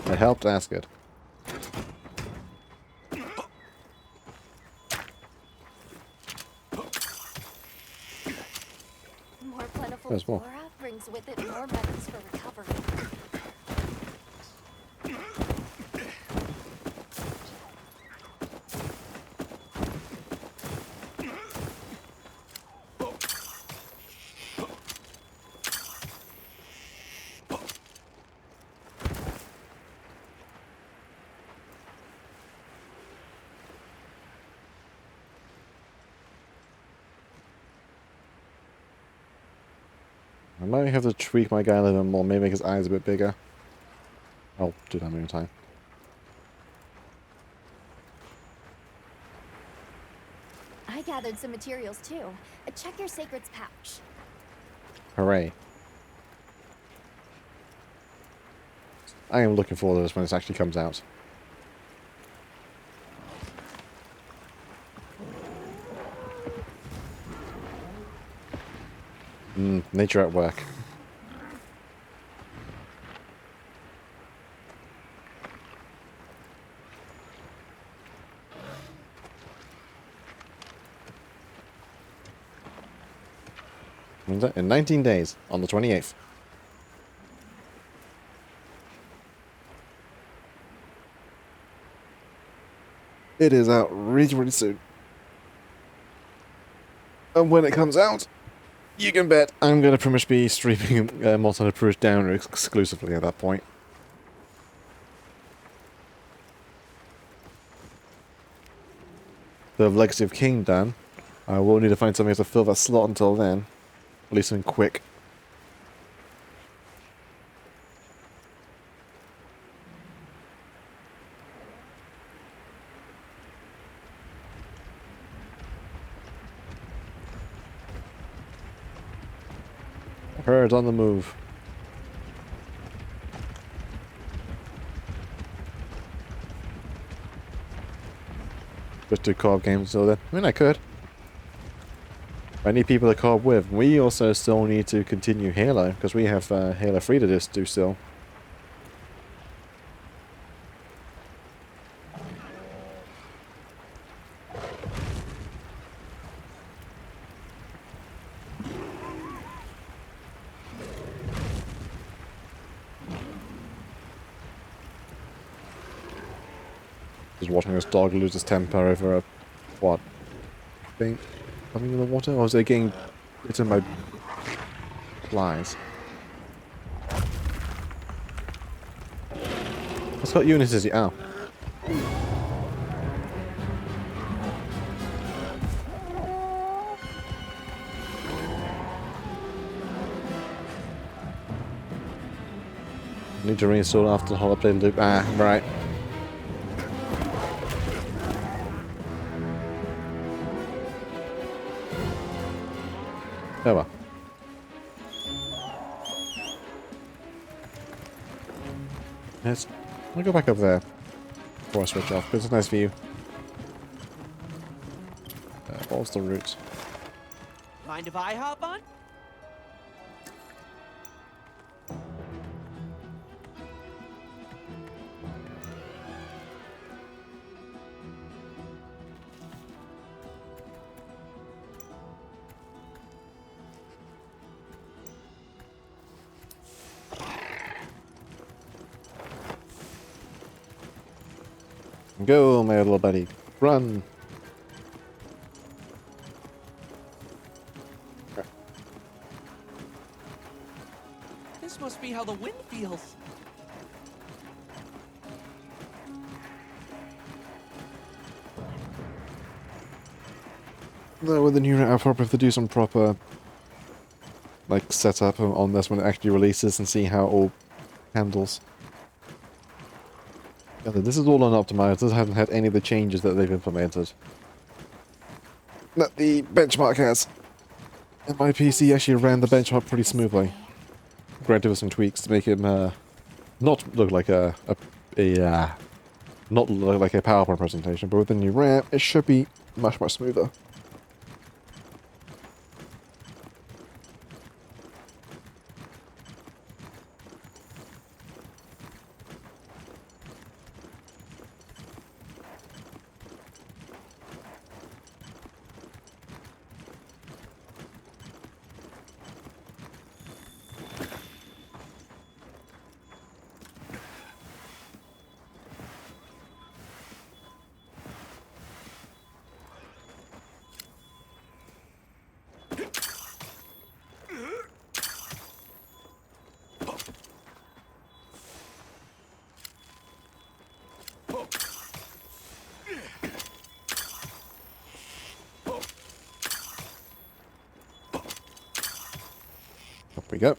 It helped, that's good. More plentiful There's more. flora brings with it more methods for recovery. I might have to tweak my guy a little bit more, maybe make his eyes a bit bigger. I'll do that maybe in time. I gathered some materials too. Check your sacred's pouch. Hooray. I am looking forward to this when it actually comes out. Nature at work. In 19 days, on the 28th. It is out really, really soon. And when it comes out, you can bet I'm going to pretty much be streaming Multi Approach Down exclusively at that point. The Legacy of Kain done. I will need to find something to fill that slot until then. At least something quick. Herds on the move. Just do co-op games until then. I mean, I could. I need people to co-op with. We also still need to continue Halo, because we have Halo 3 to just do still. Just watching this dog lose his temper over a... what? Thing? Something in the water? Or is it getting bitten by flies? What's got Eunice, is he? Oh. Need to reinstall after the holiday loop. Ah, right. Oh well. Yes. I'll go back up there before I switch off, because it's a nice view. What was the route? Mind if I hop on? Go, my little buddy. Run! This must be how the wind feels. Though with the new route, I'll probably have to do some proper like setup on this when it actually releases and see how it all handles. Yeah, this is all unoptimized. This hasn't had any of the changes that they've implemented that the benchmark has. And my PC actually ran the benchmark pretty smoothly. Granted with some tweaks to make him not look like not look like a PowerPoint presentation, but with the new RAM, it should be much smoother. Up we go.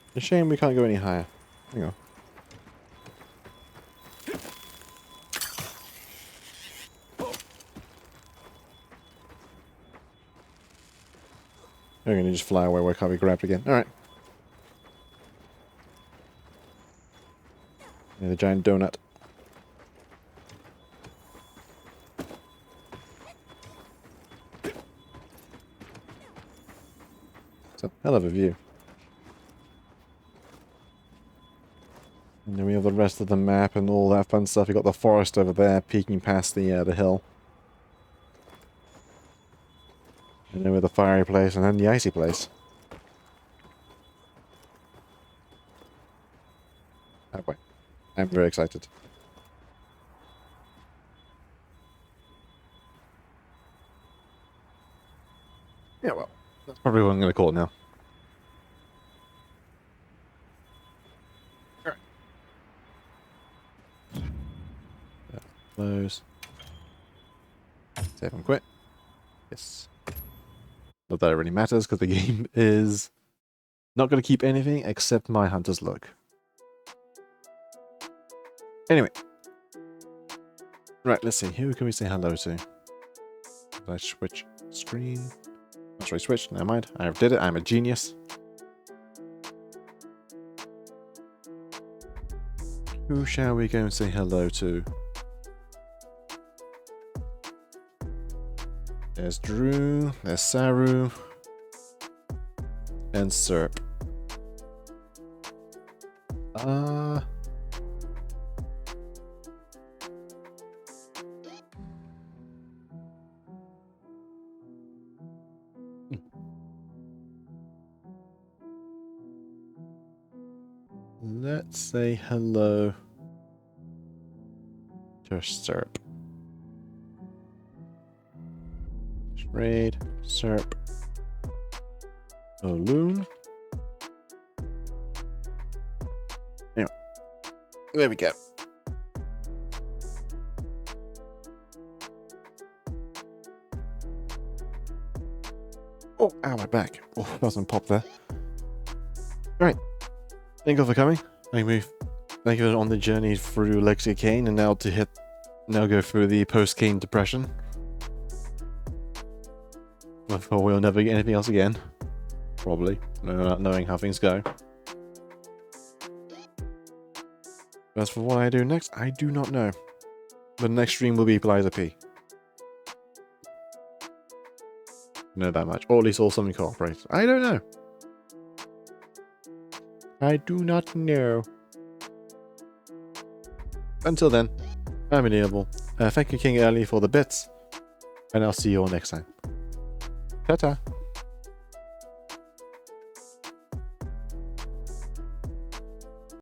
It's a shame we can't go any higher. Hang on. We're gonna just fly away where it can't be grabbed again. Alright. Yeah, the giant donut. It's a hell of a view. And then we have the rest of the map and all that fun stuff. We got the forest over there peeking past the hill. And then with the fiery place and then the icy place. Oh boy. I'm very excited. Yeah, well, that's probably what I'm going to call it now. Alright. Close. Save and quit. Yes. Not that it really matters, because the game is not going to keep anything except my hunter's look. Anyway. Right, let's see. Who can we say hello to? Did I switch screen? Not really switch. Never mind. I did it. I'm a genius. Who shall we go and say hello to? There's Drew. There's Saru. And Serp. Let's say hello to Serp. Raid, Serp, Loon. Anyway, there we go. Oh, ow, my back. Oh, that wasn't pop there. Right. Thank you for coming. Thank you on the journey through Legacy of Kain, and now go through the post-Kain depression. Before we'll never get anything else again. Probably. Not knowing how things go. As for what I do next, I do not know. The next stream will be Plaza P. Know that much. Or at least all something cooperates. I don't know. I do not know. Until then, I'm Inevitable. Thank you, King Early, for the bits. And I'll see you all next time. Ta-ta.